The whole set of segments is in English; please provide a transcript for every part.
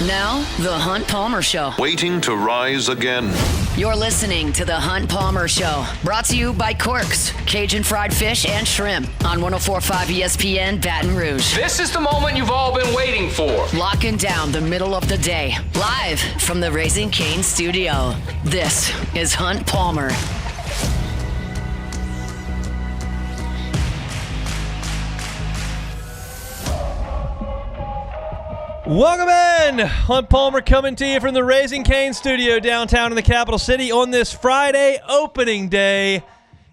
Now, The Hunt Palmer Show. Waiting to rise again. You're listening to The Hunt Palmer Show. Brought to you by Quirks, Cajun fried fish and shrimp on 104.5 ESPN Baton Rouge. This is the moment you've all been waiting for. Locking down the middle of the day. Live from the Raising Cane studio. This is Hunt Palmer. Welcome in! Hunt Palmer coming to you from the Raising Cane studio downtown in the capital city on this Friday opening day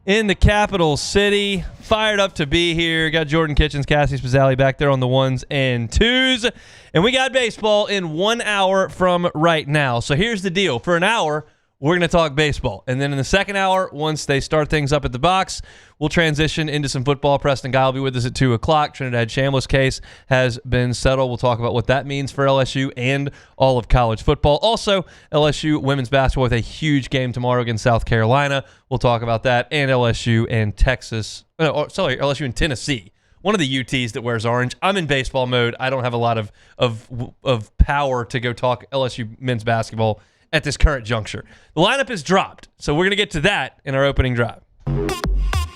in the capital city. Fired up to be here. Got Jordan Kitchens, Cassie Spazzali back there on the ones and twos. And we got baseball in 1 hour from right now. So here's the deal. For an hour, we're going to talk baseball. And then in the second hour, once they start things up at the box, we'll transition into some football. Preston Guy will be with us at 2 o'clock. Trinidad Shambles case has been settled. We'll talk about what that means for LSU and all of college football. Also, LSU women's basketball with a huge game tomorrow against South Carolina. We'll talk about that. And LSU and LSU and Tennessee. One of the UTs that wears orange. I'm in baseball mode. I don't have a lot of power to go talk LSU men's basketball at this current juncture. The lineup is dropped, so we're going to get to that in our opening drive.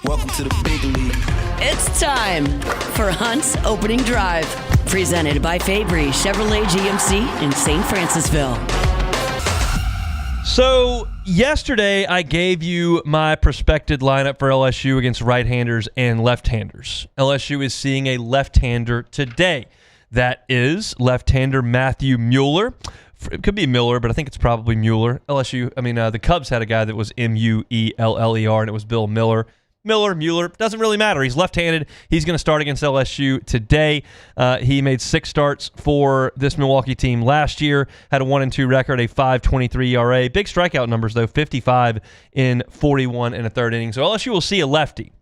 Welcome to the big league. It's time for Hunt's Opening Drive. Presented by Fabry Chevrolet GMC in St. Francisville. So yesterday I gave you my prospected lineup for LSU against right-handers and left-handers. LSU is seeing a left-hander today. That is left-hander Matthew Mueller. It could be Miller, but I think it's probably Mueller. The Cubs had a guy that was Mueller, and it was Bill Miller. Mueller, doesn't really matter. He's left-handed. He's going to start against LSU today. He made 6 starts for this Milwaukee team last year, had a 1-2 record, a 5.23 ERA. Big strikeout numbers, though, 55 in 41 and a third inning. So LSU will see a lefty.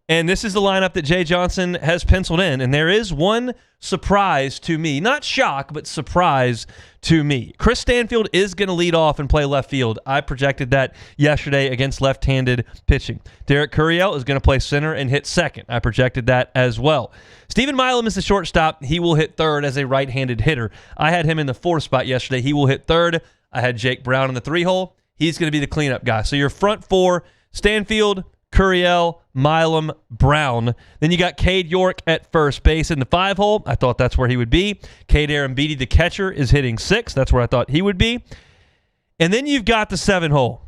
And this is the lineup that Jay Johnson has penciled in. And there is one surprise to me. Not shock, but surprise to me. Chris Stanfield is going to lead off and play left field. I projected that yesterday against left-handed pitching. Derek Curiel is going to play center and hit second. I projected that as well. Stephen Milam is the shortstop. He will hit third as a right-handed hitter. I had him in the 4th spot yesterday. He will hit third. I had Jake Braun in the 3-hole. He's going to be the cleanup guy. So your front 4, Stanfield, Curiel, Milam, Braun. Then you got Cade York at first base in the 5-hole. I thought that's where he would be. Cade Arambidi, the catcher, is hitting 6th. That's where I thought he would be. And then you've got the 7-hole.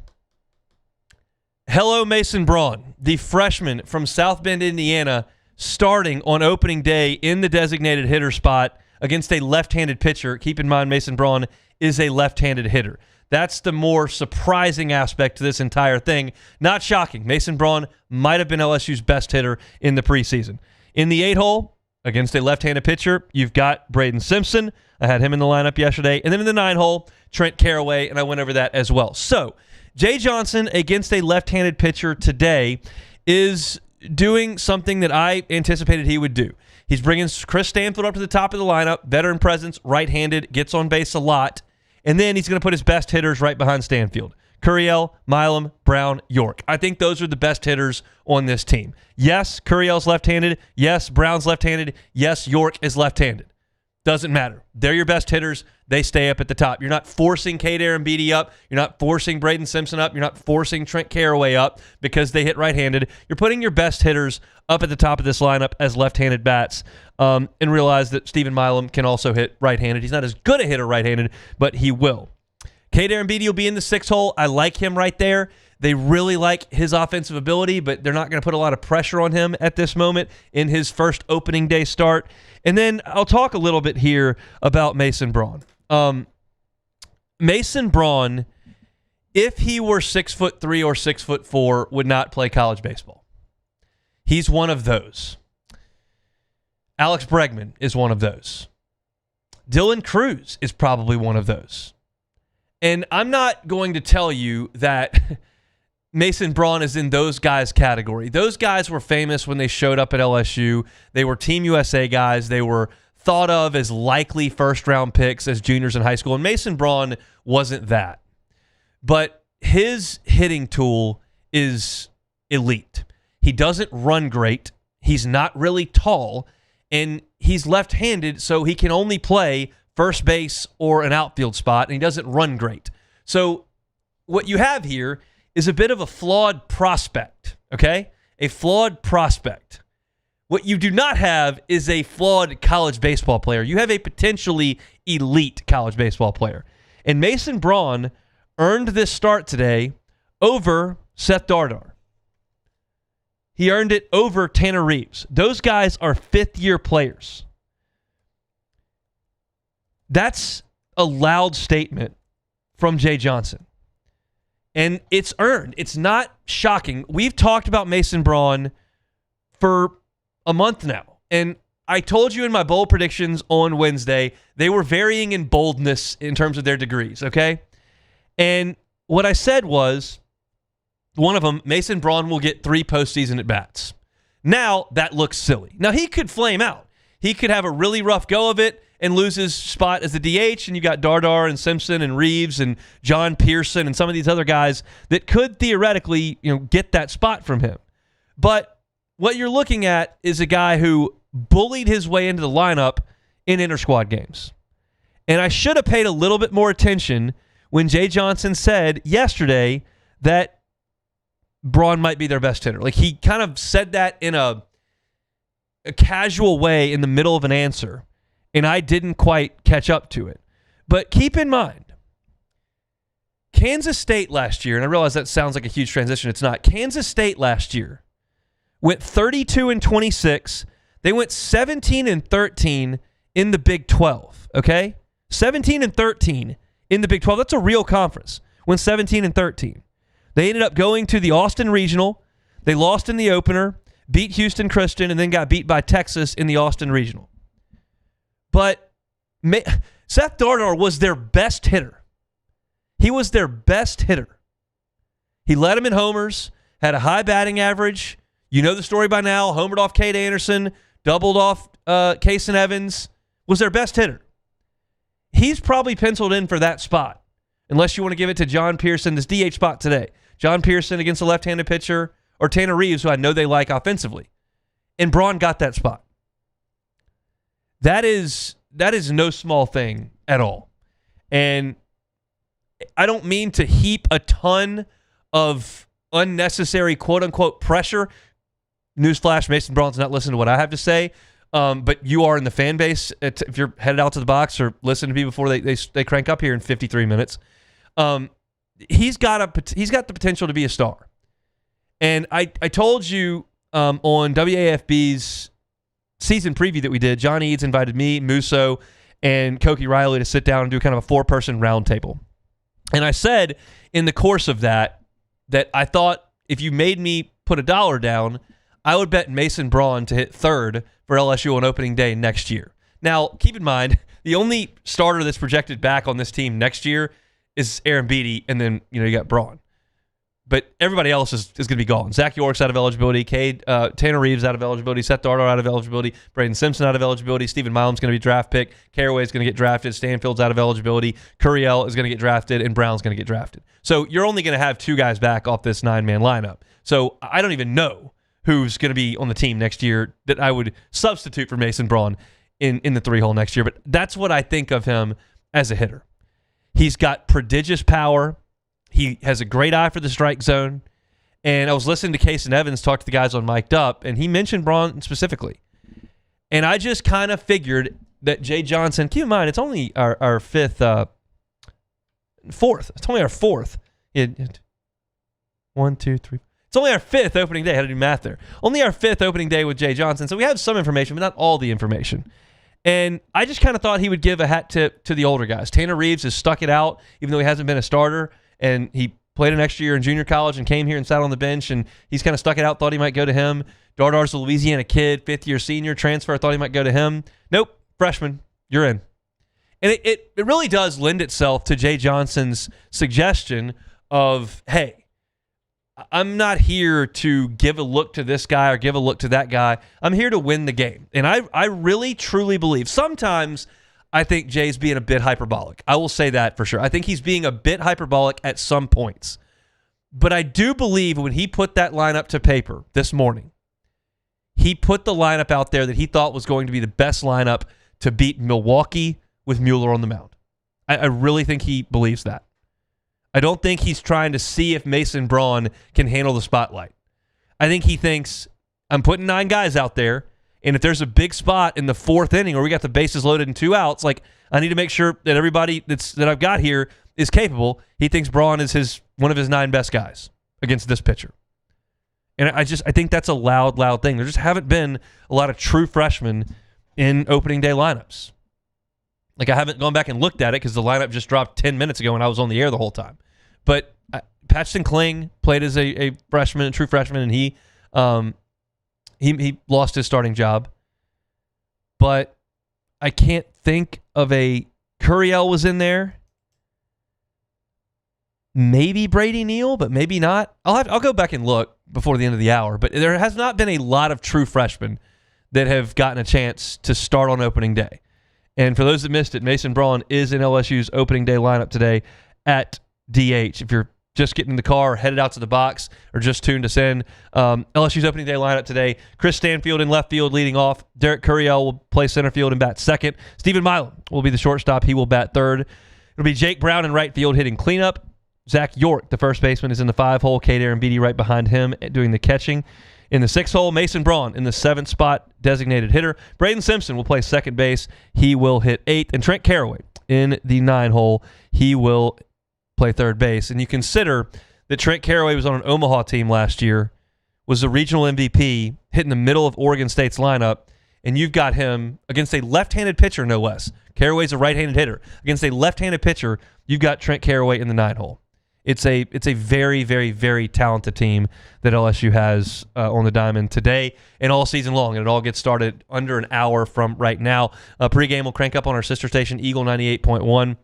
Hello, Mason Braun, the freshman from South Bend, Indiana, starting on opening day in the designated hitter spot against a left-handed pitcher. Keep in mind, Mason Braun is a left-handed hitter. That's the more surprising aspect to this entire thing. Not shocking. Mason Braun might have been LSU's best hitter in the preseason. In the 8-hole, against a left-handed pitcher, you've got Braden Simpson. I had him in the lineup yesterday. And then in the 9-hole, Trent Caraway, and I went over that as well. So, Jay Johnson against a left-handed pitcher today is doing something that I anticipated he would do. He's bringing Chris Stanfield up to the top of the lineup, veteran presence, right-handed, gets on base a lot. And then he's going to put his best hitters right behind Stanfield. Curiel, Milam, Braun, York. I think those are the best hitters on this team. Yes, Curiel's left-handed. Yes, Braun's left-handed. Yes, York is left-handed. Doesn't matter. They're your best hitters. They stay up at the top. You're not forcing Cade Arambidi up. You're not forcing Braden Simpson up. You're not forcing Trent Caraway up because they hit right-handed. You're putting your best hitters up at the top of this lineup as left-handed bats, and realize that Stephen Milam can also hit right-handed. He's not as good a hitter right-handed, but he will. Cade Arambidi will be in the 6-hole. I like him right there. They really like his offensive ability, but they're not going to put a lot of pressure on him at this moment in his first opening day start. And then I'll talk a little bit here about Mason Braun. Mason Braun, if he were 6'3" or 6'4", would not play college baseball. He's one of those. Alex Bregman is one of those. Dylan Cruz is probably one of those. And I'm not going to tell you that Mason Braun is in those guys' category. Those guys were famous when they showed up at LSU. They were Team USA guys. They were thought of as likely first-round picks as juniors in high school. And Mason Braun wasn't that. But his hitting tool is elite. He doesn't run great. He's not really tall. And he's left-handed, so he can only play first base or an outfield spot, and he doesn't run great. So what you have here is a bit of a flawed prospect, okay? A flawed prospect. What you do not have is a flawed college baseball player. You have a potentially elite college baseball player. And Mason Braun earned this start today over Seth Dardar. He earned it over Tanner Reeves. Those guys are fifth-year players. That's a loud statement from Jay Johnson. And it's earned. It's not shocking. We've talked about Mason Braun for a month now. And I told you in my bold predictions on Wednesday, they were varying in boldness in terms of their degrees, okay? And what I said was, one of them, Mason Braun will get 3 postseason at-bats. Now, that looks silly. Now, he could flame out. He could have a really rough go of it and lose his spot as the DH, and you got Dardar and Simpson and Reeves and John Pearson and some of these other guys that could theoretically, get that spot from him. But what you're looking at is a guy who bullied his way into the lineup in inter-squad games. And I should have paid a little bit more attention when Jay Johnson said yesterday that Braun might be their best hitter. Like, he kind of said that in a casual way in the middle of an answer, and I didn't quite catch up to it. But keep in mind, Kansas State last year, and I realize that sounds like a huge transition. It's not. Kansas State last year went 32-26. They went 17-13 in the Big 12, okay? 17-13 in the Big 12. That's a real conference. Went 17-13. They ended up going to the Austin Regional. They lost in the opener, beat Houston Christian, and then got beat by Texas in the Austin Regional. But Seth Dardar was their best hitter. He was their best hitter. He led them in homers, had a high batting average. You know the story by now. Homered off Cade Anderson, doubled off Kason Evans, was their best hitter. He's probably penciled in for that spot, unless you want to give it to John Pearson, this DH spot today. John Pearson against a left-handed pitcher, or Tanner Reeves, who I know they like offensively. And Braun got that spot. That is no small thing at all. And I don't mean to heap a ton of unnecessary quote-unquote pressure. Newsflash, Mason Braun's not listening to what I have to say, but you are in the fan base. If you're headed out to the box or listen to me before they crank up here in 53 minutes, he's got the potential to be a star. And I told you on WAFB's season preview that we did, John Eads invited me, Musso, and Koki Riley to sit down and do kind of a 4-person roundtable. And I said in the course of that I thought if you made me put $1 down, I would bet Mason Braun to hit 3rd for LSU on opening day next year. Now, keep in mind, the only starter that's projected back on this team next year is Aaron Beatty, and then you got Braun. But everybody else is going to be gone. Zach York's out of eligibility. Tanner Reeves out of eligibility. Seth Dardar out of eligibility. Braden Simpson out of eligibility. Stephen Milam's going to be draft pick. Caraway's going to get drafted. Stanfield's out of eligibility. Curiel is going to get drafted, and Brown's going to get drafted. So you're only going to have 2 guys back off this 9-man lineup. So I don't even know who's going to be on the team next year that I would substitute for Mason Braun in the 3-hole next year. But that's what I think of him as a hitter. He's got prodigious power. He has a great eye for the strike zone. And I was listening to Kason Evans talk to the guys on Mic'd Up, and he mentioned Braun specifically. And I just kind of figured that Jay Johnson, keep in mind, it's only our fourth. It's only our 4th. 1, 2, 3. It's only our 5th opening day. I had to do math there. Only our 5th opening day with Jay Johnson. So we have some information, but not all the information. And I just kind of thought he would give a hat tip to the older guys. Tanner Reeves has stuck it out, even though he hasn't been a starter. And he played an extra year in junior college and came here and sat on the bench, and he's kind of stuck it out, thought he might go to him. Dardar's a Louisiana kid, 5th-year senior, transfer, thought he might go to him. Nope, freshman, you're in. And it really does lend itself to Jay Johnson's suggestion of, hey, I'm not here to give a look to this guy or give a look to that guy. I'm here to win the game. And I really, truly believe sometimes I think Jay's being a bit hyperbolic. I will say that for sure. I think he's being a bit hyperbolic at some points. But I do believe when he put that lineup to paper this morning, he put the lineup out there that he thought was going to be the best lineup to beat Milwaukee, with Mueller on the mound. I really think he believes that. I don't think he's trying to see if Mason Braun can handle the spotlight. I think he thinks, I'm putting 9 guys out there, and if there's a big spot in the 4th inning where we got the bases loaded and 2 outs, like I need to make sure that everybody that I've got here is capable. He thinks Braun is one of his 9 best guys against this pitcher. And I think that's a loud thing. There just haven't been a lot of true freshmen in opening day lineups. Like, I haven't gone back and looked at it because the lineup just dropped 10 minutes ago and I was on the air the whole time. But Paxton Kling played as a freshman, a true freshman, and he lost his starting job. But I can't think of a Curiel was in there. Maybe Brady Neal, but maybe not. I'll go back and look before the end of the hour. But there has not been a lot of true freshmen that have gotten a chance to start on opening day. And for those that missed it, Mason Braun is in LSU's opening day lineup today at DH. If you're just getting in the car, headed out to the box, or just tuned us in, LSU's opening day lineup today: Chris Stanfield in left field leading off. Derek Curiel will play center field and bat second. Stephen Milam will be the shortstop. He will bat third. It'll be Jake Brown in right field hitting cleanup. Zach York, the first baseman, is in the 5-hole. Cade Arambidi right behind him doing the catching. In the 6-hole, Mason Braun in the 7th spot, designated hitter. Braden Simpson will play second base. He will hit 8th. And Trent Caraway in the 9-hole. He will play third base. And you consider that Trent Caraway was on an Omaha team last year, was the regional MVP, hit in the middle of Oregon State's lineup, and you've got him against a left-handed pitcher, no less. Caraway's a right-handed hitter. Against a left-handed pitcher, you've got Trent Caraway in the 9-hole. It's a very, very, very talented team that LSU has on the diamond today and all season long, and it all gets started under an hour from right now. Pregame will crank up on our sister station, Eagle 98.1.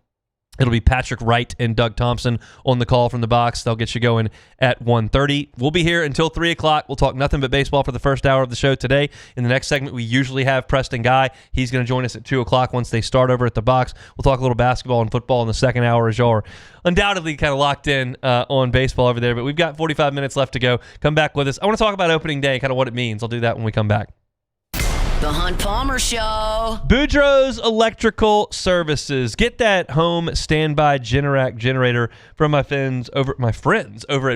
It'll be Patrick Wright and Doug Thompson on the call from the box. They'll get you going at 1:30. We'll be here until 3 o'clock. We'll talk nothing but baseball for the first hour of the show today. In the next segment, we usually have Preston Guy. He's going to join us at 2 o'clock once they start over at the box. We'll talk a little basketball and football in the second hour as y'all are undoubtedly kind of locked in on baseball over there. But we've got 45 minutes left to go. Come back with us. I want to talk about opening day, kind of what it means. I'll do that when we come back. The Hunt Palmer Show. Boudreaux's Electrical Services. Get that home standby Generac generator from my friends over at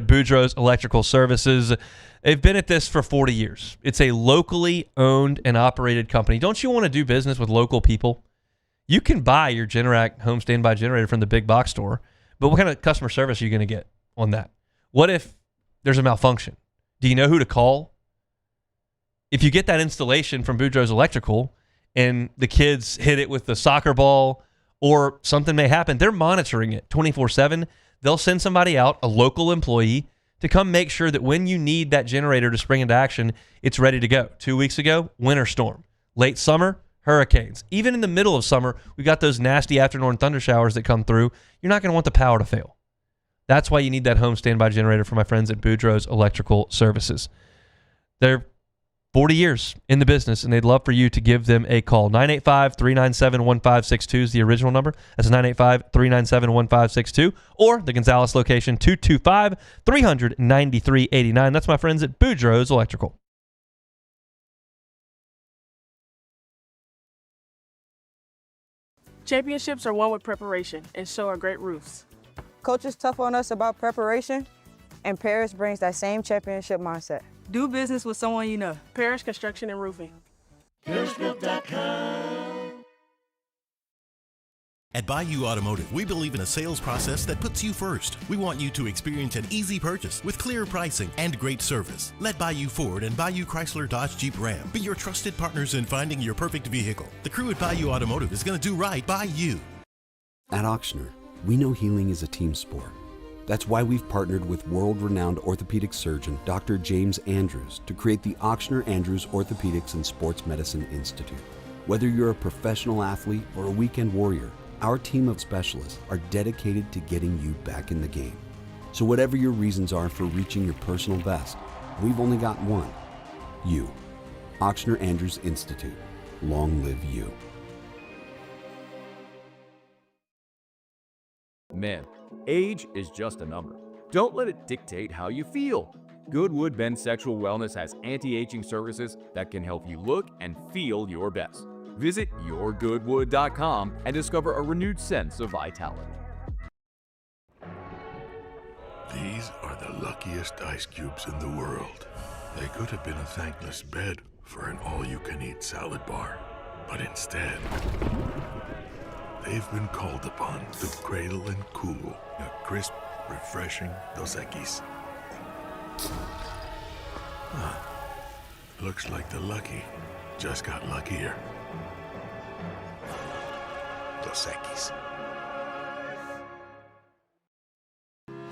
Boudreaux's Electrical Services. They've been at this for 40 years. It's a locally owned and operated company. Don't you want to do business with local people? You can buy your Generac home standby generator from the big box store, but what kind of customer service are you going to get on that? What if there's a malfunction? Do you know who to call? If you get that installation from Boudreaux's Electrical and the kids hit it with the soccer ball or something may happen, they're monitoring it 24/7. They'll send somebody out, a local employee, to come make sure that when you need that generator to spring into action, it's ready to go. 2 weeks ago, winter storm. Late summer, hurricanes. Even in the middle of summer, we got those nasty afternoon thunder showers that come through. You're not going to want the power to fail. That's why you need that home standby generator from my friends at Boudreaux's Electrical Services. They're 40 years in the business, and they'd love for you to give them a call. 985-397-1562 is the original number. That's 985-397-1562. Or the Gonzales location, 225-393-89. That's my friends at Boudreaux's Electrical. Championships are won with preparation, and so are great roofs. Coach is tough on us about preparation, and Paris brings that same championship mindset. Do business with someone you know. Parrish Construction and Roofing. At Bayou Automotive, we believe in a sales process that puts you first. We want you to experience an easy purchase with clear pricing and great service. Let Bayou Ford and Bayou Chrysler Dodge Jeep Ram be your trusted partners in finding your perfect vehicle. The crew at Bayou Automotive is going to do right by you. At Auctioner, we know healing is a team sport. That's why we've partnered with world-renowned orthopedic surgeon Dr. James Andrews to create the Auctioner Andrews Orthopedics and Sports Medicine Institute. Whether you're a professional athlete or a weekend warrior, our team of specialists are dedicated to getting you back in the game. So whatever your reasons are for reaching your personal best, we've only got one: you. Auctioner Andrews Institute. Long live you. Man, age is just a number. Don't let it dictate how you feel. Goodwood Men's Sexual Wellness has anti-aging services that can help you look and feel your best. Visit yourgoodwood.com and discover a renewed sense of vitality. These are the luckiest ice cubes in the world. They could have been a thankless bed for an all-you-can-eat salad bar. But instead, they've been called upon to cradle and cool a crisp, refreshing Dos Equis. Looks like the lucky just got luckier. Dos Equis.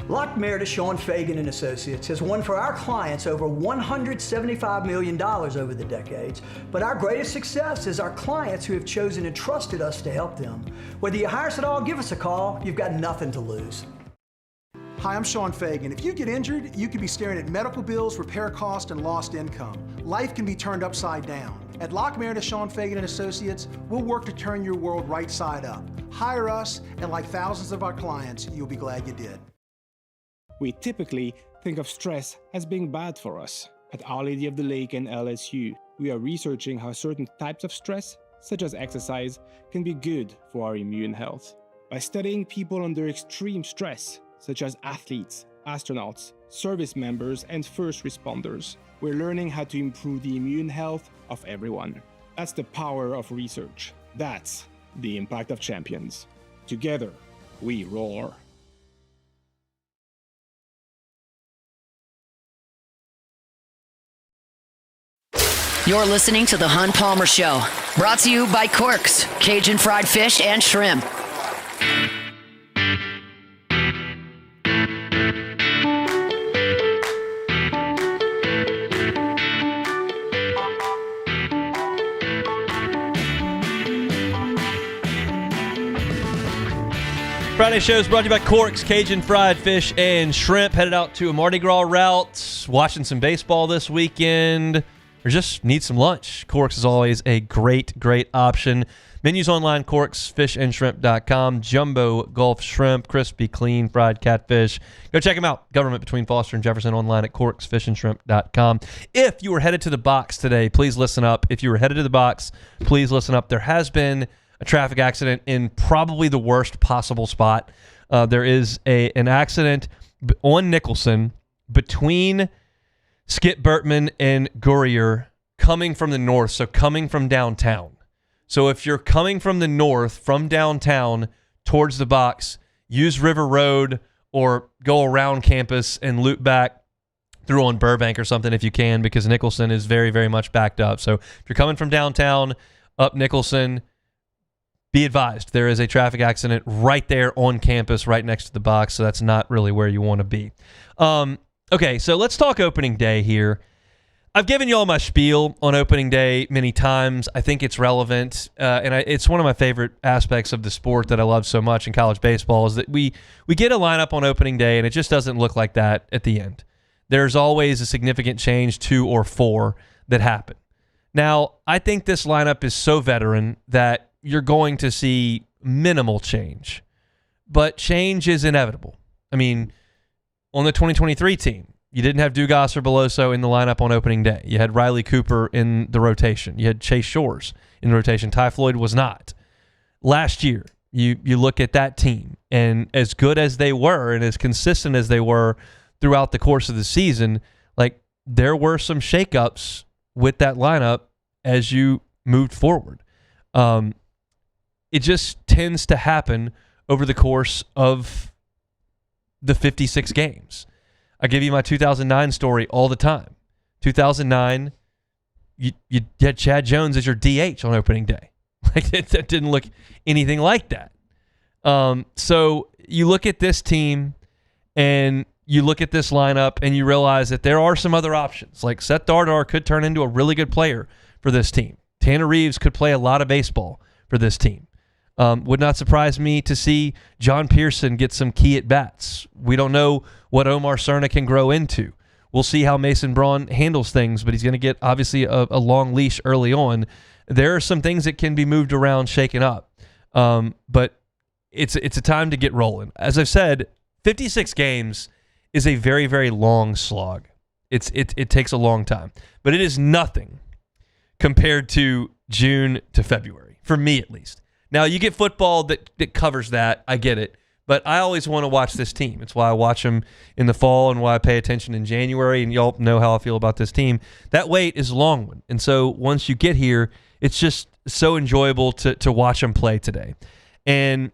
Lockmeyer to Sean Fagan and Associates has won for our clients over $175 million over the decades, but our greatest success is our clients who have chosen and trusted us to help them. Whether you hire us at all, give us a call. You've got nothing to lose. Hi, I'm Sean Fagan. If you get injured, you could be staring at medical bills, repair costs, and lost income. Life can be turned upside down. At Lockmeyer to Sean Fagan and Associates, we'll work to turn your world right side up. Hire us, and like thousands of our clients, you'll be glad you did. We typically think of stress as being bad for us. At Our Lady of the Lake and LSU, we are researching how certain types of stress, such as exercise, can be good for our immune health. By studying people under extreme stress, such as athletes, astronauts, service members, and first responders, we're learning how to improve the immune health of everyone. That's the power of research. That's the impact of champions. Together, we roar. You're listening to The Hunt Palmer Show, brought to you by Corks, Cajun fried fish and shrimp. Friday show is brought to you by Corks, Cajun fried fish and shrimp. Headed out to a Mardi Gras route, watching some baseball this weekend, or just need some lunch. Corks is always a great, great option. Menus online, corksfishandshrimp.com. Jumbo Gulf shrimp, crispy, clean, fried catfish. Go check them out. Government between Foster and Jefferson online at corksfishandshrimp.com. If you were headed to the box today, please listen up. If you were headed to the box, please listen up. There has been a traffic accident in probably the worst possible spot. There is an accident on Nicholson between Skip Burtman and Gourier coming from the north, so coming from downtown. So if you're coming from the north, from downtown towards the box, use River Road or go around campus and loop back through on Burbank or something if you can, because Nicholson is very, very much backed up. So if you're coming from downtown up Nicholson, be advised, there is a traffic accident right there on campus, right next to the box, so that's not really where you want to be. Okay, so let's talk opening day here. I've given you all my spiel on opening day many times. I think it's relevant, and it's one of my favorite aspects of the sport that I love so much in college baseball is that we get a lineup on opening day, and it just doesn't look like that at the end. There's always a significant change, 2 or 4, that happen. Now, I think this lineup is so veteran that you're going to see minimal change, but change is inevitable. I mean, on the 2023 team, you didn't have Dugas or Beloso in the lineup on opening day. You had Riley Cooper in the rotation. You had Chase Shores in the rotation. Ty Floyd was not. Last year, you look at that team, and as good as they were and as consistent as they were throughout the course of the season, like there were some shakeups with that lineup as you moved forward. It just tends to happen over the course of the 56 games. I give you my 2009 story all the time. 2009, you had Chad Jones as your DH on opening day. Like that didn't look anything like that. So you look at this team and you look at this lineup and you realize that there are some other options. Like Seth Dardar could turn into a really good player for this team. Tanner Reeves could play a lot of baseball for this team. Would not surprise me to see John Pearson get some key at-bats. We don't know what Omar Cerna can grow into. We'll see how Mason Braun handles things, but he's going to get, obviously, a long leash early on. There are some things that can be moved around, shaken up. But it's a time to get rolling. As I've said, 56 games is a very, very long slog. It takes a long time. But it is nothing compared to June to February, for me at least. Now, you get football that covers that. I get it. But I always want to watch this team. It's why I watch them in the fall and why I pay attention in January, and y'all know how I feel about this team. That wait is a long one. And so once you get here, it's just so enjoyable to watch them play today. And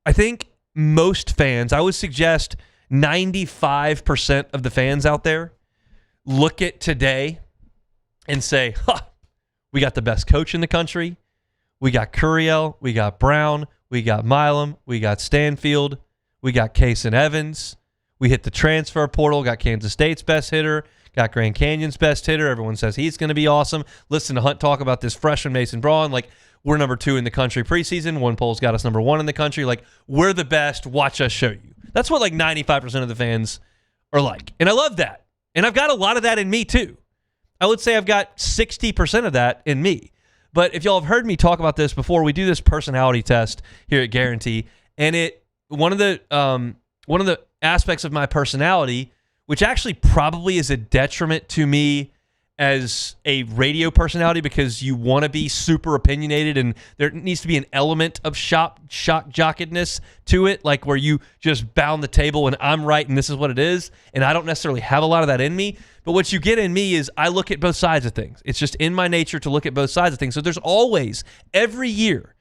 I think most fans, I would suggest 95% of the fans out there look at today and say, we got the best coach in the country. We got Curiel. We got Braun. We got Milam. We got Stanfield. We got Case and Evans. We hit the transfer portal. Got Kansas State's best hitter. Got Grand Canyon's best hitter. Everyone says he's going to be awesome. Listen to Hunt talk about this freshman Mason Braun. Like, we're number 2 in the country preseason. One poll's got us number 1 in the country. Like, we're the best. Watch us show you. That's what like 95% of the fans are like. And I love that. And I've got a lot of that in me too. I would say I've got 60% of that in me. But if y'all have heard me talk about this before, we do this personality test here at Guarantee, and one of the aspects of my personality, which actually probably is a detriment to me as a radio personality, because you want to be super opinionated and there needs to be an element of shock jockedness to it, like where you just bound the table and I'm right and this is what it is, and I don't necessarily have a lot of that in me. But what you get in me is I look at both sides of things. It's just in my nature to look at both sides of things. So there's always, every year,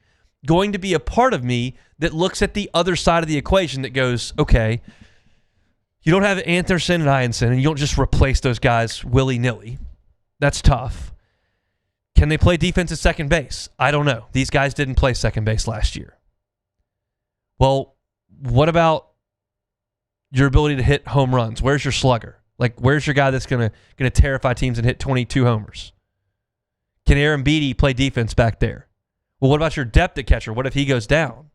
going to be a part of me that looks at the other side of the equation that goes, okay, you don't have Anderson and Ianson, and you don't just replace those guys willy-nilly. That's tough. Can they play defense at second base? I don't know. These guys didn't play second base last year. Well, what about your ability to hit home runs? Where's your slugger? Like, where's your guy that's gonna terrify teams and hit 22 homers? Can Aaron Beatty play defense back there? Well, what about your depth at catcher? What if he goes down?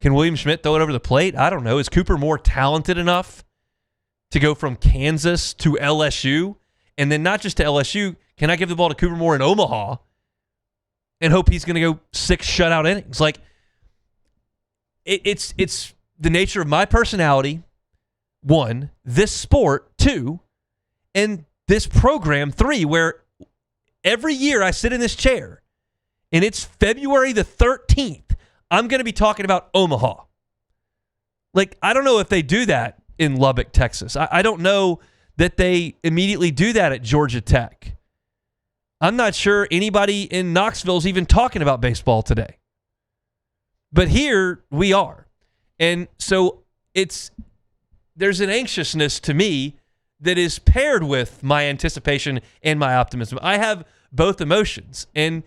Can William Schmidt throw it over the plate? I don't know. Is Cooper Moore talented enough to go from Kansas to LSU? And then not just to LSU, can I give the ball to Cooper Moore in Omaha and hope he's going to go 6 shutout innings? Like, it's the nature of my personality, 1, this sport, 2, and this program, 3, where every year I sit in this chair and it's February the 13th, I'm going to be talking about Omaha. Like, I don't know if they do that in Lubbock, Texas. I don't know that they immediately do that at Georgia Tech. I'm not sure anybody in Knoxville is even talking about baseball today. But here we are. And so there's an anxiousness to me that is paired with my anticipation and my optimism. I have both emotions, and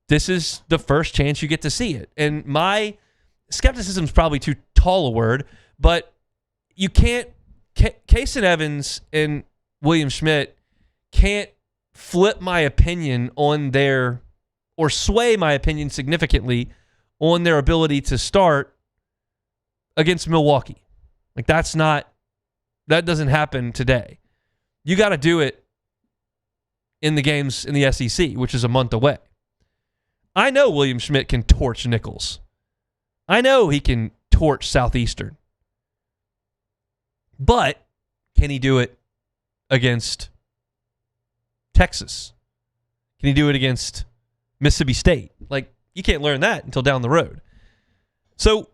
this is the first chance you get to see it. And my skepticism is probably too tall a word, but you can't, Case and Evans and William Schmidt can't flip my opinion on their, or sway my opinion significantly on their ability to start against Milwaukee. Like, that doesn't happen today. You got to do it in the games in the SEC, which is a month away. I know William Schmidt can torch Nichols. I know he can torch Southeastern. But can he do it against Texas? Can he do it against Mississippi State? Like, you can't learn that until down the road. So,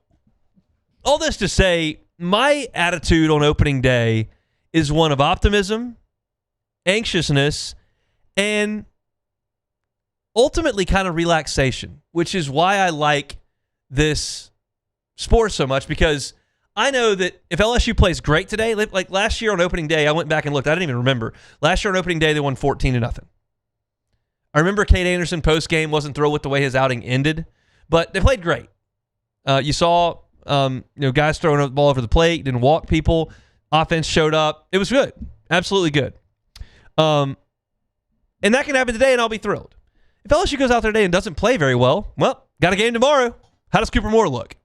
all this to say, my attitude on opening day is one of optimism, anxiousness, and ultimately kind of relaxation, which is why I like this sport so much, because I know that if LSU plays great today, like last year on opening day, I went back and looked. I didn't even remember. Last year on opening day, they won 14-0. I remember Cade Anderson post-game wasn't thrilled with the way his outing ended, but they played great. You saw guys throwing the ball over the plate, didn't walk people. Offense showed up. It was good. Absolutely good. And that can happen today, and I'll be thrilled. If LSU goes out there today and doesn't play very well, got a game tomorrow. How does Cooper Moore look?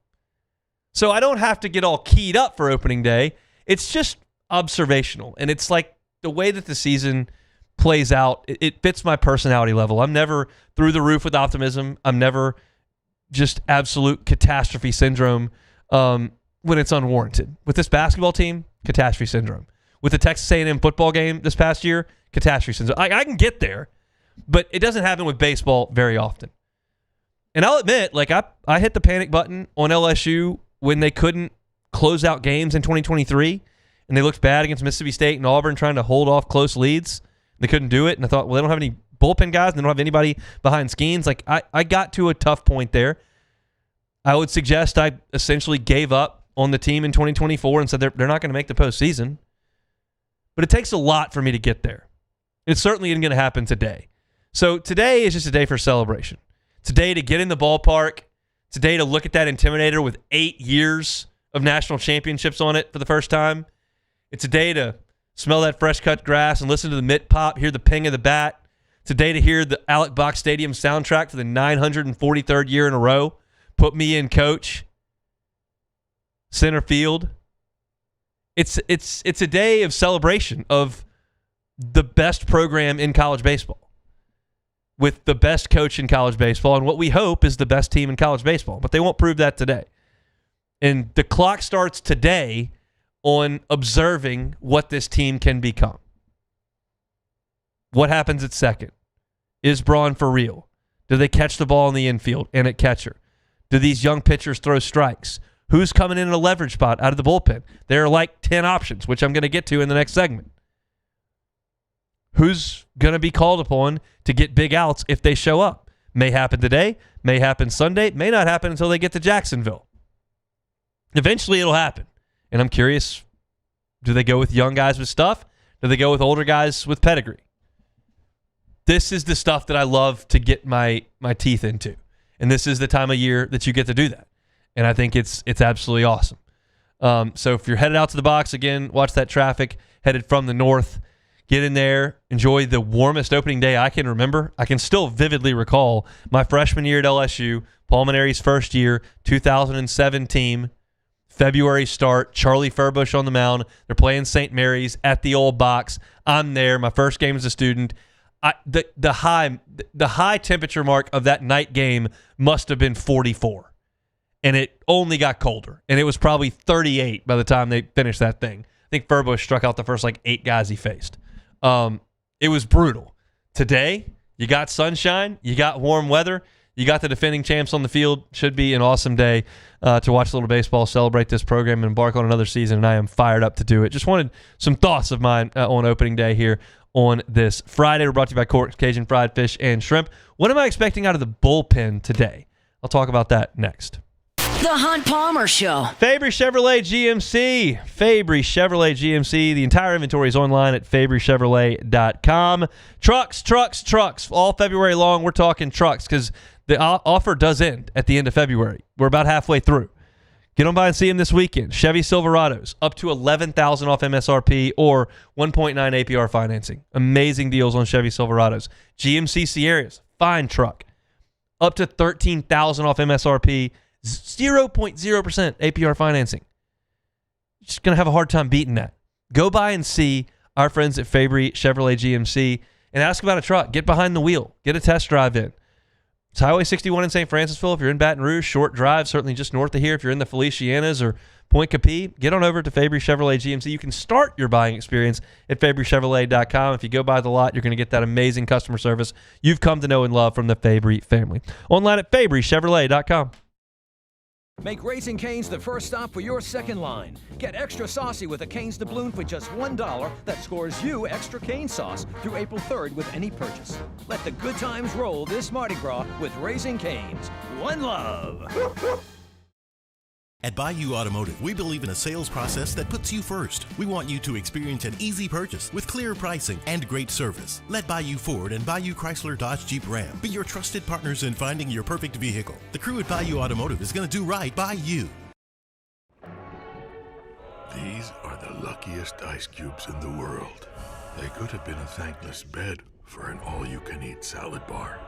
So I don't have to get all keyed up for opening day. It's just observational. And it's like the way that the season plays out, it fits my personality level. I'm never through the roof with optimism. I'm never just absolute catastrophe syndrome when it's unwarranted. With this basketball team, catastrophe syndrome. With the Texas A&M football game this past year, catastrophe syndrome. I can get there, But it doesn't happen with baseball very often. And I'll admit, like I hit the panic button on LSU when they couldn't close out games in 2023, and they looked bad against Mississippi State and Auburn trying to hold off close leads. They couldn't do it, and I thought, well, they don't have any bullpen guys, and they don't have anybody behind Skeens. Like, I got to a tough point there. I would suggest I essentially gave up on the team in 2024 and said they're not going to make the postseason. But it takes a lot for me to get there. It certainly isn't going to happen today. So today is just a day for celebration. It's a day to get in the ballpark. It's a day to look at that Intimidator with 8 years of national championships on it for the first time. It's a day to smell that fresh-cut grass and listen to the mitt pop, hear the ping of the bat. It's a day to hear the Alec Box Stadium soundtrack for the 943rd year in a row. Put me in, coach. Center field. It's a day of celebration of the best program in college baseball with the best coach in college baseball and what we hope is the best team in college baseball. But they won't prove that today. And the clock starts today on observing what this team can become. What happens at second? Is Braun for real? Do they catch the ball in the infield and at catcher? Do these young pitchers throw strikes? Who's coming in a leverage spot out of the bullpen? There are like 10 options, which I'm going to get to in the next segment. Who's going to be called upon to get big outs if they show up? May happen today, may happen Sunday, may not happen until they get to Jacksonville. Eventually it'll happen. And I'm curious, do they go with young guys with stuff? Do they go with older guys with pedigree? This is the stuff that I love to get my teeth into. And this is the time of year that you get to do that. And I think it's absolutely awesome. So if you're headed out to the box, again, watch that traffic, headed from the north. Get in there, enjoy the warmest opening day I can remember. I can still vividly recall my freshman year at LSU, Paul Maneri's first year, 2007 team, February start, Charlie Furbush on the mound. They're playing St. Mary's at the old box. I'm there, my first game as a student. The high temperature mark of that night game must have been 44. And it only got colder. And it was probably 38 by the time they finished that thing. I think Furbush struck out the first 8 guys he faced. It was brutal. Today, you got sunshine, you got warm weather, you got the defending champs on the field. Should be an awesome day to watch a little baseball, celebrate this program, and embark on another season, and I am fired up to do it. Just wanted some thoughts of mine on opening day here on this Friday. We're brought to you by Cork's Cajun Fried Fish and Shrimp. What am I expecting out of the bullpen today? I'll talk about that next. The Hunt Palmer Show. Fabry Chevrolet GMC. Fabry Chevrolet GMC. The entire inventory is online at fabrychevrolet.com. Trucks. All February long, we're talking trucks because the offer does end at the end of February. We're about halfway through. Get on by and see them this weekend. Chevy Silverados, up to $11,000 off MSRP or 1.9 APR financing. Amazing deals on Chevy Silverados. GMC Sierras, fine truck, up to $13,000 off MSRP, 0.0% APR financing. Just going to have a hard time beating that. Go by and see our friends at Fabry Chevrolet GMC and ask about a truck. Get behind the wheel. Get a test drive in. It's Highway 61 in St. Francisville. If you're in Baton Rouge, short drive, certainly just north of here. If you're in the Felicianas or Point Capee, get on over to Fabry Chevrolet GMC. You can start your buying experience at fabrychevrolet.com. If you go by the lot, you're going to get that amazing customer service you've come to know and love from the Fabry family. Online at fabrychevrolet.com. Make Raising Cane's the first stop for your second line. Get extra saucy with a Cane's doubloon for just $1 that scores you extra cane sauce through April 3rd with any purchase. Let the good times roll this Mardi Gras with Raising Cane's. One love. At Bayou Automotive, we believe in a sales process that puts you first. We want you to experience an easy purchase with clear pricing and great service. Let Bayou Ford and Bayou Chrysler Dodge Jeep Ram be your trusted partners in finding your perfect vehicle. The crew at Bayou Automotive is going to do right by you. These are the luckiest ice cubes in the world. They could have been a thankless bed for an all-you-can-eat salad bar.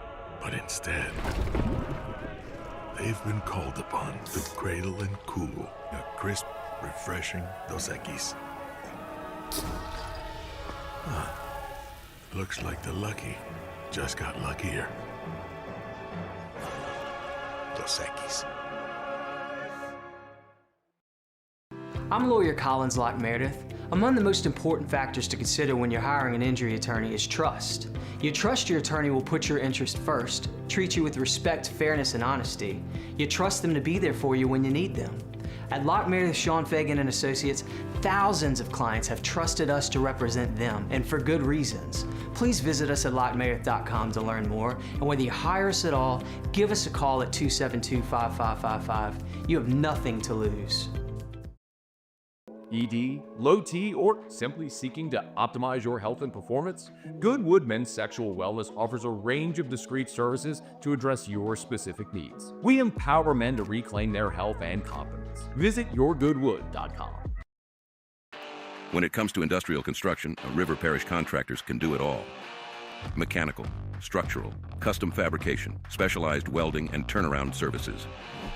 But instead, they've been called upon to cradle and cool a crisp, refreshing Dos Equis. Looks like the lucky just got luckier. Dos Equis. I'm lawyer Collins Locke Meredith. Among the most important factors to consider when you're hiring an injury attorney is trust. You trust your attorney will put your interest first, treat you with respect, fairness, and honesty. You trust them to be there for you when you need them. At Lock Meredith, Sean Fagan and Associates, thousands of clients have trusted us to represent them, and for good reasons. Please visit us at lockmeredith.com to learn more, and whether you hire us at all, give us a call at 272-5555. You have nothing to lose. ED, low T, or simply seeking to optimize your health and performance? Goodwood Men's Sexual Wellness offers a range of discreet services to address your specific needs. We empower men to reclaim their health and confidence. Visit yourgoodwood.com. When it comes to industrial construction, River Parish contractors can do it all. Mechanical, structural, custom fabrication, specialized welding, and turnaround services.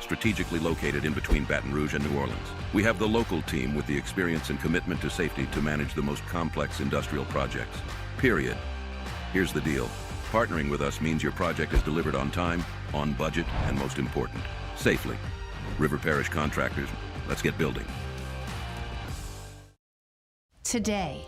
Strategically located in between Baton Rouge and New Orleans, we have the local team with the experience and commitment to safety to manage the most complex industrial projects. Period. Here's the deal. Partnering with us means your project is delivered on time, on budget, and most important, safely. River Parish Contractors, let's get building. Today,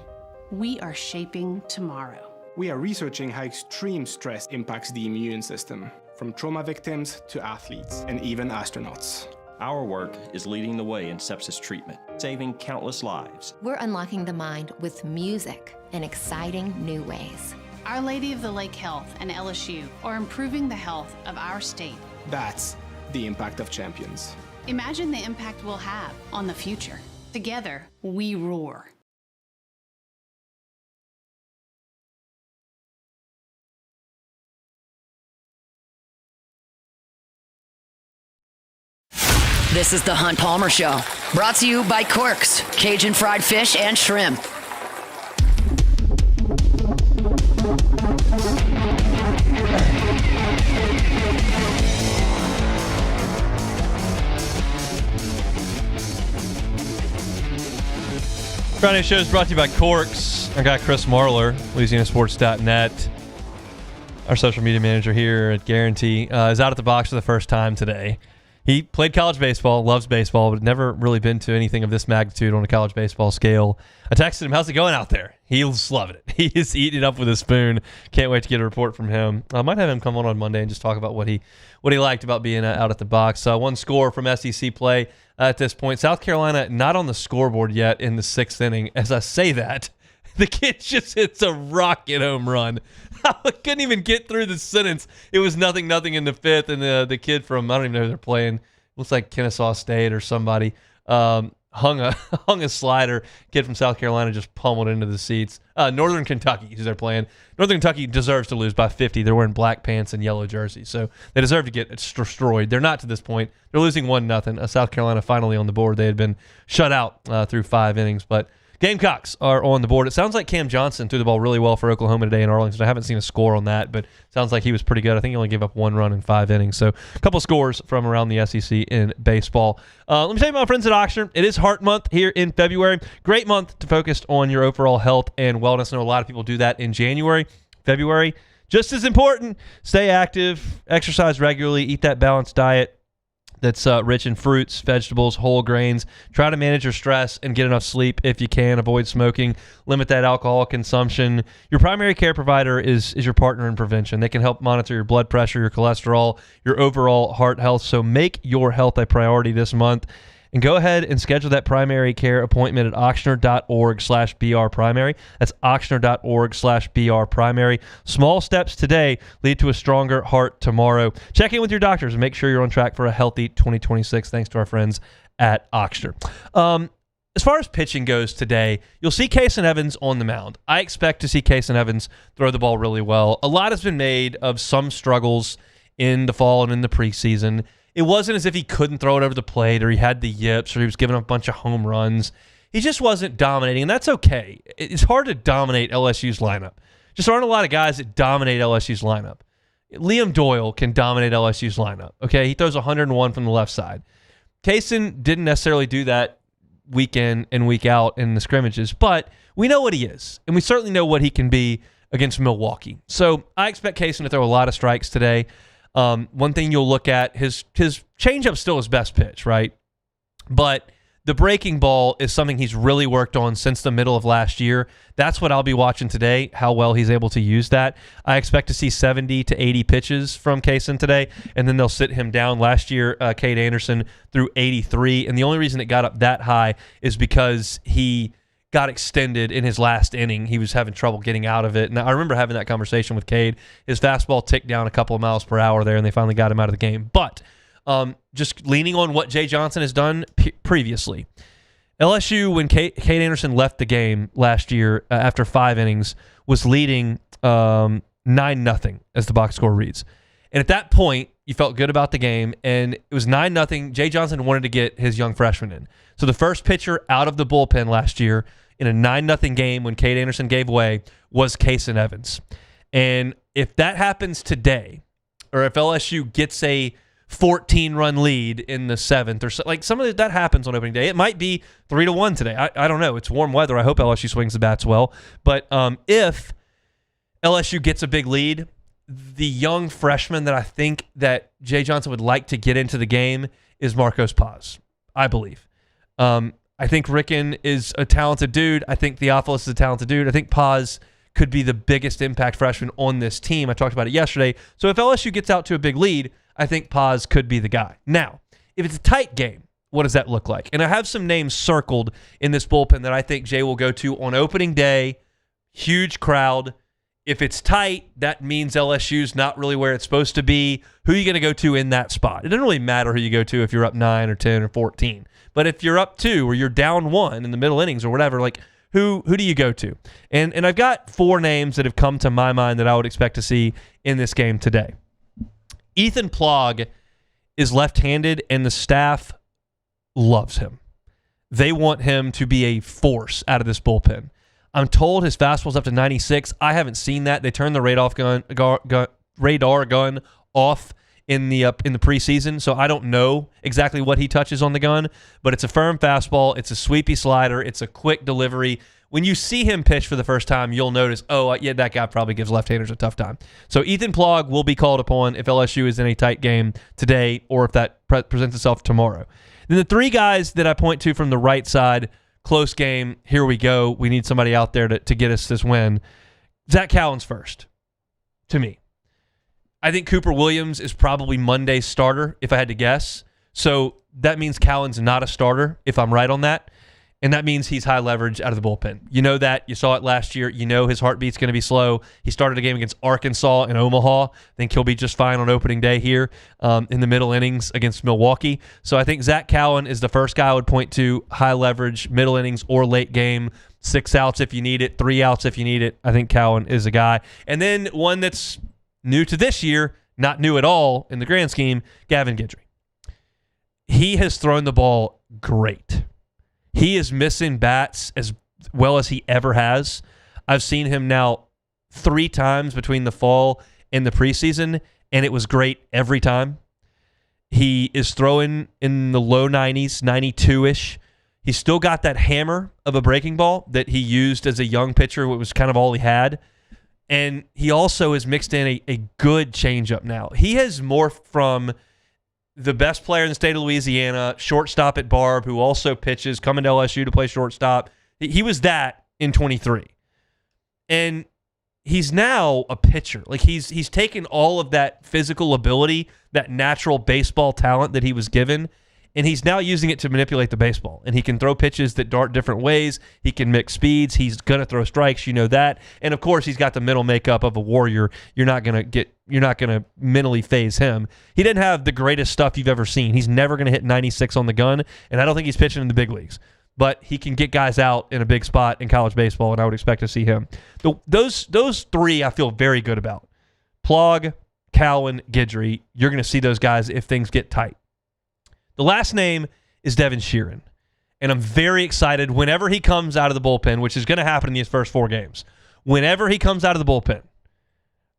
we are shaping tomorrow. We are researching how extreme stress impacts the immune system, from trauma victims to athletes and even astronauts. Our work is leading the way in sepsis treatment, saving countless lives. We're unlocking the mind with music in exciting new ways. Our Lady of the Lake Health and LSU are improving the health of our state. That's the impact of champions. Imagine the impact we'll have on the future. Together, we roar. This is the Hunt Palmer Show, brought to you by Corks, Cajun fried fish and shrimp. Friday show is brought to you by Corks. Our guy Chris Marler, LouisianaSports.net. Our social media manager here at Guarantee is out at the box for the first time today. He played college baseball, loves baseball, but never really been to anything of this magnitude on a college baseball scale. I texted him, how's it going out there? He's loving it. He is eating it up with a spoon. Can't wait to get a report from him. I might have him come on Monday and just talk about what he liked about being out at the box. One score from SEC play at this point. South Carolina not on the scoreboard yet in the 6th inning. As I say that, the kid just hits a rocket home run. I couldn't even get through the sentence. It was 0-0 in the 5th, and the kid from, I don't even know who they're playing, looks like Kennesaw State or somebody, hung a slider. Kid from South Carolina just pummeled into the seats. Northern Kentucky, who they're playing. Northern Kentucky deserves to lose by 50. They're wearing black pants and yellow jerseys, so they deserve to get destroyed. They're not to this point. They're losing 1-0. South Carolina finally on the board. They had been shut out through 5 innings, but Gamecocks are on the board. It sounds like Cam Johnson threw the ball really well for Oklahoma today in Arlington. I haven't seen a score on that, but sounds like he was pretty good. I think he only gave up 1 run in 5 innings. So a couple scores from around the SEC in baseball. Let me tell you about my friends at Ochsner. It is Heart Month here in February. Great month to focus on your overall health and wellness. I know a lot of people do that in January. February, just as important. Stay active, exercise regularly, eat that balanced diet that's rich in fruits, vegetables, whole grains. Try to manage your stress and get enough sleep if you can. Avoid smoking. Limit that alcohol consumption. Your primary care provider is your partner in prevention. They can help monitor your blood pressure, your cholesterol, your overall heart health. So make your health a priority this month. And go ahead and schedule that primary care appointment at ochsner.org/brprimary. That's ochsner.org/brprimary. Small steps today lead to a stronger heart tomorrow. Check in with your doctors and make sure you're on track for a healthy 2026. Thanks to our friends at Ochsner. As far as pitching goes today, you'll see Kason Evans on the mound. I expect to see Kason Evans throw the ball really well. A lot has been made of some struggles in the fall and in the preseason. It wasn't as if he couldn't throw it over the plate or he had the yips or he was giving up a bunch of home runs. He just wasn't dominating, and that's okay. It's hard to dominate LSU's lineup. Just aren't a lot of guys that dominate LSU's lineup. Liam Doyle can dominate LSU's lineup, okay? He throws 101 from the left side. Kason didn't necessarily do that week in and week out in the scrimmages, but we know what he is, and we certainly know what he can be against Milwaukee. So I expect Kason to throw a lot of strikes today. One thing you'll look at, his changeup's still his best pitch, right? But the breaking ball is something he's really worked on since the middle of last year. That's what I'll be watching today, how well he's able to use that. I expect to see 70 to 80 pitches from Kaysen today, and then they'll sit him down. Last year, Cade Anderson threw 83, and the only reason it got up that high is because he got extended in his last inning. He was having trouble getting out of it. And I remember having that conversation with Cade. His fastball ticked down a couple of miles per hour there, and they finally got him out of the game. But just leaning on what Jay Johnson has done previously. LSU, when Cade Anderson left the game last year after 5 innings, was leading 9-0 as the box score reads. And at that point, you felt good about the game, and it was 9-0. Jay Johnson wanted to get his young freshman in. So the first pitcher out of the bullpen last year in a 9-0 game when Cade Anderson gave way was Kaysen Evans. And if that happens today, or if LSU gets a 14-run lead in the 7th, or so, like some of that happens on opening day. It might be 3-1 today. I don't know. It's warm weather. I hope LSU swings the bats well. But if LSU gets a big lead, the young freshman that I think that Jay Johnson would like to get into the game is Marcos Paz, I believe. I think Ricken is a talented dude. I think Theophilus is a talented dude. I think Paz could be the biggest impact freshman on this team. I talked about it yesterday. So if LSU gets out to a big lead, I think Paz could be the guy. Now, if it's a tight game, what does that look like? And I have some names circled in this bullpen that I think Jay will go to on opening day. Huge crowd. If it's tight, that means LSU's not really where it's supposed to be. Who are you going to go to in that spot? It doesn't really matter who you go to if you're up 9 or 10 or 14. But if you're up 2 or you're down 1 in the middle innings or whatever, like who do you go to? And I've got 4 names that have come to my mind that I would expect to see in this game today. Ethan Plog is left-handed, and the staff loves him. They want him to be a force out of this bullpen. I'm told his fastball's up to 96. I haven't seen that. They turned the radar gun off in the preseason, so I don't know exactly what he touches on the gun, but it's a firm fastball. It's a sweepy slider. It's a quick delivery. When you see him pitch for the first time, you'll notice, oh, yeah, that guy probably gives left-handers a tough time. So Ethan Plog will be called upon if LSU is in a tight game today or if that presents itself tomorrow. Then the 3 guys that I point to from the right side, close game, here we go. We need somebody out there to get us this win. Zach Cowan's first, to me. I think Cooper Williams is probably Monday's starter, if I had to guess. So that means Cowan's not a starter, if I'm right on that. And that means he's high leverage out of the bullpen. You know that. You saw it last year. You know his heartbeat's going to be slow. He started a game against Arkansas and Omaha. I think he'll be just fine on opening day here in the middle innings against Milwaukee. So I think Zach Cowan is the first guy I would point to, high leverage, middle innings or late game, 6 outs if you need it, 3 outs if you need it. I think Cowan is a guy. And then one that's new to this year, not new at all in the grand scheme, Gavin Guidry. He has thrown the ball great. He is missing bats as well as he ever has. I've seen him now 3 times between the fall and the preseason, and it was great every time. He is throwing in the low 90s, 92-ish. He's still got that hammer of a breaking ball that he used as a young pitcher. It was kind of all he had. And he also has mixed in a good changeup now. He has morphed from the best player in the state of Louisiana, shortstop at Barb, who also pitches, coming to LSU to play shortstop. He was that in 23. And he's now a pitcher. Like he's taken all of that physical ability, that natural baseball talent that he was given, and he's now using it to manipulate the baseball. And he can throw pitches that dart different ways. He can mix speeds. He's going to throw strikes. You know that. And, of course, he's got the mental makeup of a warrior. You're not going to mentally phase him. He didn't have the greatest stuff you've ever seen. He's never going to hit 96 on the gun, and I don't think he's pitching in the big leagues. But he can get guys out in a big spot in college baseball, and I would expect to see him. Those 3 I feel very good about. Plog, Cowan, Guidry. You're going to see those guys if things get tight. The last name is Devin Sheeran, and I'm very excited whenever he comes out of the bullpen, which is going to happen in these first 4 games. Whenever he comes out of the bullpen,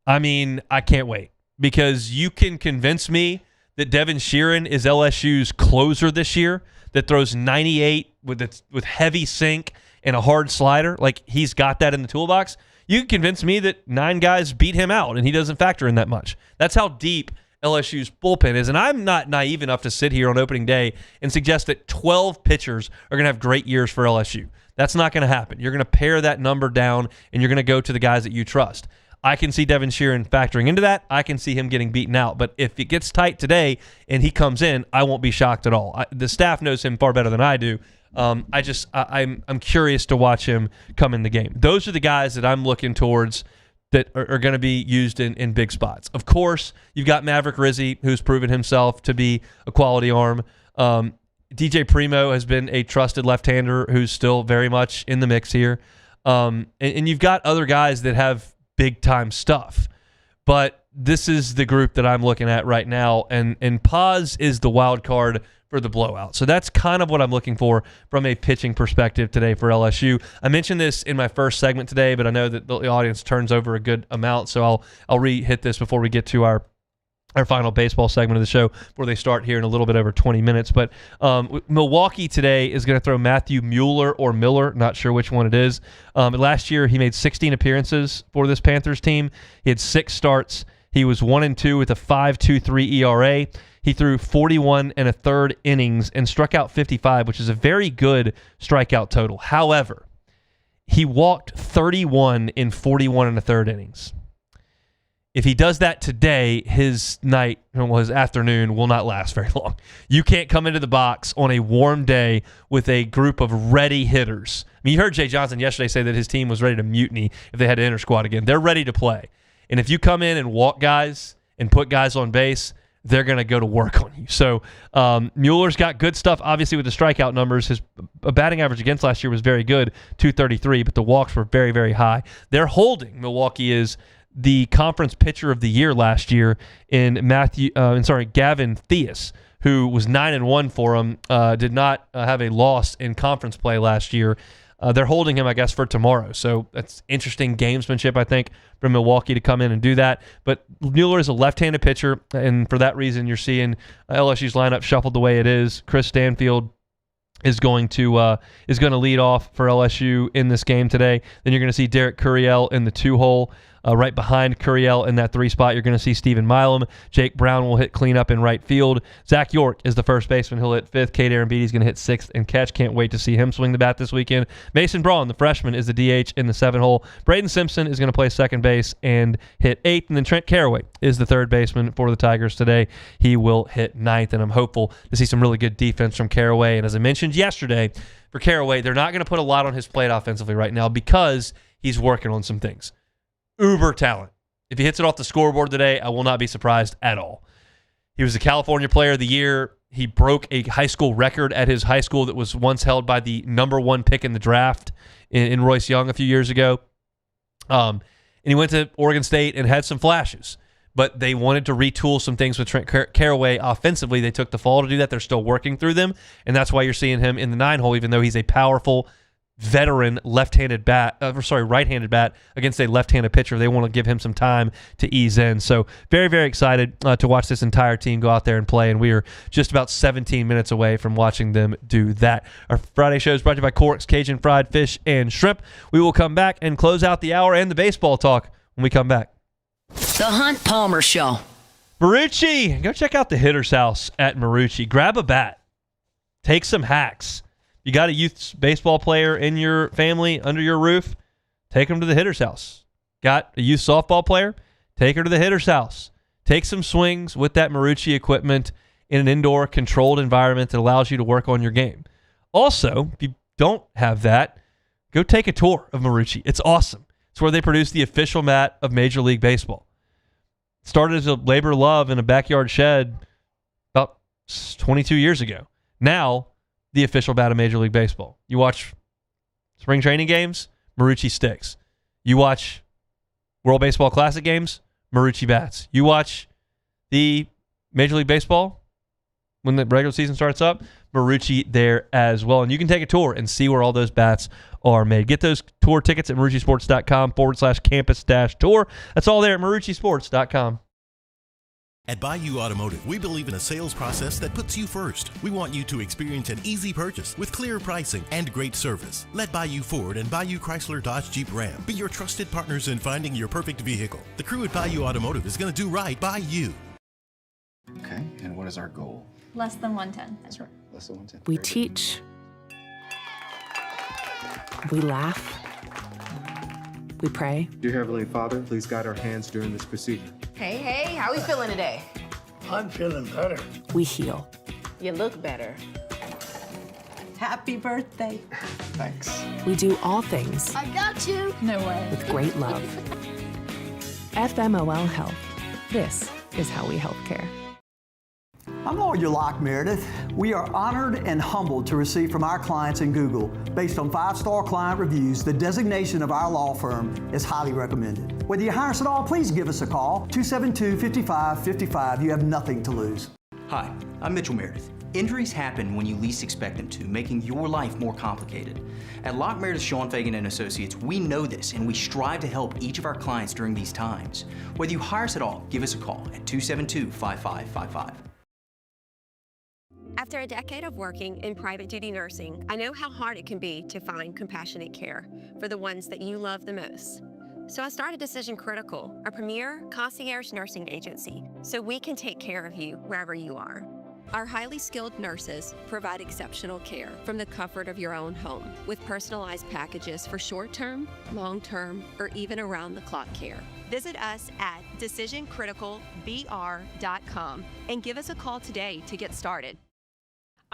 I mean, I can't wait, because you can convince me that Devin Sheeran is LSU's closer this year that throws 98 with heavy sink and a hard slider. Like, he's got that in the toolbox. You can convince me that 9 guys beat him out, and he doesn't factor in that much. That's how deep LSU's bullpen is. And I'm not naive enough to sit here on opening day and suggest that 12 pitchers are going to have great years for LSU. That's not going to happen. You're going to pare that number down, and you're going to go to the guys that you trust. I can see Devin Sheeran factoring into that. I can see him getting beaten out. But if it gets tight today and he comes in, I won't be shocked at all. The staff knows him far better than I do. I'm curious to watch him come in the game. Those are the guys that I'm looking towards that are going to be used in big spots. Of course, you've got Maverick Rizzi, who's proven himself to be a quality arm. DJ Primo has been a trusted left-hander who's still very much in the mix here. And you've got other guys that have big-time stuff. But this is the group that I'm looking at right now, and Paz is the wild card for the blowout. So that's kind of what I'm looking for from a pitching perspective today for LSU. I mentioned this in my first segment today, but I know that the audience turns over a good amount, so I'll re-hit this before we get to our final baseball segment of the show before they start here in a little bit over 20 minutes. But Milwaukee today is going to throw Matthew Mueller or Miller, not sure which one it is. Last year, he made 16 appearances for this Panthers team. He had 6 starts. He was 1-2 with a 5.23 ERA. He threw 41 1/3 innings and struck out 55, which is a very good strikeout total. However, he walked 31 in 41 1/3 innings. If he does that today, his afternoon will not last very long. You can't come into the box on a warm day with a group of ready hitters. I mean, you heard Jay Johnson yesterday say that his team was ready to mutiny if they had to enter squad again. They're ready to play. And if you come in and walk guys and put guys on base, they're going to go to work on you. So Mueller's got good stuff, obviously, with the strikeout numbers. His batting average against last year was very good, 233, but the walks were very, very high. They're holding, Milwaukee is, the conference pitcher of the year last year in Gavin Theus, who was 9-1 for him, did not have a loss in conference play last year. They're holding him, I guess, for tomorrow. So that's interesting gamesmanship, I think, from Milwaukee to come in and do that. But Mueller is a left-handed pitcher, and for that reason, you're seeing LSU's lineup shuffled the way it is. Chris Stanfield is going to lead off for LSU in this game today. Then you're going to see Derek Curiel in the 2-hole. Right behind Curiel in that 3 spot, you're going to see Stephen Milam. Jake Braun will hit cleanup in right field. Zach York is the first baseman. He'll hit 5th. Cade Arambetti is going to hit 6th and catch. Can't wait to see him swing the bat this weekend. Mason Braun, the freshman, is the DH in the 7-hole. Braden Simpson is going to play second base and hit 8th. And then Trent Caraway is the third baseman for the Tigers today. He will hit 9th, and I'm hopeful to see some really good defense from Caraway. And as I mentioned yesterday, for Caraway, they're not going to put a lot on his plate offensively right now because he's working on some things. Uber talent. If he hits it off the scoreboard today, I will not be surprised at all. He was the California Player of the Year. He broke a high school record at his high school that was once held by the number 1 pick in the draft in Royce Young a few years ago. And he went to Oregon State and had some flashes. But they wanted to retool some things with Trent Caraway offensively. They took the fall to do that. They're still working through them. And that's why you're seeing him in the 9-hole, even though he's a powerful veteran right-handed bat against a left-handed pitcher. They want to give him some time to ease in. So very, very excited to watch this entire team go out there and play, and we are just about 17 minutes away from watching them do that. Our Friday show is brought to you by Cork's Cajun Fried Fish and Shrimp. We will come back and close out the hour and the baseball talk when we come back. The Hunt Palmer Show. Marucci, go check out the Hitter's House at Marucci. Grab a bat. Take some hacks. You got a youth baseball player in your family under your roof? Take them to the Hitter's House. Got a youth softball player? Take her to the Hitter's House. Take some swings with that Marucci equipment in an indoor controlled environment that allows you to work on your game. Also, if you don't have that, go take a tour of Marucci. It's awesome. It's where they produce the official mat of Major League Baseball. It started as a labor of love in a backyard shed about 22 years ago. Now, the official bat of Major League Baseball. You watch spring training games, Marucci sticks. You watch World Baseball Classic games, Marucci bats. You watch the Major League Baseball when the regular season starts up, Marucci there as well. And you can take a tour and see where all those bats are made. Get those tour tickets at maruccisports.com/campus-tour. That's all there at maruccisports.com. At Bayou Automotive, we believe in a sales process that puts you first. We want you to experience an easy purchase with clear pricing and great service. Let Bayou Ford and Bayou Chrysler Dodge Jeep Ram be your trusted partners in finding your perfect vehicle. The crew at Bayou Automotive is going to do right by you. What is our goal? Less than 110. That's right. Less than 110. We teach. We laugh. We pray. Dear Heavenly Father, please guide our hands during this procedure. Hey, how we feeling today? I'm feeling better. We heal. You look better. Happy birthday. Thanks. We do all things I got you. No way. with great love. FMOL Health. This is how we healthcare. I'm Lawyer Locke Meredith. We are honored and humbled to receive from our clients in Google, based on 5-star client reviews, the designation of our law firm is highly recommended. Whether you hire us at all, please give us a call, 272-5555. You have nothing to lose. Hi, I'm Mitchell Meredith. Injuries happen when you least expect them to, making your life more complicated. At Locke Meredith Sean Fagan and Associates, we know this and we strive to help each of our clients during these times. Whether you hire us at all, give us a call at 272-5555. After a decade of working in private duty nursing, I know how hard it can be to find compassionate care for the ones that you love the most. So I started Decision Critical, a premier concierge nursing agency, so we can take care of you wherever you are. Our highly skilled nurses provide exceptional care from the comfort of your own home with personalized packages for short-term, long-term, or even around-the-clock care. Visit us at decisioncriticalbr.com and give us a call today to get started.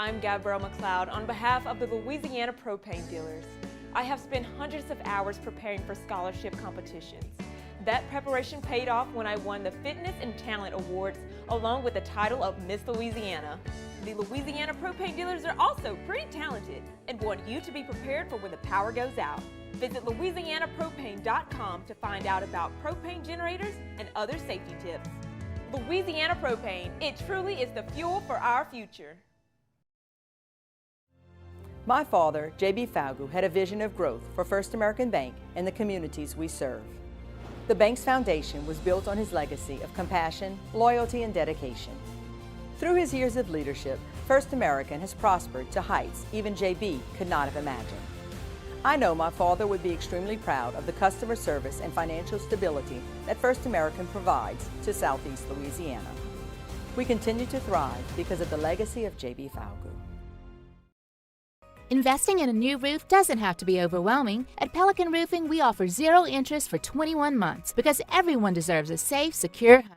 I'm Gabrielle McLeod on behalf of the Louisiana Propane Dealers. I have spent hundreds of hours preparing for scholarship competitions. That preparation paid off when I won the Fitness and Talent Awards along with the title of Miss Louisiana. The Louisiana Propane Dealers are also pretty talented and want you to be prepared for when the power goes out. Visit louisianapropane.com to find out about propane generators and other safety tips. Louisiana Propane, it truly is the fuel for our future. My father, J.B. Falgu, had a vision of growth for First American Bank and the communities we serve. The bank's foundation was built on his legacy of compassion, loyalty, and dedication. Through his years of leadership, First American has prospered to heights even J.B. could not have imagined. I know my father would be extremely proud of the customer service and financial stability that First American provides to Southeast Louisiana. We continue to thrive because of the legacy of J.B. Falgu. Investing in a new roof doesn't have to be overwhelming. At Pelican Roofing, we offer 0 interest for 21 months because everyone deserves a safe, secure home.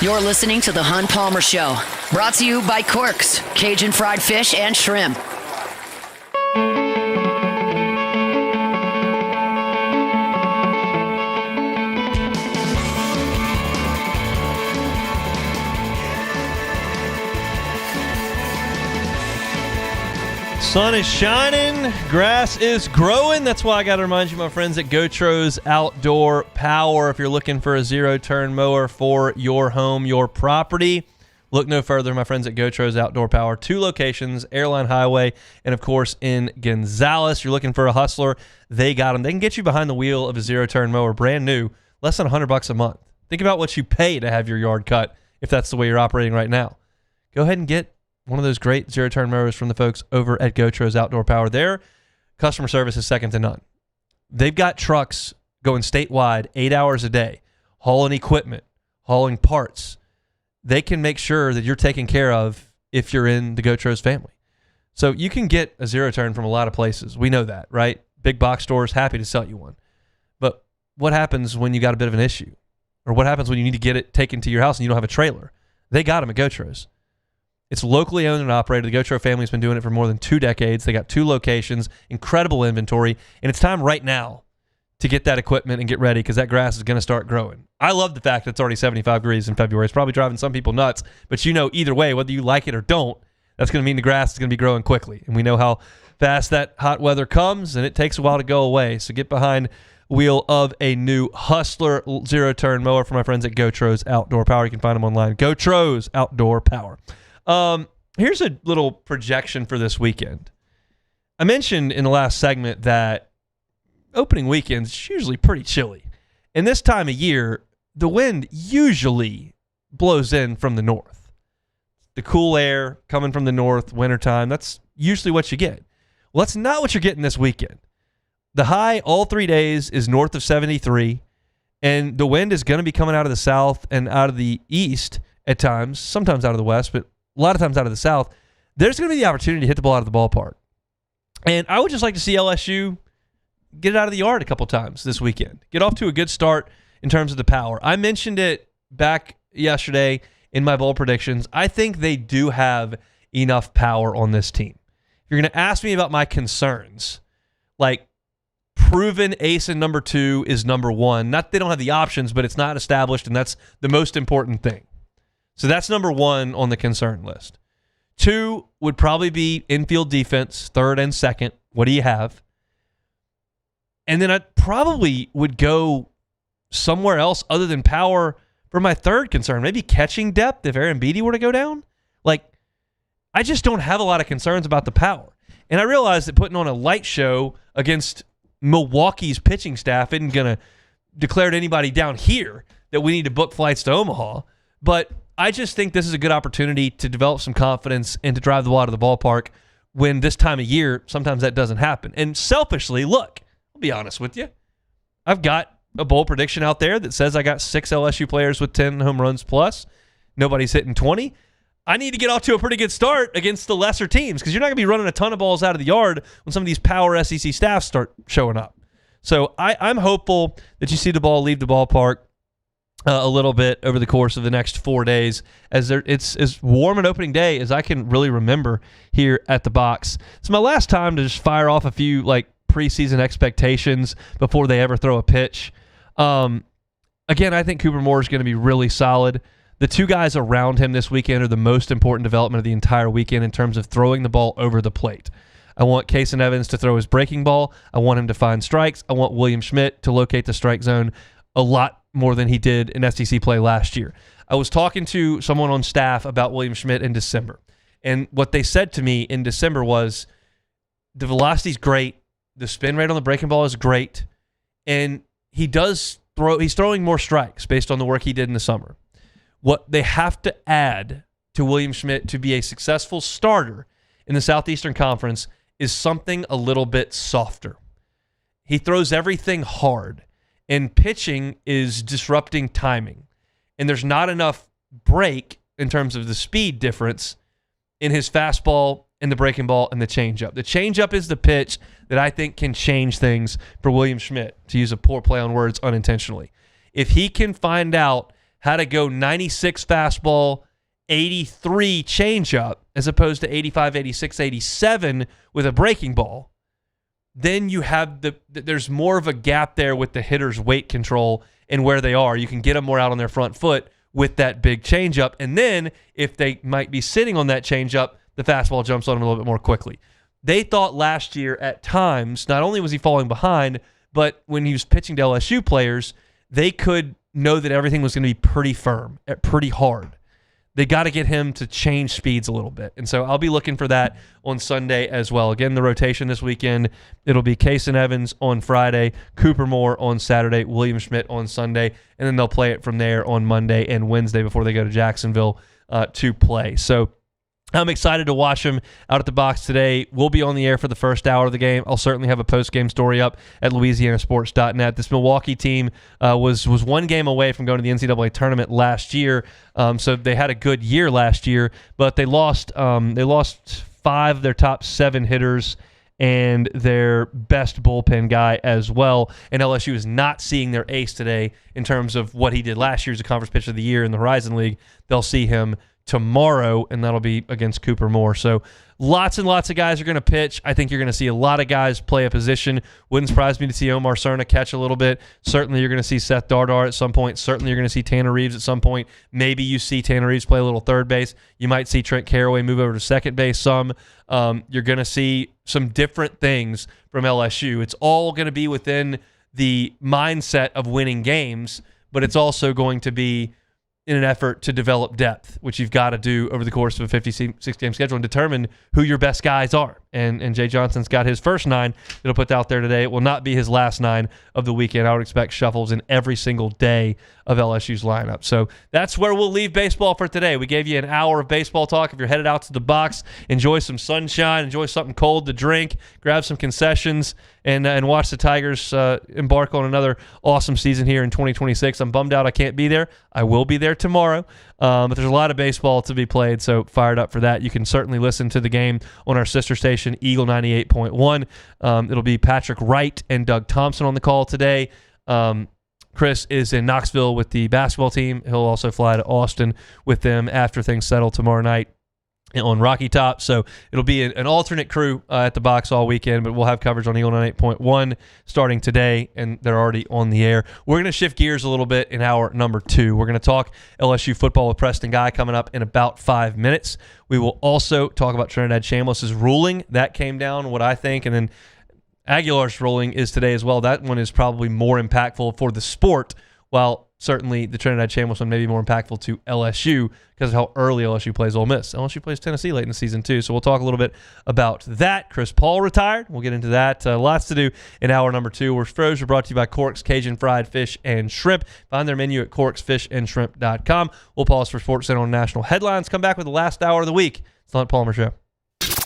You're listening to The Hunt Palmer Show, brought to you by Corks, Cajun fried fish and shrimp. Sun is shining, grass is growing. That's why I got to remind you, my friends, at Gotros Outdoor Power. If you're looking for a zero-turn mower for your home, your property, look no further, my friends, at Gotros Outdoor Power. 2 locations, Airline Highway, and of course in Gonzales. You're looking for a hustler, they got them. They can get you behind the wheel of a zero-turn mower, brand new, less than $100 a month. Think about what you pay to have your yard cut if that's the way you're operating right now. Go ahead and get one of those great zero-turn mowers from the folks over at Gotros Outdoor Power. Their customer service is second to none. They've got trucks going statewide 8 hours a day, hauling equipment, hauling parts. They can make sure that you're taken care of if you're in the Gotros family. So you can get a zero-turn from a lot of places. We know that, right? Big box stores, happy to sell you one. But what happens when you got a bit of an issue? Or what happens when you need to get it taken to your house and you don't have a trailer? They got them at Gotros. It's locally owned and operated. The Gotro family's been doing it for more than 2 decades. They got 2 locations, incredible inventory, and it's time right now to get that equipment and get ready because that grass is going to start growing. I love the fact that it's already 75 degrees in February. It's probably driving some people nuts, but you know either way, whether you like it or don't, that's going to mean the grass is going to be growing quickly. And we know how fast that hot weather comes, and it takes a while to go away. So get behind wheel of a new Hustler zero-turn mower for my friends at Gotros Outdoor Power. You can find them online. Gotros Outdoor Power. Here's a little projection for this weekend. I mentioned in the last segment that opening weekend's is usually pretty chilly. And this time of year, the wind usually blows in from the north. The cool air coming from the north, wintertime, that's usually what you get. Well, that's not what you're getting this weekend. The high all 3 days is north of 73, and the wind is going to be coming out of the south and out of the east at times, sometimes out of the West, but a lot of times out of the South, there's going to be the opportunity to hit the ball out of the ballpark. And I would just like to see LSU get it out of the yard a couple times this weekend. Get off to a good start in terms of the power. I mentioned it back yesterday in my bowl predictions. I think they do have enough power on this team. If you're going to ask me about my concerns, like proven ace and number 2 is number 1. Not that they don't have the options, but it's not established, and that's the most important thing. So that's number 1 on the concern list. 2 would probably be infield defense, 3rd and 2nd. What do you have? And then I probably would go somewhere else other than power for my 3rd concern. Maybe catching depth if Aaron Beatty were to go down. Like, I just don't have a lot of concerns about the power. And I realize that putting on a light show against Milwaukee's pitching staff isn't going to declare to anybody down here that we need to book flights to Omaha. But I just think this is a good opportunity to develop some confidence and to drive the ball out of the ballpark when this time of year, sometimes that doesn't happen. And selfishly, look, I'll be honest with you. I've got a bowl prediction out there that says I got 6 LSU players with 10 home runs plus. Nobody's hitting 20. I need to get off to a pretty good start against the lesser teams because you're not going to be running a ton of balls out of the yard when some of these power SEC staffs start showing up. So I'm hopeful that you see the ball leave the ballpark a little bit over the course of the next 4 days as it's as warm an opening day as I can really remember here at the box. It's my last time to just fire off a few like preseason expectations before they ever throw a pitch. Again, I think Cooper Moore is going to be really solid. The 2 guys around him this weekend are the most important development of the entire weekend in terms of throwing the ball over the plate. I want Kason Evans to throw his breaking ball. I want him to find strikes. I want William Schmidt to locate the strike zone a lot more than he did in SEC play last year. I was talking to someone on staff about William Schmidt in December, and what they said to me in December was the velocity's great, the spin rate on the breaking ball is great, and he's throwing more strikes based on the work he did in the summer. What they have to add to William Schmidt to be a successful starter in the Southeastern Conference is something a little bit softer. He throws everything hard, and pitching is disrupting timing. And there's not enough break in terms of the speed difference in his fastball and the breaking ball and the changeup. The changeup is the pitch that I think can change things for William Schmidt, to use a poor play on words unintentionally. If he can find out how to go 96 fastball, 83 changeup, as opposed to 85, 86, 87 with a breaking ball, then you have there's more of a gap there with the hitter's weight control and where they are. You can get them more out on their front foot with that big changeup. And then if they might be sitting on that changeup, the fastball jumps on them a little bit more quickly. They thought last year at times, not only was he falling behind, but when he was pitching to LSU players, they could know that everything was going to be pretty firm, pretty hard. They got to get him to change speeds a little bit. And so I'll be looking for that on Sunday as well. Again, the rotation this weekend, it'll be Kason Evans on Friday, Cooper Moore on Saturday, William Schmidt on Sunday, and then they'll play it from there on Monday and Wednesday before they go to Jacksonville to play. So I'm excited to watch him out at the box today. We'll be on the air for the first hour of the game. I'll certainly have a post-game story up at LouisianaSports.net. This Milwaukee team was one game away from going to the NCAA tournament last year, so they had a good year last year, but they lost 5 of their top 7 hitters and their best bullpen guy as well. And LSU is not seeing their ace today in terms of what he did last year as a conference pitcher of the year in the Horizon League. They'll see him tomorrow, and that'll be against Cooper Moore. So lots and lots of guys are going to pitch. I think you're going to see a lot of guys play a position. Wouldn't surprise me to see Omar Cerna catch a little bit. Certainly you're going to see Seth Dardar at some point. Certainly you're going to see Tanner Reeves at some point. Maybe you see Tanner Reeves play a little third base. You might see Trent Caraway move over to second base some. You're going to see some different things from LSU. It's all going to be within the mindset of winning games, but it's also going to be in an effort to develop depth, which you've got to do over the course of a 56-game schedule and determine who your best guys are. and Jay Johnson's got his first 9 that'll put out there today. It will not be his last 9 of the weekend. I would expect shuffles in every single day of LSU's lineup. So that's where we'll leave baseball for today. We gave you an hour of baseball talk. If you're headed out to the box, enjoy some sunshine, enjoy something cold to drink, grab some concessions, and watch the Tigers embark on another awesome season here in 2026. I'm bummed out I can't be there. I will be there tomorrow, but there's a lot of baseball to be played, so fired up for that. You can certainly listen to the game on our sister station, Eagle 98.1. It'll be Patrick Wright and Doug Thompson on the call today. Chris is in Knoxville with the basketball team. He'll also fly to Austin with them after things settle tomorrow night on Rocky Top. So it'll be an alternate crew at the box all weekend, but we'll have coverage on Eagle 98.1 starting today, and they're already on the air. We're going to shift gears a little bit in hour number 2. We're going to talk LSU football with Preston Guy coming up in about 5 minutes. We will also talk about Trinidad Shambles' ruling. That came down, what I think, and then Aguilar's ruling is today as well. That one is probably more impactful for the sport, while certainly the Trinidad Shambles one may be more impactful to LSU because of how early LSU plays Ole Miss. LSU plays Tennessee late in the season too, so we'll talk a little bit about that. Chris Paul retired. We'll get into that. Lots to do in hour number 2. We're brought to you by Cork's Cajun Fried Fish and Shrimp. Find their menu at corksfishandshrimp.com. We'll pause for Sports Center on national headlines. Come back with the last hour of the week. It's the Hunt Palmer Show.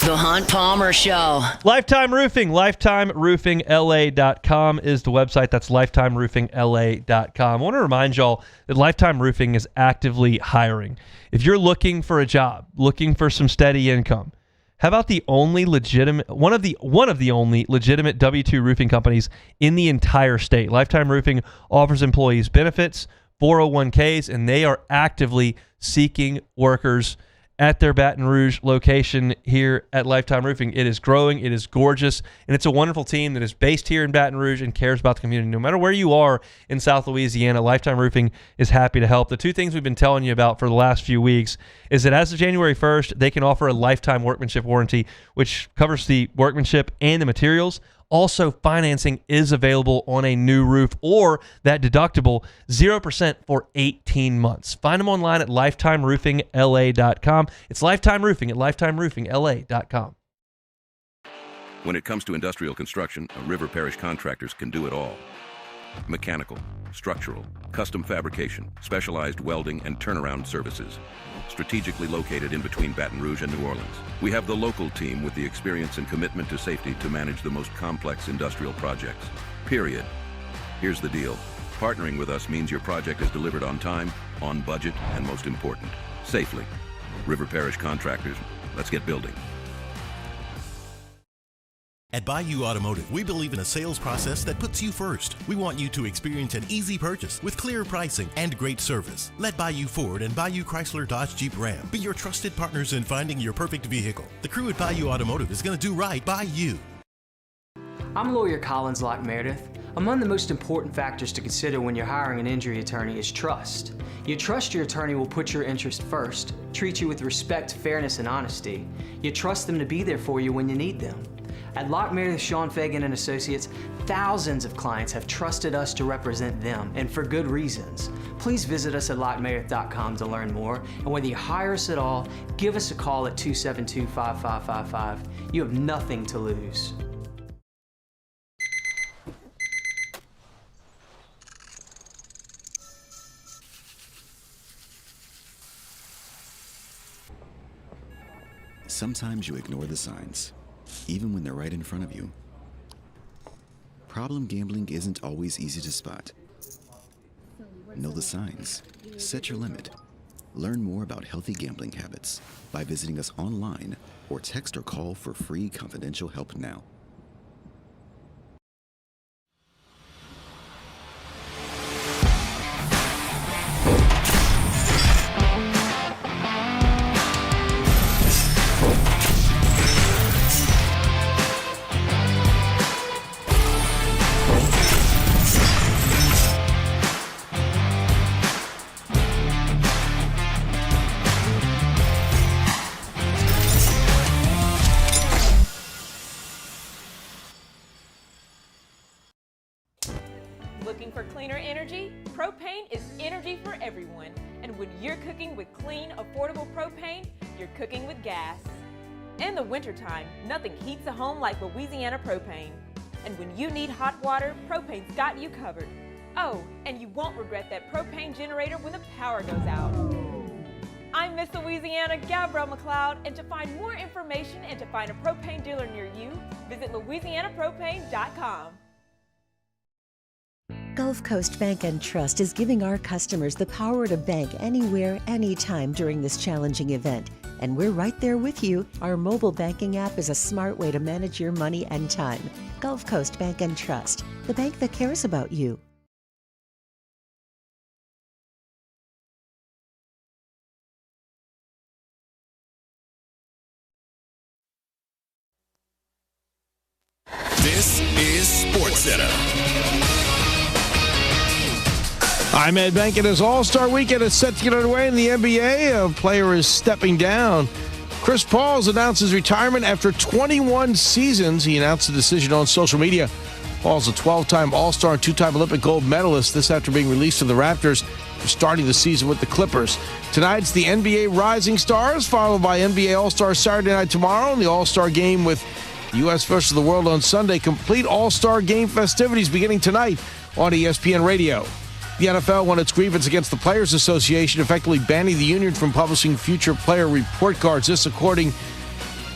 The Hunt Palmer Show. Lifetime Roofing. LifetimeRoofingLA.com is the website. That's LifetimeRoofingLA.com. I want to remind y'all that Lifetime Roofing is actively hiring. If you're looking for a job, looking for some steady income, how about the only legitimate one of the only legitimate W-2 roofing companies in the entire state? Lifetime Roofing offers employees benefits, 401ks, and they are actively seeking workers at their Baton Rouge location here at Lifetime Roofing. It is growing, it is gorgeous, and it's a wonderful team that is based here in Baton Rouge and cares about the community. No matter where you are in South Louisiana, Lifetime Roofing is happy to help. The 2 things we've been telling you about for the last few weeks is that as of January 1st, they can offer a lifetime workmanship warranty, which covers the workmanship and the materials. Also, financing is available on a new roof or that deductible 0% for 18 months. Find them online at lifetimeroofingla.com. It's Lifetime Roofing at lifetimeroofingla.com. When it comes to industrial construction, River Parish Contractors can do it all. Mechanical, structural, custom fabrication, specialized welding, and turnaround services. Strategically located in between Baton Rouge and New Orleans, we have the local team with the experience and commitment to safety to manage the most complex industrial projects. Period. Here's the deal. Partnering with us means your project is delivered on time, on budget, and most important, safely. River Parish Contractors, let's get building. At Bayou Automotive, we believe in a sales process that puts you first. We want you to experience an easy purchase with clear pricing and great service. Let Bayou Ford and Bayou Chrysler Dodge Jeep Ram be your trusted partners in finding your perfect vehicle. The crew at Bayou Automotive is going to do right by you. I'm lawyer Collins Locke Meredith. Among the most important factors to consider when you're hiring an injury attorney is trust. You trust your attorney will put your interest first, treat you with respect, fairness, and honesty. You trust them to be there for you when you need them. At Locke Meredith, Sean Fagan and Associates, thousands of clients have trusted us to represent them, and for good reasons. Please visit us at LockeMeredith.com to learn more, and whether you hire us at all, give us a call at 272-5555. You have nothing to lose. Sometimes you ignore the signs, even when they're right in front of you. Problem gambling isn't always easy to spot. Know the signs. Set your limit. Learn more about healthy gambling habits by visiting us online or text or call for free confidential help now. Looking for cleaner energy? Propane is energy for everyone. And when you're cooking with clean, affordable propane, you're cooking with gas. In the wintertime, nothing heats a home like Louisiana propane. And when you need hot water, propane's got you covered. Oh, and you won't regret that propane generator when the power goes out. I'm Miss Louisiana, Gabrielle McLeod, and to find more information and to find a propane dealer near you, visit louisianapropane.com. Gulf Coast Bank and Trust is giving our customers the power to bank anywhere, anytime during this challenging event. And we're right there with you. Our mobile banking app is a smart way to manage your money and time. Gulf Coast Bank and Trust, the bank that cares about you. This is SportsCenter. I'm Ed Bank. It is All-Star Weekend. It's set to get underway in the NBA. A player is stepping down. Chris Paul has announced his retirement after 21 seasons. He announced the decision on social media. Paul's a 12-time All-Star and 2-time Olympic gold medalist. This after being released from the Raptors for starting the season with the Clippers. Tonight's the NBA Rising Stars, followed by NBA All-Star Saturday night tomorrow, and the All-Star Game with U.S. versus the world on Sunday. Complete All-Star Game festivities beginning tonight on ESPN Radio. The NFL won its grievance against the Players Association, effectively banning the union from publishing future player report cards. This according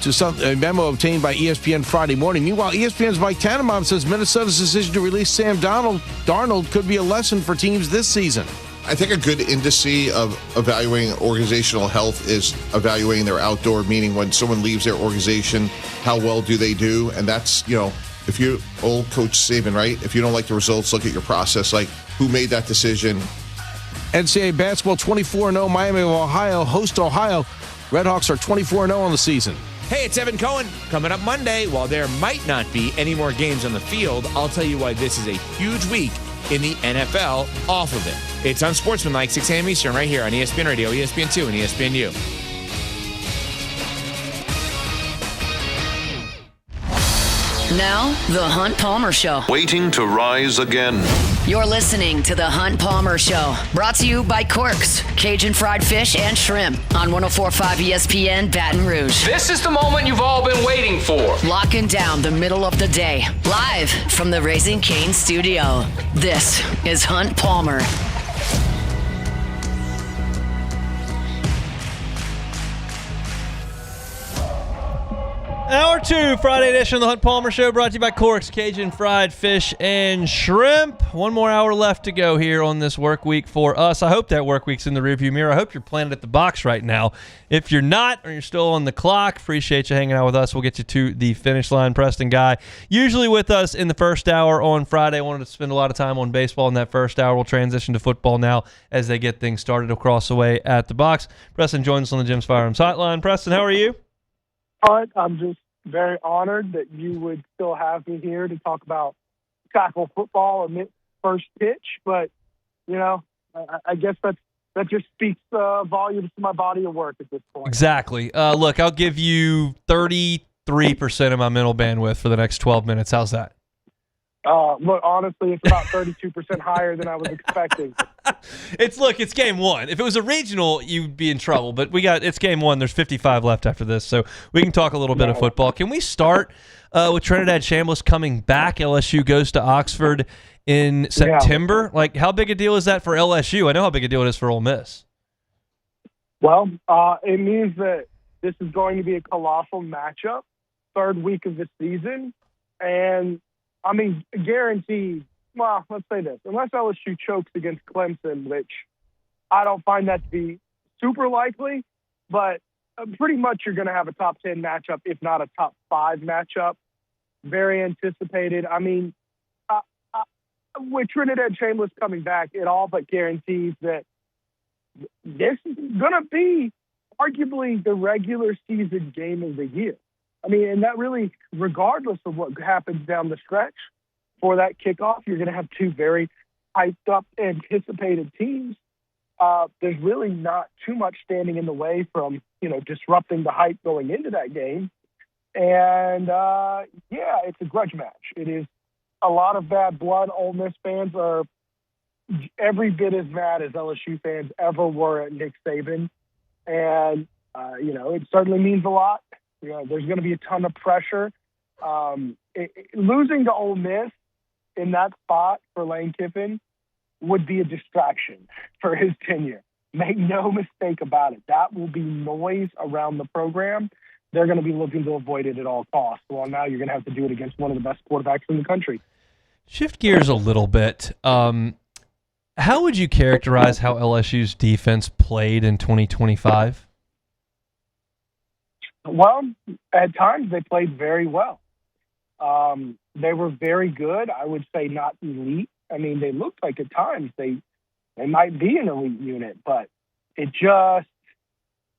to a memo obtained by ESPN Friday morning. Meanwhile, ESPN's Mike Tannenbaum says Minnesota's decision to release Sam Darnold could be a lesson for teams this season. I think a good indice of evaluating organizational health is evaluating their outdoor, meaning when someone leaves their organization, how well do they do? And that's, if you old Coach Saban, right? If you don't like the results, look at your process. Like, who made that decision? NCAA basketball 24-0, Miami of Ohio, host Ohio. Redhawks are 24-0 on the season. Hey, it's Evan Cohen. Coming up Monday, while there might not be any more games on the field, I'll tell you why this is a huge week in the NFL off of it. It's Unsportsmanlike, 6 a.m. Eastern, right here on ESPN Radio, ESPN2, and ESPNU. Now, The Hunt Palmer Show. Waiting to rise again. You're listening to The Hunt Palmer Show. Brought to you by Corks, Cajun fried fish and shrimp on 104.5 ESPN Baton Rouge. This is the moment you've all been waiting for. Locking down the middle of the day. Live from the Raising Cane studio. This is Hunt Palmer. Hour 2, Friday edition of the Hunt Palmer Show, brought to you by Corks, Cajun fried fish and shrimp. One more hour left to go here on this work week for us. I hope that work week's in the rearview mirror. I hope you're planted at the box right now. If you're not, or you're still on the clock, appreciate you hanging out with us. We'll get you to the finish line. Preston Guy, usually with us in the first hour on Friday. I wanted to spend a lot of time on baseball in that first hour. We'll transition to football now as they get things started across the way at the box. Preston joins us on the Jim's Firearms Hotline. Preston, how are you? I'm just very honored that you would still have me here to talk about tackle football amid first pitch. But, I guess that just speaks volumes to my body of work at this point. Exactly. Look, I'll give you 33% of my mental bandwidth for the next 12 minutes. How's that? Look, honestly, it's about 32% higher than I was expecting. It's game one. If it was a regional, you'd be in trouble. But it's game one. There's 55 left after this, so we can talk a little bit of football. Can we start with Trinidad Shambles coming back? LSU goes to Oxford in September. Yeah. Like, how big a deal is that for LSU? I know how big a deal it is for Ole Miss. Well, it means that this is going to be a colossal matchup, third week of the season, and guaranteed. Well, let's say this. Unless LSU chokes against Clemson, which I don't find that to be super likely, but pretty much you're going to have a top 10 matchup, if not a top 5 matchup. Very anticipated. With Trinidad Shambles coming back, it all but guarantees that this is going to be arguably the regular season game of the year. And that really, regardless of what happens down the stretch for that kickoff, you're going to have two very hyped up, anticipated teams. There's really not too much standing in the way from, disrupting the hype going into that game. And, it's a grudge match. It is a lot of bad blood. Ole Miss fans are every bit as mad as LSU fans ever were at Nick Saban. And, it certainly means a lot. There's going to be a ton of pressure. Losing to Ole Miss in that spot for Lane Kiffin would be a distraction for his tenure. Make no mistake about it. That will be noise around the program. They're going to be looking to avoid it at all costs. Well, now you're going to have to do it against one of the best quarterbacks in the country. Shift gears a little bit. How would you characterize how LSU's defense played in 2025? Well, at times they played very well. They were very good. I would say not elite. I mean, they looked like at times they might be an elite unit, but it just,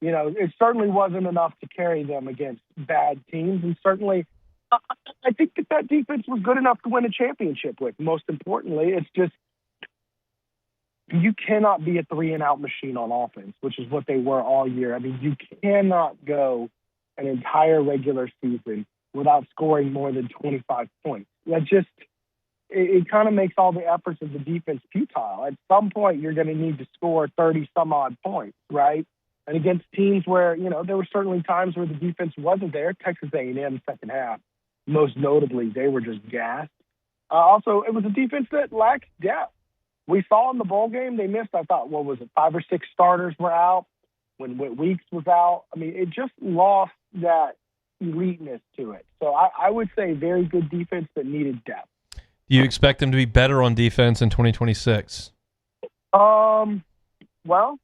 it certainly wasn't enough to carry them against bad teams. And certainly, I think that defense was good enough to win a championship with. Most importantly, it's just, you cannot be a 3-and-out machine on offense, which is what they were all year. I mean, you cannot go an entire regular season without scoring more than 25 points. That just, it kind of makes all the efforts of the defense futile. At some point, you're going to need to score 30-some-odd points, right? And against teams where, there were certainly times where the defense wasn't there. Texas A&M second half, most notably, they were just gassed. Also, it was a defense that lacked depth. We saw in the bowl game, they missed, I thought, 5 or 6 starters were out when Weeks was out. I mean, it just lost that eliteness to it. So I would say very good defense that needed depth. Do you expect them to be better on defense in 2026? Well,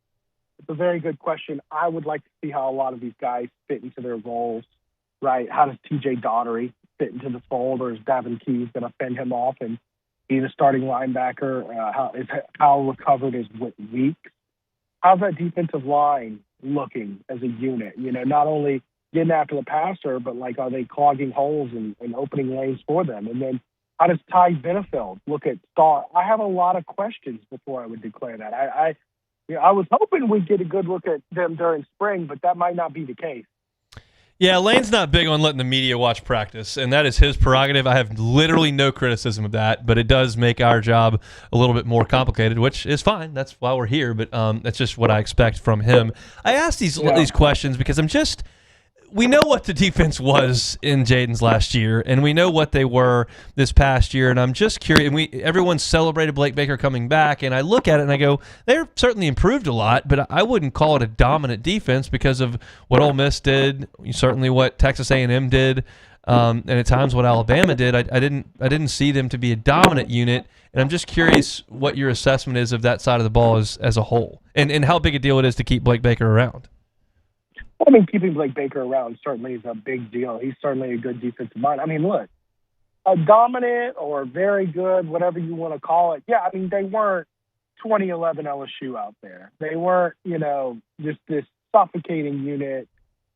it's a very good question. I would like to see how a lot of these guys fit into their roles, right? How does T.J. Daugherty fit into the fold, or is Davin Keys going to fend him off and be the starting linebacker? How recovered is Weeks? How's that defensive line looking as a unit? Not only getting after the passer, but are they clogging holes and opening lanes for them? And then how does Ty Benefield look at Star? I have a lot of questions before I would declare that. I was hoping we'd get a good look at them during spring, but that might not be the case. Yeah, Lane's not big on letting the media watch practice, and that is his prerogative. I have literally no criticism of that, but it does make our job a little bit more complicated, which is fine. That's why we're here, but that's just what I expect from him. I asked these questions because we know what the defense was in Jaden's last year, and we know what they were this past year, and I'm just curious. And everyone celebrated Blake Baker coming back, and I look at it and I go, they're certainly improved a lot, but I wouldn't call it a dominant defense because of what Ole Miss did, certainly what Texas A&M did, and at times what Alabama did. I didn't see them to be a dominant unit, and I'm just curious what your assessment is of that side of the ball as a whole, and how big a deal it is to keep Blake Baker around. I mean, keeping Blake Baker around certainly is a big deal. He's certainly a good defensive mind. I mean, look, a dominant or very good, whatever you want to call it. Yeah, I mean, they weren't 2011 LSU out there. They weren't, just this suffocating unit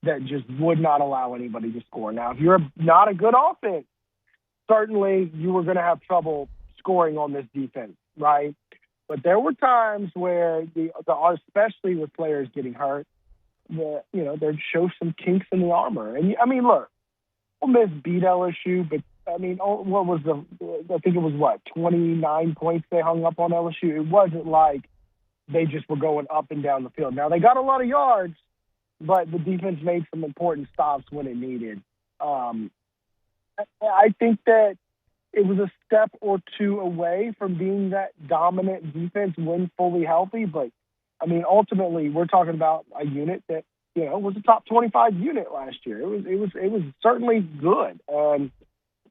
that just would not allow anybody to score. Now, if you're not a good offense, certainly you were going to have trouble scoring on this defense, right? But there were times where, especially with players getting hurt, they'd show some kinks in the armor. And I mean, look, Ole Miss beat LSU, but I mean, I think it was 29 points they hung up on LSU. It wasn't like they just were going up and down the field. Now, they got a lot of yards, but the defense made some important stops when it needed. I think that it was a step or two away from being that dominant defense when fully healthy, but I mean, ultimately, we're talking about a unit that was a top 25 unit last year. It was certainly good.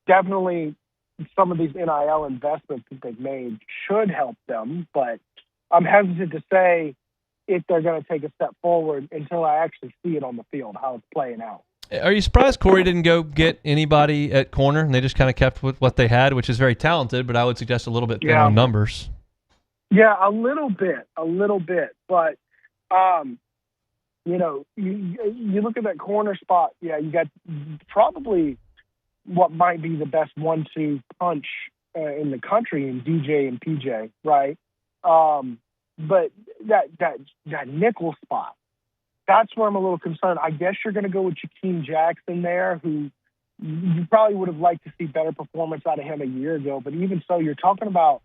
Definitely, some of these NIL investments that they've made should help them. But I'm hesitant to say if they're going to take a step forward until I actually see it on the field, how it's playing out. Are you surprised Corey didn't go get anybody at corner and they just kind of kept with what they had, which is very talented, but I would suggest a little bit thin on numbers? Yeah, a little bit. But, you look at that corner spot, you got probably what might be the best 1-2 punch in the country in DJ and PJ, right? But that nickel spot, that's where I'm a little concerned. I guess you're going to go with Jakeem Jackson there, who you probably would have liked to see better performance out of him a year ago. But even so, you're talking about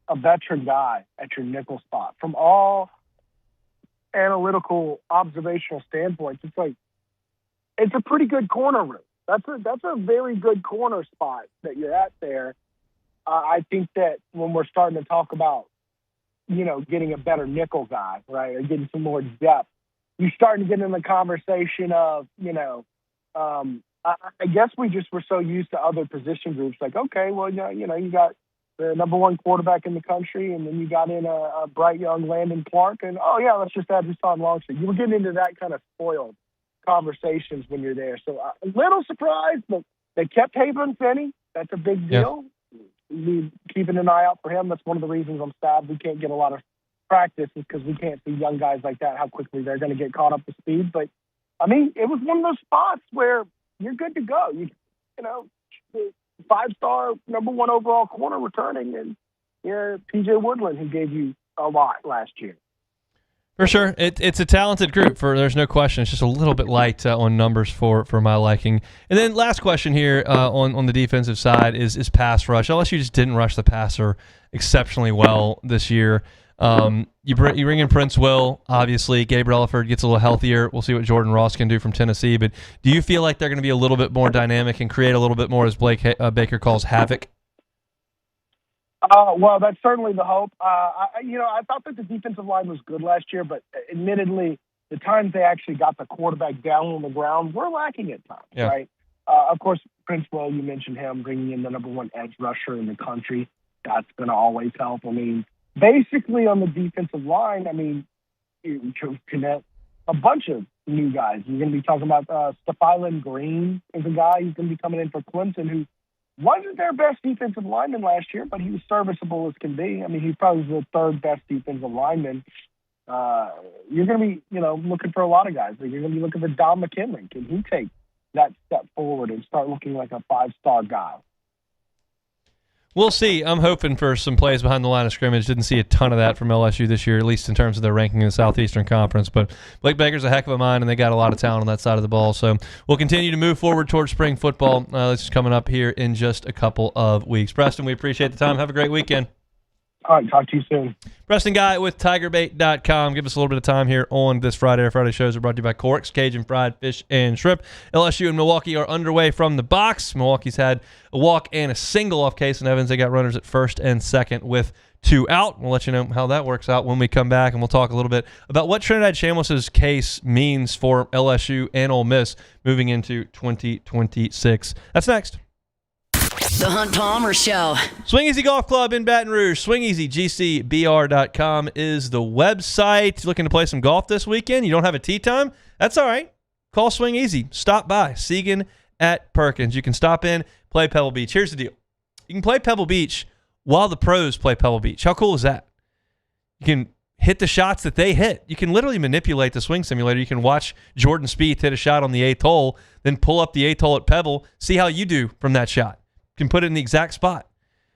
a veteran guy at your nickel spot. From all analytical, observational standpoints, it's like it's a pretty good corner room. That's a very good corner spot that you're at there. I think that when we're starting to talk about, getting a better nickel guy, right, or getting some more depth, you're starting to get in the conversation of, I guess we just were so used to other position groups. Like, okay, well, you got the number one quarterback in the country, and then you got in a bright young Landon Clark, and let's just add Hassan Longstreet. You were getting into that kind of spoiled conversations when you're there. So a little surprised, but they kept Haven Finney. That's a big deal. Keeping an eye out for him. That's one of the reasons I'm sad we can't get a lot of practice, is because we can't see young guys like that, how quickly they're going to get caught up to speed. But, it was one of those spots where you're good to go. The 5-star number one overall corner returning, and PJ Woodland, who gave you a lot last year. For sure. It's a talented group. There's no question. It's just a little bit light on numbers for my liking. And then last question here on the defensive side is pass rush. LSU just didn't rush the passer exceptionally well this year. You bring in Prince Will, obviously. Gabriel Elliford gets a little healthier. We'll see what Jordan Ross can do from Tennessee. But do you feel like they're going to be a little bit more dynamic and create a little bit more, as Baker calls, havoc? Well, that's certainly the hope. I thought that the defensive line was good last year, but admittedly, the times they actually got the quarterback down on the ground were lacking at times, right? Of course, Prince Will, you mentioned him, bringing in the number one edge rusher in the country. That's going to always help. Basically on the defensive line, you connect a bunch of new guys. You're going to be talking about Stephylon Green is a guy who's going to be coming in for Clemson, who wasn't their best defensive lineman last year, but he was serviceable as can be. He's probably the third best defensive lineman. You're going to be, looking for a lot of guys. You're going to be looking for Don McKinley. Can he take that step forward and start looking like a 5-star guy? We'll see. I'm hoping for some plays behind the line of scrimmage. Didn't see a ton of that from LSU this year, at least in terms of their ranking in the Southeastern Conference. But Blake Baker's a heck of a mind, and they got a lot of talent on that side of the ball. So we'll continue to move forward towards spring football. This is coming up here in just a couple of weeks. Preston, we appreciate the time. Have a great weekend. All right, talk to you soon. Preston Guy with TigerBait.com. Give us a little bit of time here on this Friday. Our Friday shows are brought to you by Corks, Cajun Fried Fish and Shrimp. LSU and Milwaukee are underway from the box. Milwaukee's had a walk and a single off Cason Evans. They got runners at first and second with 2 out. We'll let you know how that works out when we come back, and we'll talk a little bit about what Trinidad Shambles' case means for LSU and Ole Miss moving into 2026. That's next. The Hunt Palmer Show. Swing Easy Golf Club in Baton Rouge. SwingEasyGCBR.com is the website. Looking to play some golf this weekend? You don't have a tee time? That's all right. Call Swing Easy. Stop by. Segan at Perkins. You can stop in, play Pebble Beach. Here's the deal. You can play Pebble Beach while the pros play Pebble Beach. How cool is that? You can hit the shots that they hit. You can literally manipulate the swing simulator. You can watch Jordan Spieth hit a shot on the 8th hole, then pull up the 8th hole at Pebble, see how you do from that shot. Can put it in the exact spot.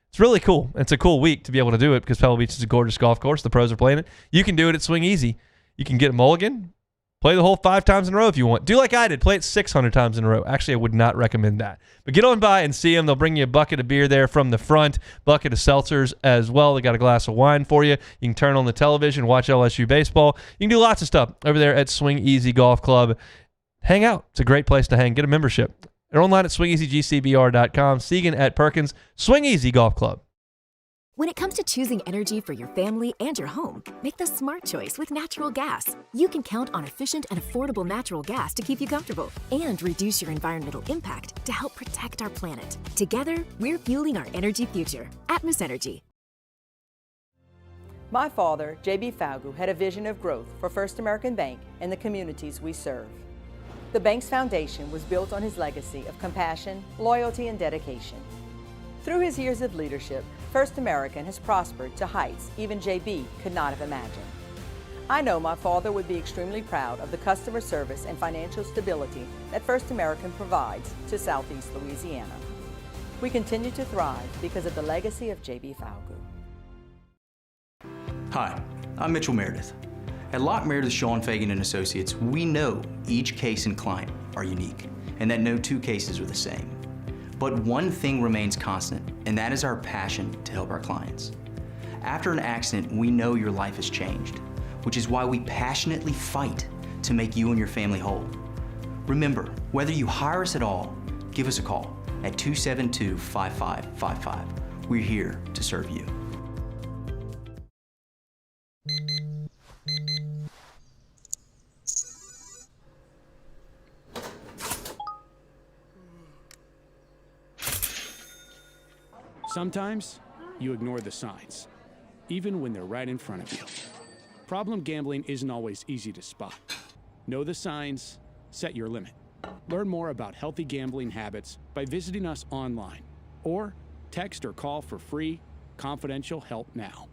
It's really cool. It's a cool week to be able to do it because Pebble Beach is a gorgeous golf course. The pros are playing it. You can do it at Swing Easy. You can get a mulligan, play the hole 5 times in a row if you want. Do like I did. Play it 600 times in a row. Actually, I would not recommend that. But get on by and see them. They'll bring you a bucket of beer there from the front, bucket of seltzers as well. They got a glass of wine for you. You can turn on the television, watch LSU baseball. You can do lots of stuff over there at Swing Easy Golf Club. Hang out. It's a great place to hang. Get a membership. They're online at SwingEasyGCBR.com. Segan at Perkins. Swing Easy Golf Club. When it comes to choosing energy for your family and your home, make the smart choice with natural gas. You can count on efficient and affordable natural gas to keep you comfortable and reduce your environmental impact to help protect our planet. Together, we're fueling our energy future. Atmos Energy. My father, J.B. Falgu, had a vision of growth for First American Bank and the communities we serve. The bank's foundation was built on his legacy of compassion, loyalty, and dedication. Through his years of leadership, First American has prospered to heights even JB could not have imagined. I know my father would be extremely proud of the customer service and financial stability that First American provides to Southeast Louisiana. We continue to thrive because of the legacy of JB Falgu. Hi, I'm Mitchell Meredith. At Locke Meredith Sean Fagan and Associates, we know each case and client are unique and that no 2 cases are the same. But one thing remains constant, and that is our passion to help our clients. After an accident, we know your life has changed, which is why we passionately fight to make you and your family whole. Remember, Whether you hire us at all, give us a call at 272-5555. We're here to serve you. Sometimes you ignore the signs, even when they're right in front of you. Problem gambling isn't always easy to spot. Know the signs, set your limit. Learn more about healthy gambling habits by visiting us online or text or call for free, confidential help now.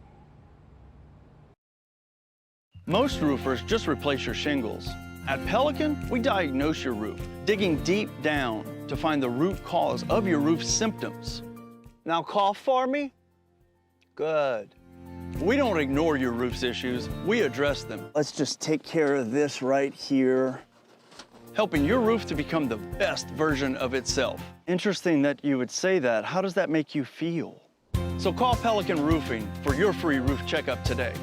Most roofers just replace your shingles. At Pelican, we diagnose your roof, digging deep down to find the root cause of your roof symptoms. Now cough for me? Good. We don't ignore your roof's issues, we address them. Let's just take care of this right here, helping your roof to become the best version of itself. Interesting that you would say that. How does that make you feel? So call Pelican Roofing for your free roof checkup today.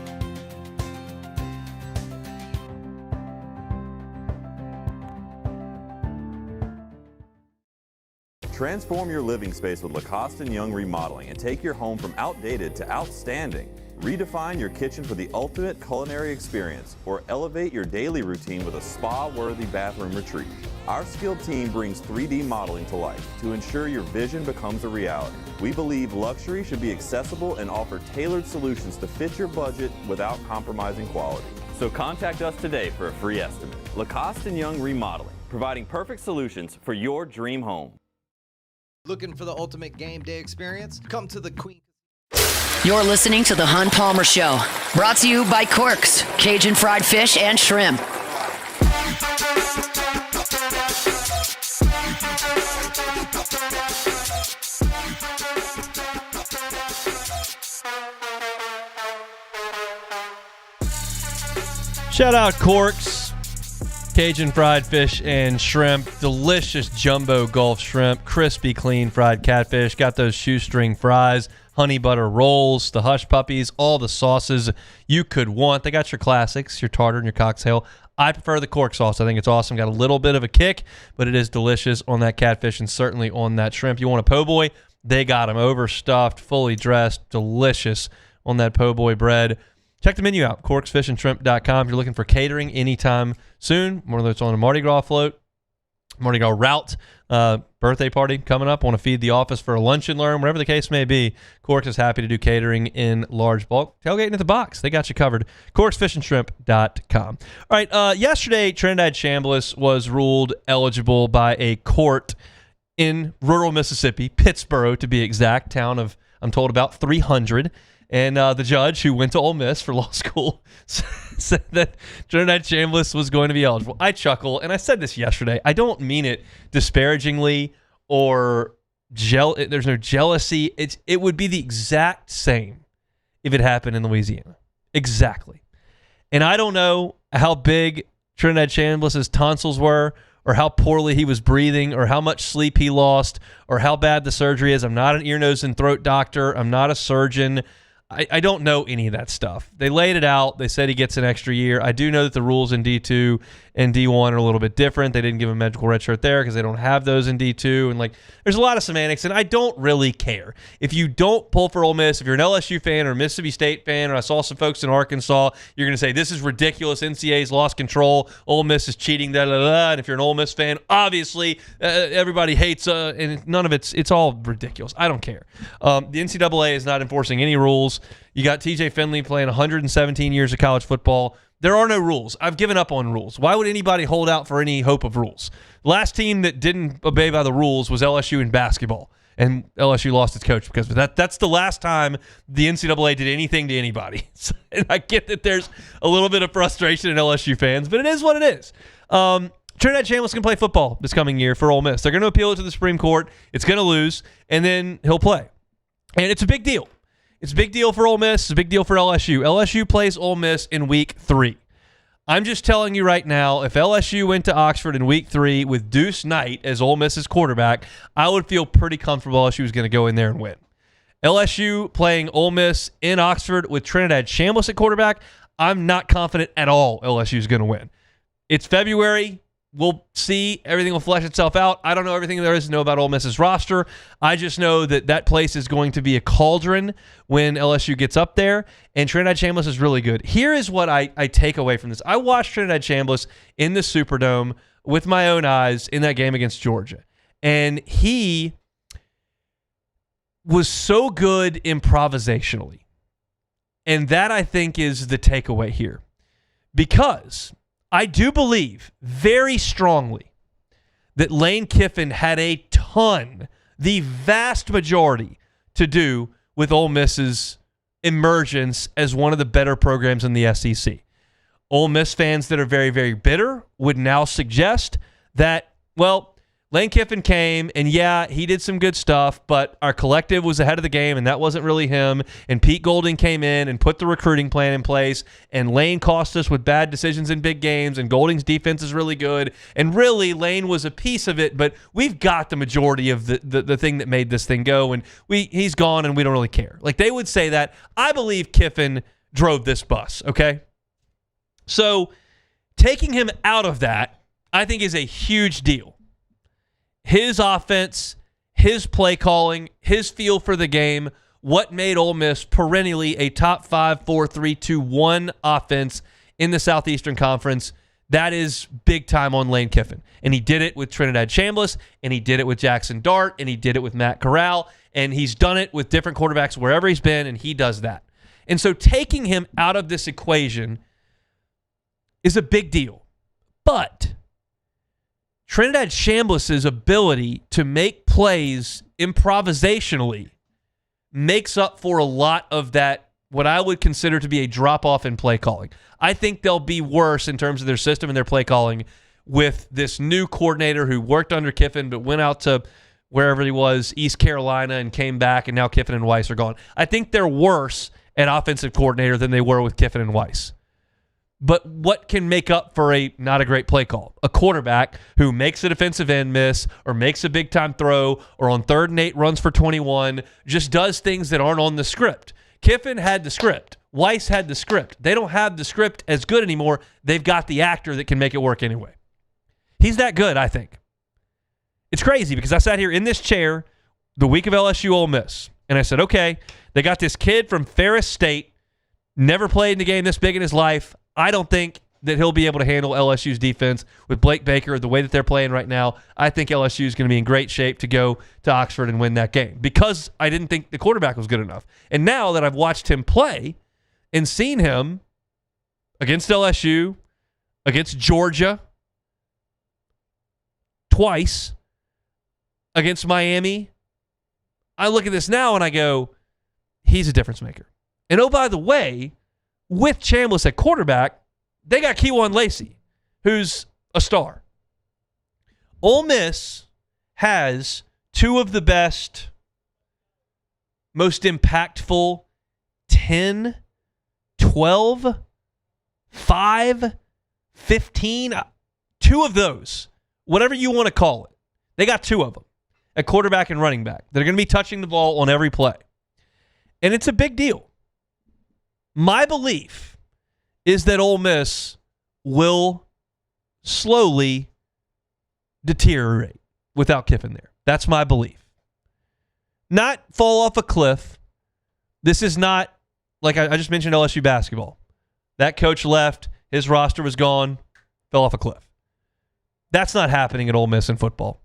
Transform your living space with Lacoste & Young Remodeling and take your home from outdated to outstanding. Redefine your kitchen for the ultimate culinary experience or elevate your daily routine with a spa-worthy bathroom retreat. Our skilled team brings 3D modeling to life to ensure your vision becomes a reality. We believe luxury should be accessible and offer tailored solutions to fit your budget without compromising quality. So contact us today for a free estimate. Lacoste & Young Remodeling, providing perfect solutions for your dream home. Looking for the ultimate game day experience? Come to the Queen. You're listening to The Hunt Palmer Show, brought to you by Corks, Cajun fried fish and shrimp. Shout out Corks, Cajun fried fish and shrimp, delicious jumbo Gulf shrimp, crispy, clean fried catfish, got those shoestring fries, honey butter rolls, the hush puppies, all the sauces you could want. They got your classics, your tartar and your cocktail. I prefer the Cork sauce. I think it's awesome. Got a little bit of a kick, but it is delicious on that catfish and certainly on that shrimp. You want a po' boy? They got them overstuffed, fully dressed, delicious on that po' boy bread. Check the menu out, corksfishandshrimp.com. If you're looking for catering anytime soon, whether it's on a Mardi Gras float, Mardi Gras route, birthday party coming up, want to feed the office for a lunch and learn, whatever the case may be, Corks is happy to do catering in large bulk. Tailgating at the box, they got you covered. corksfishandshrimp.com. All right, yesterday, Trinidad Shambles was ruled eligible by a court in rural Mississippi, Pittsburgh to be exact, town of, I'm told, about 300. And the judge, who went to Ole Miss for law school, said that Trinidad Chambliss was going to be eligible. I chuckle, and I said this yesterday. I don't mean it disparagingly or there's no jealousy. It would be the exact same if it happened in Louisiana. Exactly. And I don't know how big Trinidad Chambliss's tonsils were or how poorly he was breathing or how much sleep he lost or how bad the surgery is. I'm not an ear, nose, and throat doctor. I'm not a surgeon. I don't know any of that stuff. They laid it out. They said he gets an extra year. I do know that the rules in D2 and D1 are a little bit different. They didn't give him a medical red shirt there because they don't have those in D2. And there's a lot of semantics, and I don't really care. If you don't pull for Ole Miss, if you're an LSU fan or a Mississippi State fan, or I saw some folks in Arkansas, you're going to say, this is ridiculous. NCAA's lost control. Ole Miss is cheating, da, da, da. And if you're an Ole Miss fan, obviously everybody hates, and none of it's all ridiculous. I don't care. The NCAA is not enforcing any rules. You got TJ Finley playing 117 years of college football. There are no rules. I've given up on rules. Why would anybody hold out for any hope of rules? The last team that didn't obey by the rules was LSU in basketball, and LSU lost its coach because of that. That's the last time the NCAA did anything to anybody. And I get that there's a little bit of frustration in LSU fans, but it is what it is. Trinidad Shambles can play football this coming year for Ole Miss. They're going to appeal it to the Supreme Court. It's going to lose, and then he'll play. And it's a big deal. It's a big deal for Ole Miss. It's a big deal for LSU. LSU plays Ole Miss in Week 3. I'm just telling you right now, if LSU went to Oxford in Week 3 with Deuce Knight as Ole Miss's quarterback, I would feel pretty comfortable LSU was going to go in there and win. LSU playing Ole Miss in Oxford with Trinidad Shambles at quarterback, I'm not confident at all LSU is going to win. It's February. we'll see. Everything will flesh itself out. I don't know everything there is to know about Ole Miss's roster. I just know that place is going to be a cauldron when LSU gets up there, and Trinidad Shambles is really good. Here is what I take away from this. I watched Trinidad Shambles in the Superdome with my own eyes in that game against Georgia, and he was so good improvisationally. And that, I think, is the takeaway here. Because I do believe very strongly that Lane Kiffin had a ton, the vast majority, to do with Ole Miss's emergence as one of the better programs in the SEC. Ole Miss fans that are very, very bitter would now suggest that, well, Lane Kiffin came, and yeah, he did some good stuff, but our collective was ahead of the game, and that wasn't really him. And Pete Golding came in and put the recruiting plan in place, and Lane cost us with bad decisions in big games, and Golding's defense is really good. And really, Lane was a piece of it, but we've got the majority of the thing that made this thing go, and he's gone, and we don't really care. Like, they would say that. I believe Kiffin drove this bus, okay? So taking him out of that, I think, is a huge deal. His offense, his play calling, his feel for the game, what made Ole Miss perennially a top 5, 4, 3, 2, 1 offense in the Southeastern Conference, that is big time on Lane Kiffin. And he did it with Trinidad Shambles, and he did it with Jackson Dart, and he did it with Matt Corral, and he's done it with different quarterbacks wherever he's been, and he does that. And so taking him out of this equation is a big deal. But Trinidad Shambliss' ability to make plays improvisationally makes up for a lot of that, what I would consider to be a drop-off in play calling. I think they'll be worse in terms of their system and their play calling with this new coordinator who worked under Kiffin but went out to wherever he was, East Carolina, and came back, and now Kiffin and Weiss are gone. I think they're worse at offensive coordinator than they were with Kiffin and Weiss. But what can make up for not a great play call? A quarterback who makes a defensive end miss or makes a big-time throw or on 3rd and 8 runs for 21, just does things that aren't on the script. Kiffin had the script. Weiss had the script. They don't have the script as good anymore. They've got the actor that can make it work anyway. He's that good, I think. It's crazy because I sat here in this chair the week of LSU Ole Miss, and I said, okay, they got this kid from Ferris State, never played in a game this big in his life. I don't think that he'll be able to handle LSU's defense with Blake Baker the way that they're playing right now. I think LSU is going to be in great shape to go to Oxford and win that game because I didn't think the quarterback was good enough. And now that I've watched him play and seen him against LSU, against Georgia, twice, against Miami, I look at this now and I go, he's a difference maker. And oh, by the way, with Chambliss at quarterback, they got Kewan Lacey, who's a star. Ole Miss has two of the best, most impactful 10, 12, 5, 15, two of those, whatever you want to call it. They got two of them at quarterback and running back. They're going to be touching the ball on every play. And it's a big deal. My belief is that Ole Miss will slowly deteriorate without Kiffin there. That's my belief. Not fall off a cliff. This is not, like I just mentioned LSU basketball. That coach left, his roster was gone, fell off a cliff. That's not happening at Ole Miss in football.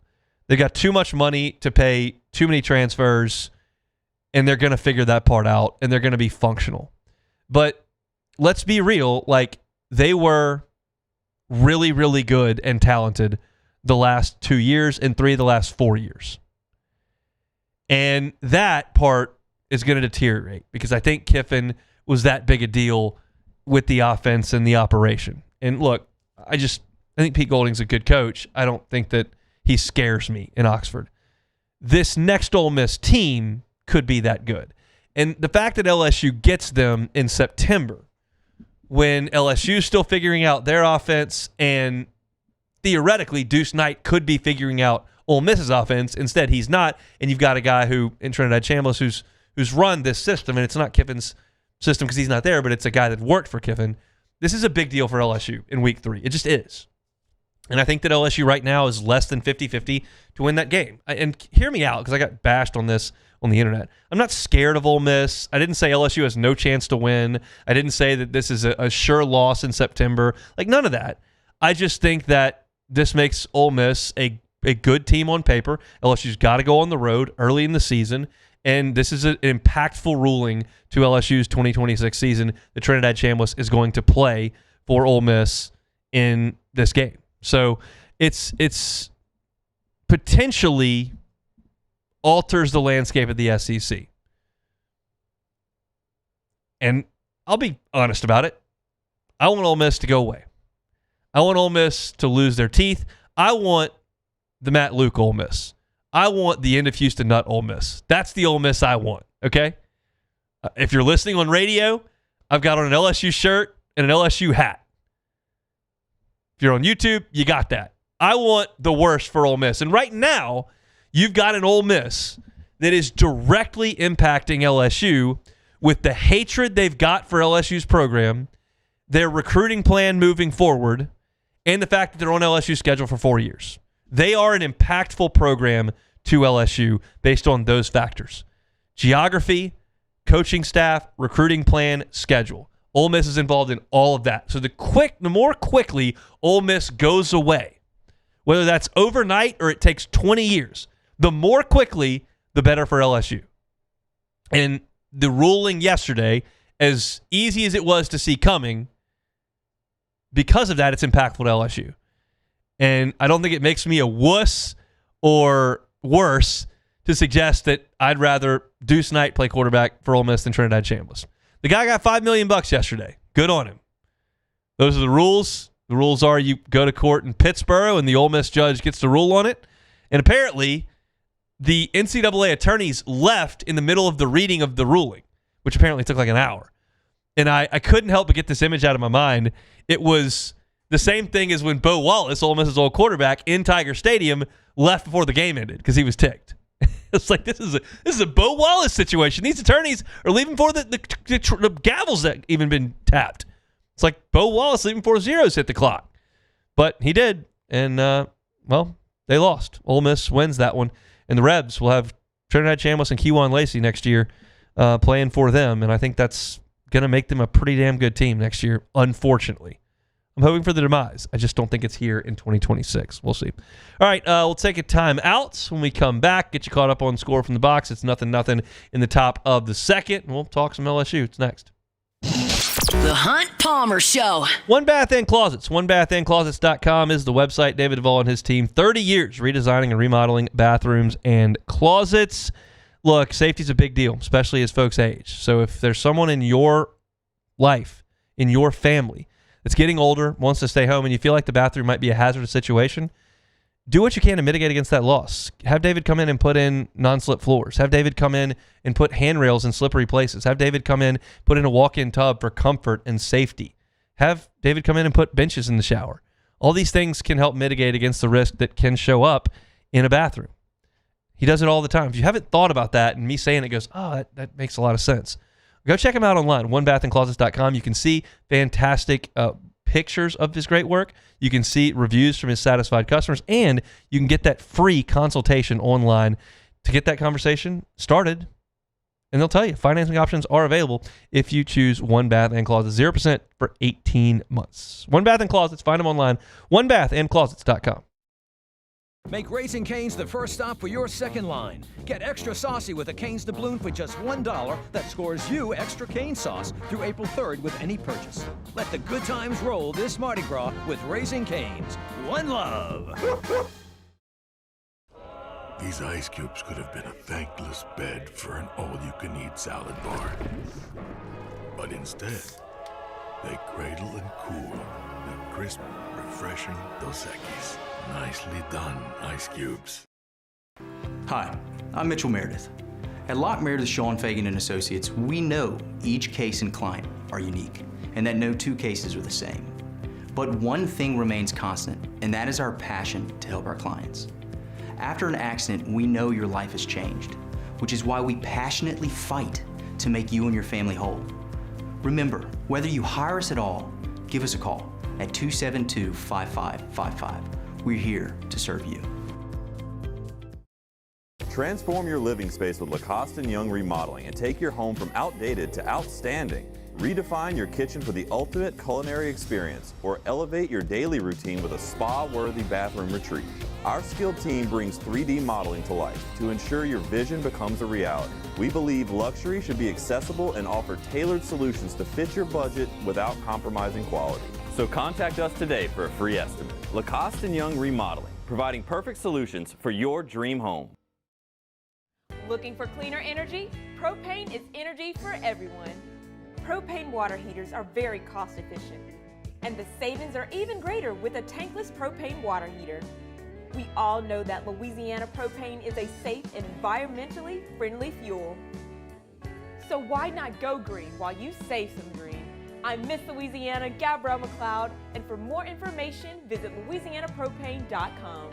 They got too much money to pay too many transfers, and they're going to figure that part out, and they're going to be functional. But let's be real, like they were really, really good and talented the last 2 years and 3 of the last 4 years. And that part is going to deteriorate because I think Kiffin was that big a deal with the offense and the operation. And look, I think Pete Golding's a good coach. I don't think that he scares me in Oxford. This next Ole Miss team could be that good. And the fact that LSU gets them in September when LSU's still figuring out their offense and theoretically Deuce Knight could be figuring out Ole Miss's offense. Instead, he's not. And you've got a guy who, in Trinidad Shambles, who's run this system. And it's not Kiffin's system because he's not there, but it's a guy that worked for Kiffin. This is a big deal for LSU in week 3. It just is. And I think that LSU right now is less than 50-50 to win that game. And hear me out, because I got bashed on this on the internet. I'm not scared of Ole Miss. I didn't say LSU has no chance to win. I didn't say that this is a sure loss in September. Like, none of that. I just think that this makes Ole Miss a good team on paper. LSU's got to go on the road early in the season. And this is an impactful ruling to LSU's 2026 season that Trinidad Shambles is going to play for Ole Miss in this game. So it's potentially alters the landscape of the SEC. And I'll be honest about it. I want Ole Miss to go away. I want Ole Miss to lose their teeth. I want the Matt Luke Ole Miss. I want the end of Houston Nut Ole Miss. That's the Ole Miss I want, okay? If you're listening on radio, I've got on an LSU shirt and an LSU hat. If you're on YouTube, you got that. I want the worst for Ole Miss. And right now, you've got an Ole Miss that is directly impacting LSU with the hatred they've got for LSU's program, their recruiting plan moving forward, and the fact that they're on LSU's schedule for 4 years. They are an impactful program to LSU based on those factors. Geography, coaching staff, recruiting plan, schedule. Ole Miss is involved in all of that. So the more quickly Ole Miss goes away, whether that's overnight or it takes 20 years, the more quickly, the better for LSU. And the ruling yesterday, as easy as it was to see coming, because of that, it's impactful to LSU. And I don't think it makes me a wuss or worse to suggest that I'd rather Deuce Knight play quarterback for Ole Miss than Trinidad Shambles. The guy got $5 million yesterday. Good on him. Those are the rules. The rules are you go to court in Pittsburgh and the Ole Miss judge gets to rule on it. And apparently, the NCAA attorneys left in the middle of the reading of the ruling, which apparently took like an hour. And I couldn't help but get this image out of my mind. It was the same thing as when Bo Wallace, Ole Miss's old quarterback, in Tiger Stadium, left before the game ended because he was ticked. It's like this is a Bo Wallace situation. These attorneys are leaving before the gavels that even been tapped. It's like Bo Wallace leaving before zeros hit the clock. But he did, and, they lost. Ole Miss wins that one. And the Rebs will have Trinidad Shambles and Kejuan Lacey next year playing for them, and I think that's going to make them a pretty damn good team next year, unfortunately. I'm hoping for the demise. I just don't think it's here in 2026. We'll see. All right, we'll take a time out. When we come back, get you caught up on Score from the Box. It's 0-0 in the top of the second, and we'll talk some LSU. It's next. The Hunt Palmer Show. One Bath and Closets. OneBathAndClosets.com is the website. David Duvall and his team, 30 years redesigning and remodeling bathrooms and closets. Look, safety's a big deal, especially as folks age. So if there's someone in your life, in your family, that's getting older, wants to stay home, and you feel like the bathroom might be a hazardous situation, do what you can to mitigate against that loss. Have David come in and put in non-slip floors. Have David come in and put handrails in slippery places. Have David come in, put in a walk-in tub for comfort and safety. Have David come in and put benches in the shower. All these things can help mitigate against the risk that can show up in a bathroom. He does it all the time. If you haven't thought about that and me saying it goes, oh, that makes a lot of sense. Go check him out online, OneBathAndClosets.com. You can see fantastic pictures of his great work. You can see reviews from his satisfied customers, and you can get that free consultation online to get that conversation started. And they'll tell you financing options are available if you choose One Bath and Closets, 0% for 18 months. One Bath and Closets, find them online, OneBathAndClosets.com. Make Raising Cane's the first stop for your second line. Get extra saucy with a Cane's doubloon for just $1 that scores you extra cane sauce through April 3rd with any purchase. Let the good times roll this Mardi Gras with Raising Cane's. One love. These ice cubes could have been a thankless bed for an all-you-can-eat salad bar. But instead, they cradle and cool the crisp, refreshing Dos Equis. Nicely done, Ice Cubes. Hi, I'm Mitchell Meredith. At Locke Meredith, Sean Fagan & Associates, we know each case and client are unique, and that no two cases are the same. But one thing remains constant, and that is our passion to help our clients. After an accident, we know your life has changed, which is why we passionately fight to make you and your family whole. Remember, whether you hire us at all, give us a call at 272-5555. we're here to serve you. Transform your living space with Lacoste & Young Remodeling and take your home from outdated to outstanding. Redefine your kitchen for the ultimate culinary experience or elevate your daily routine with a spa-worthy bathroom retreat. Our skilled team brings 3D modeling to life to ensure your vision becomes a reality. We believe luxury should be accessible and offer tailored solutions to fit your budget without compromising quality. So contact us today for a free estimate. Lacoste & Young Remodeling, providing perfect solutions for your dream home. Looking for cleaner energy? Propane is energy for everyone. Propane water heaters are very cost efficient, and the savings are even greater with a tankless propane water heater. We all know that Louisiana propane is a safe and environmentally friendly fuel. So why not go green while you save some green? I'm Miss Louisiana, Gabrielle McLeod, and for more information, visit louisianapropane.com.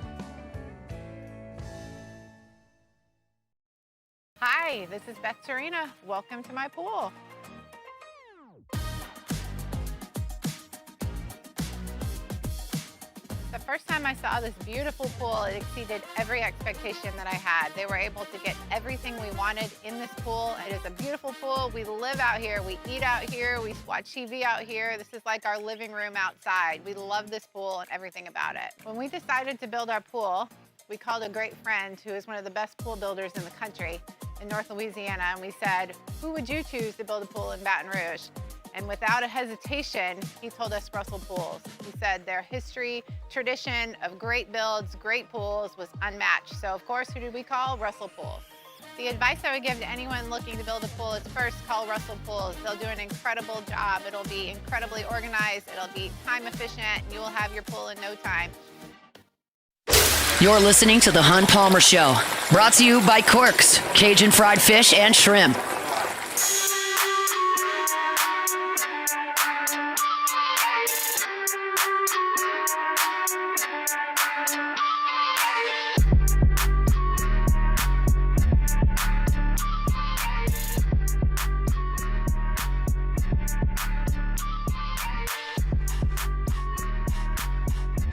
Hi, this is Beth Serena. Welcome to my pool. The first time I saw this beautiful pool, it exceeded every expectation that I had. They were able to get everything we wanted in this pool. It is a beautiful pool. We live out here, we eat out here, we watch TV out here. This is like our living room outside. We love this pool and everything about it. When we decided to build our pool, we called a great friend who is one of the best pool builders in the country in North Louisiana, and we said, who would you choose to build a pool in Baton Rouge? And without a hesitation, he told us Russell Pools. He said their history, tradition of great builds, great pools was unmatched. So of course, who did we call? Russell Pools. The advice I would give to anyone looking to build a pool is first call Russell Pools. They'll do an incredible job. It'll be incredibly organized. It'll be time efficient. And you will have your pool in no time. You're listening to The Hunt Palmer Show, brought to you by Corks, Cajun fried fish and shrimp.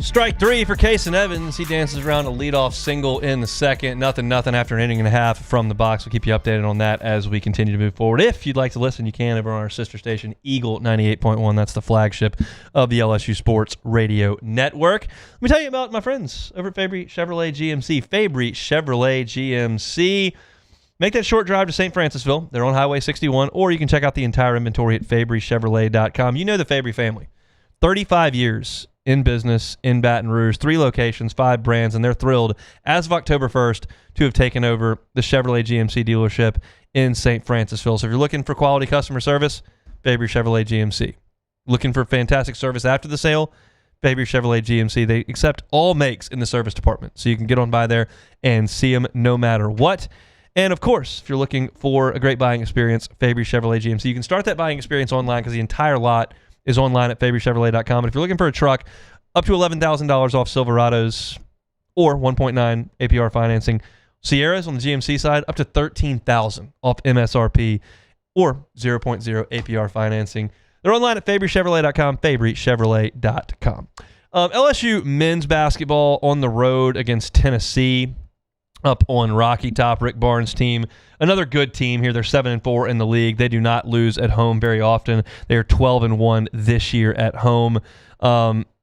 Strike three for Kason Evans. He dances around a leadoff single in the second. Nothing after an inning and a half from the box. We'll keep you updated on that as we continue to move forward. If you'd like to listen, you can over on our sister station, Eagle 98.1. That's the flagship of the LSU Sports Radio Network. Let me tell you about my friends over at Fabry Chevrolet GMC. Fabry Chevrolet GMC. Make that short drive to St. Francisville. They're on Highway 61, or you can check out the entire inventory at fabrychevrolet.com. You know the Fabry family. 35 years in business in Baton Rouge, 3 locations, 5 brands, and they're thrilled as of October 1st to have taken over the Chevrolet GMC dealership in St. Francisville. So if you're looking for quality customer service, Fabry Chevrolet GMC. Looking for fantastic service after the sale, Fabry Chevrolet GMC. They accept all makes in the service department, so you can get on by there and see them no matter what. And, of course, if you're looking for a great buying experience, Fabry Chevrolet GMC. You can start that buying experience online because the entire lot is online at fabrychevrolet.com. And if you're looking for a truck, up to $11,000 off Silverados or 1.9 APR financing. Sierras on the GMC side, up to $13,000 off MSRP or 0.0 APR financing. They're online at fabrychevrolet.com, fabrychevrolet.com. LSU men's basketball on the road against Tennessee up on Rocky Top. Rick Barnes' team, another good team here. They're 7-4 in the league. They do not lose at home very often. They are 12-1 this year at home.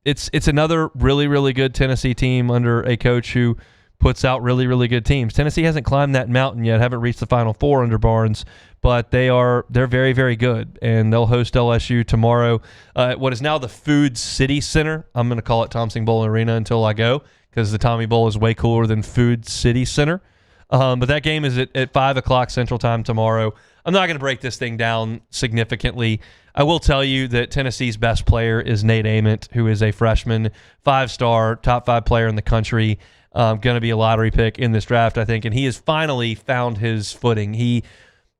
It's another really, really good Tennessee team under a coach who puts out really, really good teams. Tennessee hasn't climbed that mountain yet, haven't reached the Final Four under Barnes, but they're very, very good, and they'll host LSU tomorrow at what is now the Food City Center. I'm going to call it Thompson Bowl Arena until I go, because the Tommy Bowl is way cooler than Food City Center. But that game is at 5 o'clock Central Time tomorrow. I'm not going to break this thing down significantly. I will tell you that Tennessee's best player is Nate Ament, who is a freshman, 5-star, top 5 player in the country, going to be a lottery pick in this draft, I think, and he has finally found his footing. He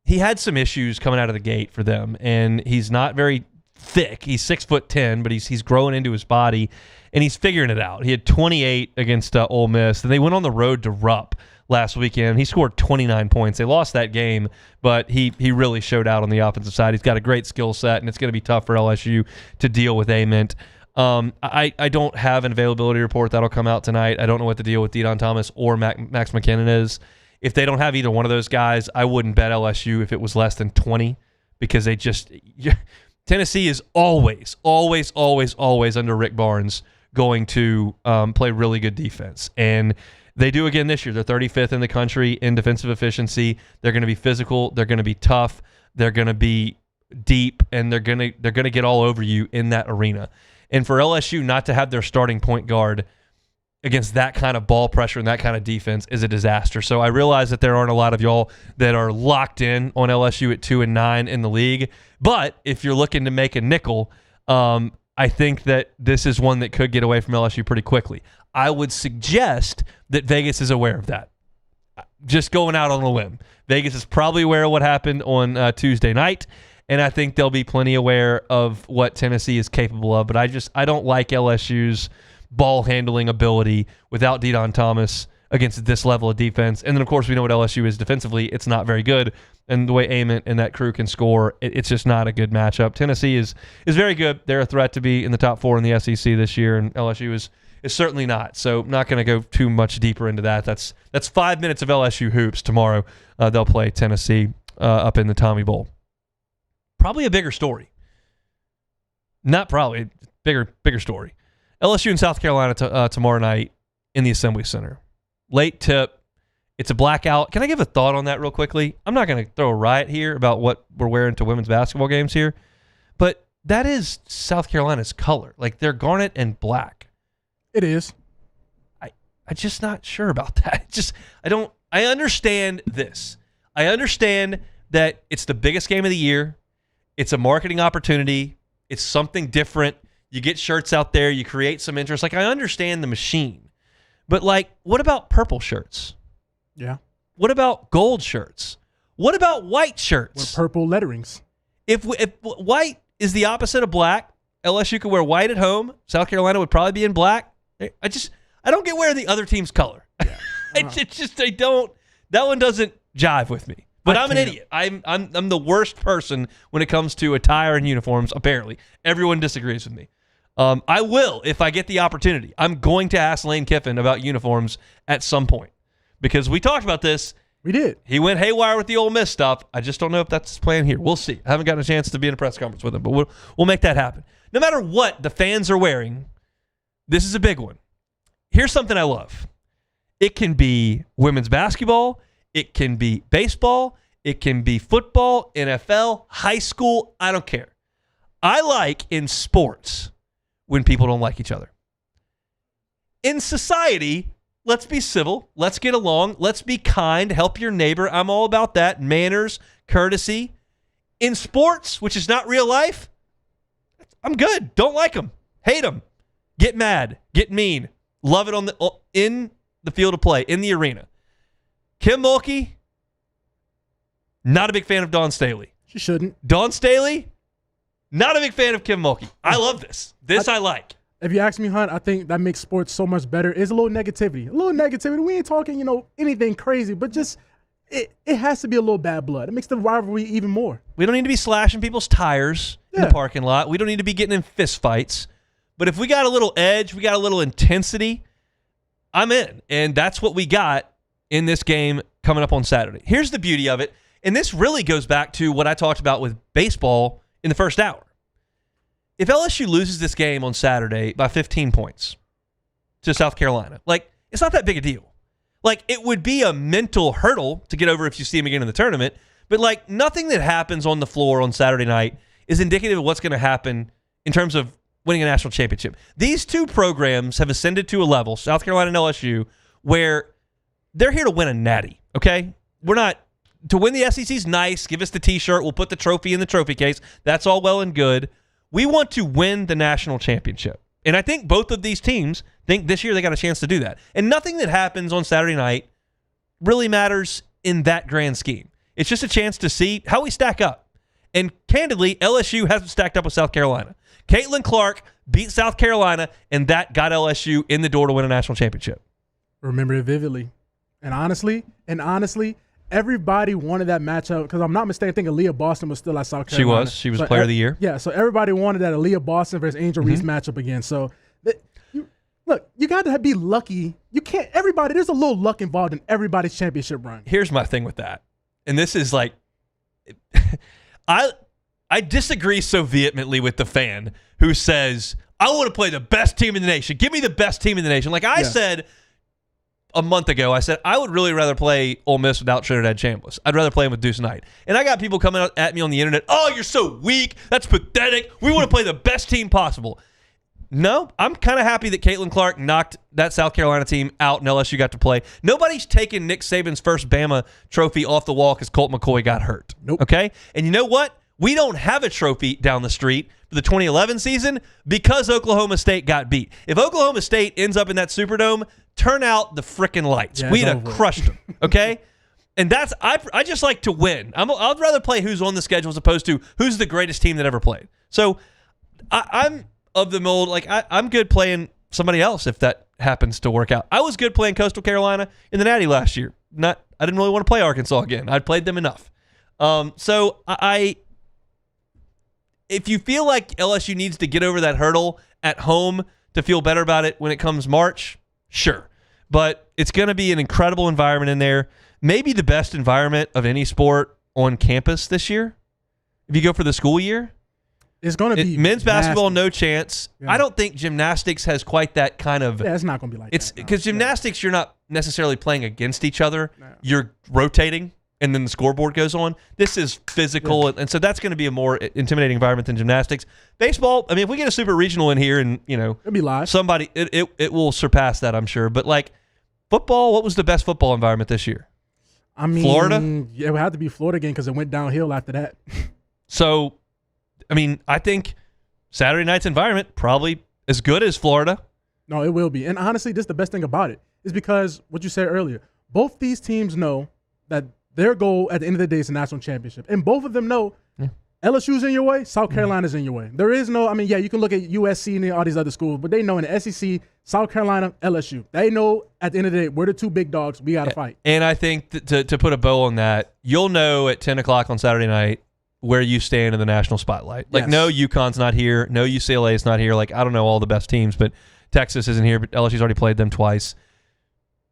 had some issues coming out of the gate for them, and he's not very thick. He's 6'10", but he's growing into his body, and he's figuring it out. He had 28 against Ole Miss, and they went on the road to Rupp last weekend. He scored 29 points. They lost that game, but he really showed out on the offensive side. He's got a great skill set, and it's going to be tough for LSU to deal with Ament. I don't have an availability report that'll come out tonight. I don't know what the deal with Deon Thomas or Max McKinnon is. If they don't have either one of those guys, I wouldn't bet LSU if it was less than 20 because Tennessee is always under Rick Barnes going to play really good defense. And they do again this year. They're 35th in the country in defensive efficiency. They're going to be physical. They're going to be tough. They're going to be deep, and they're going to get all over you in that arena. And for LSU not to have their starting point guard against that kind of ball pressure and that kind of defense is a disaster. So I realize that there aren't a lot of y'all that are locked in on LSU at 2-9 in the league. But if you're looking to make a nickel, I think that this is one that could get away from LSU pretty quickly. I would suggest that Vegas is aware of that. Just going out on a limb. Vegas is probably aware of what happened on Tuesday night, and I think they'll be plenty aware of what Tennessee is capable of. But I don't like LSU's ball handling ability without Deon Thomas against this level of defense. And then, of course, we know what LSU is defensively. It's not very good. And the way Ament and that crew can score, it's just not a good matchup. Tennessee is very good. They're a threat to be in the top 4 in the SEC this year, and LSU is certainly not. So not going to go too much deeper into that. That's 5 minutes of LSU hoops tomorrow. They'll play Tennessee up in the Tommy Bowl. Probably a bigger story. Not probably. Bigger story. LSU and South Carolina tomorrow night in the Assembly Center. Late tip. It's a blackout. Can I give a thought on that real quickly? I'm not going to throw a riot here about what we're wearing to women's basketball games here, but that is South Carolina's color. Like, they're garnet and black. It is. I'm just not sure about that. I understand this. I understand that it's the biggest game of the year. It's a marketing opportunity. It's something different. You get shirts out there. You create some interest. Like, I understand the machine. But, like, what about purple shirts? Yeah. What about gold shirts? What about white shirts? With purple letterings. If white is the opposite of black, LSU could wear white at home. South Carolina would probably be in black. I don't get wearing the other team's color. Yeah. That one doesn't jive with me. But I'm an idiot. I'm the worst person when it comes to attire and uniforms, apparently. Everyone disagrees with me. I will if I get the opportunity. I'm going to ask Lane Kiffin about uniforms at some point. Because we talked about this. We did. He went haywire with the Ole Miss stuff. I just don't know if that's his plan here. We'll see. I haven't gotten a chance to be in a press conference with him, but we'll make that happen. No matter what the fans are wearing, this is a big one. Here's something I love. It can be women's basketball. It can be baseball. It can be football, NFL, high school. I don't care. I like in sports when people don't like each other. In society, let's be civil. Let's get along. Let's be kind. Help your neighbor. I'm all about that. Manners, courtesy. In sports, which is not real life, I'm good. Don't like them. Hate them. Get mad. Get mean. Love it in the field of play, in the arena. Kim Mulkey, not a big fan of Dawn Staley. She shouldn't. Dawn Staley, not a big fan of Kim Mulkey. I love this. I like. If you ask me, Hunt, I think that makes sports so much better. Is a little negativity. We ain't talking, anything crazy, but just it has to be a little bad blood. It makes the rivalry even more. We don't need to be slashing people's tires in the parking lot. We don't need to be getting in fist fights. But if we got a little edge, we got a little intensity, I'm in. And that's what we got in this game coming up on Saturday. Here's the beauty of it. And this really goes back to what I talked about with baseball in the first hour. If LSU loses this game on Saturday by 15 points to South Carolina, it's not that big a deal. It would be a mental hurdle to get over if you see them again in the tournament, but nothing that happens on the floor on Saturday night is indicative of what's going to happen in terms of winning a national championship. These two programs have ascended to a level, South Carolina and LSU, where they're here to win a natty, okay? We're not – to win the SEC's nice, give us the T-shirt, we'll put the trophy in the trophy case. That's all well and good. We want to win the national championship. And I think both of these teams think this year they got a chance to do that. And nothing that happens on Saturday night really matters in that grand scheme. It's just a chance to see how we stack up. And candidly, LSU hasn't stacked up with South Carolina. Caitlin Clark beat South Carolina, and that got LSU in the door to win a national championship. Remember it vividly. And honestly, everybody wanted that matchup because I'm not mistaken. I think Aaliyah Boston was still at South Carolina. She was player of the year. Yeah, so everybody wanted that Aaliyah Boston versus Angel Reese matchup again. So, look, you got to be lucky. You can't. There's a little luck involved in everybody's championship run. Here's my thing with that, and this is like, I disagree so vehemently with the fan who says, I want to play the best team in the nation. Give me the best team in the nation. Like I said a month ago, I said, I would really rather play Ole Miss without Trinidad Shambles. I'd rather play him with Deuce Knight. And I got people coming at me on the internet, oh, you're so weak. That's pathetic. We want to play the best team possible. No, I'm kind of happy that Caitlin Clark knocked that South Carolina team out and LSU got to play. Nobody's taking Nick Saban's first Bama trophy off the wall because Colt McCoy got hurt. Nope. Okay? And you know what? We don't have a trophy down the street for the 2011 season because Oklahoma State got beat. If Oklahoma State ends up in that Superdome, turn out the frickin' lights. Yeah, We'd have crushed them, okay? And that's I just like to win. I'd rather play who's on the schedule as opposed to who's the greatest team that ever played. So I'm of the mold, like I'm good playing somebody else if that happens to work out. I was good playing Coastal Carolina in the Natty last year. I didn't really want to play Arkansas again. I'd played them enough. So if you feel like LSU needs to get over that hurdle at home to feel better about it when it comes March, sure. But it's going to be an incredible environment in there. Maybe the best environment of any sport on campus this year. If you go for the school year, it's going to be men's basketball, no chance. Yeah. I don't think gymnastics has quite that kind of. Yeah, it's not going to be like that. Because gymnastics, you're not necessarily playing against each other. No. You're rotating. And then the scoreboard goes on. This is physical, and so that's going to be a more intimidating environment than gymnastics. Baseball, I mean, if we get a super regional in here and, it'll be live. Somebody, it will surpass that, I'm sure. But, like, football, what was the best football environment this year? I mean, Florida? Yeah, it would have to be Florida again because it went downhill after that. So, I mean, I think Saturday night's environment probably as good as Florida. No, it will be. And honestly, this is the best thing about it is because what you said earlier, both these teams know that their goal at the end of the day is a national championship. And both of them know LSU's in your way, South Carolina's in your way. There is no, you can look at USC and all these other schools, but they know in the SEC, South Carolina, LSU. They know at the end of the day, we're the two big dogs. We got to fight. And I think to put a bow on that, you'll know at 10 o'clock on Saturday night where you stand in the national spotlight. Like, no, UConn's not here. No, UCLA's not here. Like, I don't know all the best teams, but Texas isn't here, but LSU's already played them twice.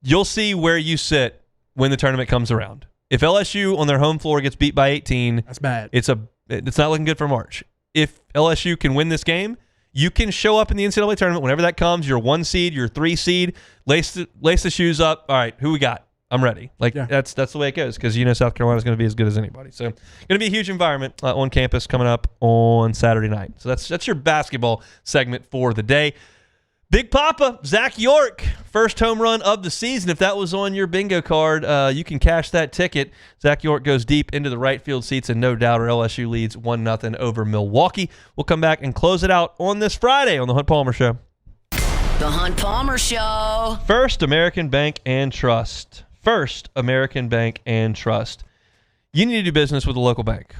You'll see where you sit when the tournament comes around. If LSU on their home floor gets beat by 18, that's bad. It's not looking good for March. If LSU can win this game, you can show up in the NCAA tournament whenever that comes. You're 1 seed, you're 3 seed. Lace the shoes up. All right, who we got? I'm ready. That's the way it goes because South Carolina's going to be as good as anybody. So going to be a huge environment on campus coming up on Saturday night. So that's your basketball segment for the day. Big Papa, Zach York, first home run of the season. If that was on your bingo card, you can cash that ticket. Zach York goes deep into the right field seats, and no doubter LSU leads 1-0 over Milwaukee. We'll come back and close it out on this Friday on The Hunt Palmer Show. The Hunt Palmer Show. First American Bank and Trust. First American Bank and Trust. You need to do business with a local bank.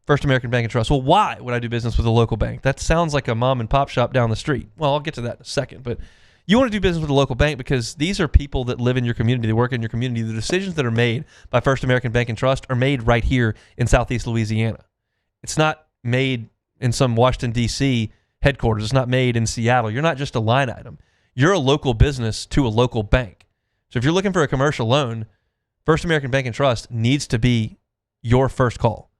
First American Bank and Trust. Well, why would I do business with a local bank? That sounds like a mom and pop shop down the street. Well, I'll get to that in a second. But you want to do business with a local bank because these are people that live in your community, they work in your community. The decisions that are made by First American Bank and Trust are made right here in Southeast Louisiana. It's not made in some Washington, D.C. headquarters. It's not made in Seattle. You're not just a line item. You're a local business to a local bank. So if you're looking for a commercial loan, First American Bank and Trust needs to be your first call.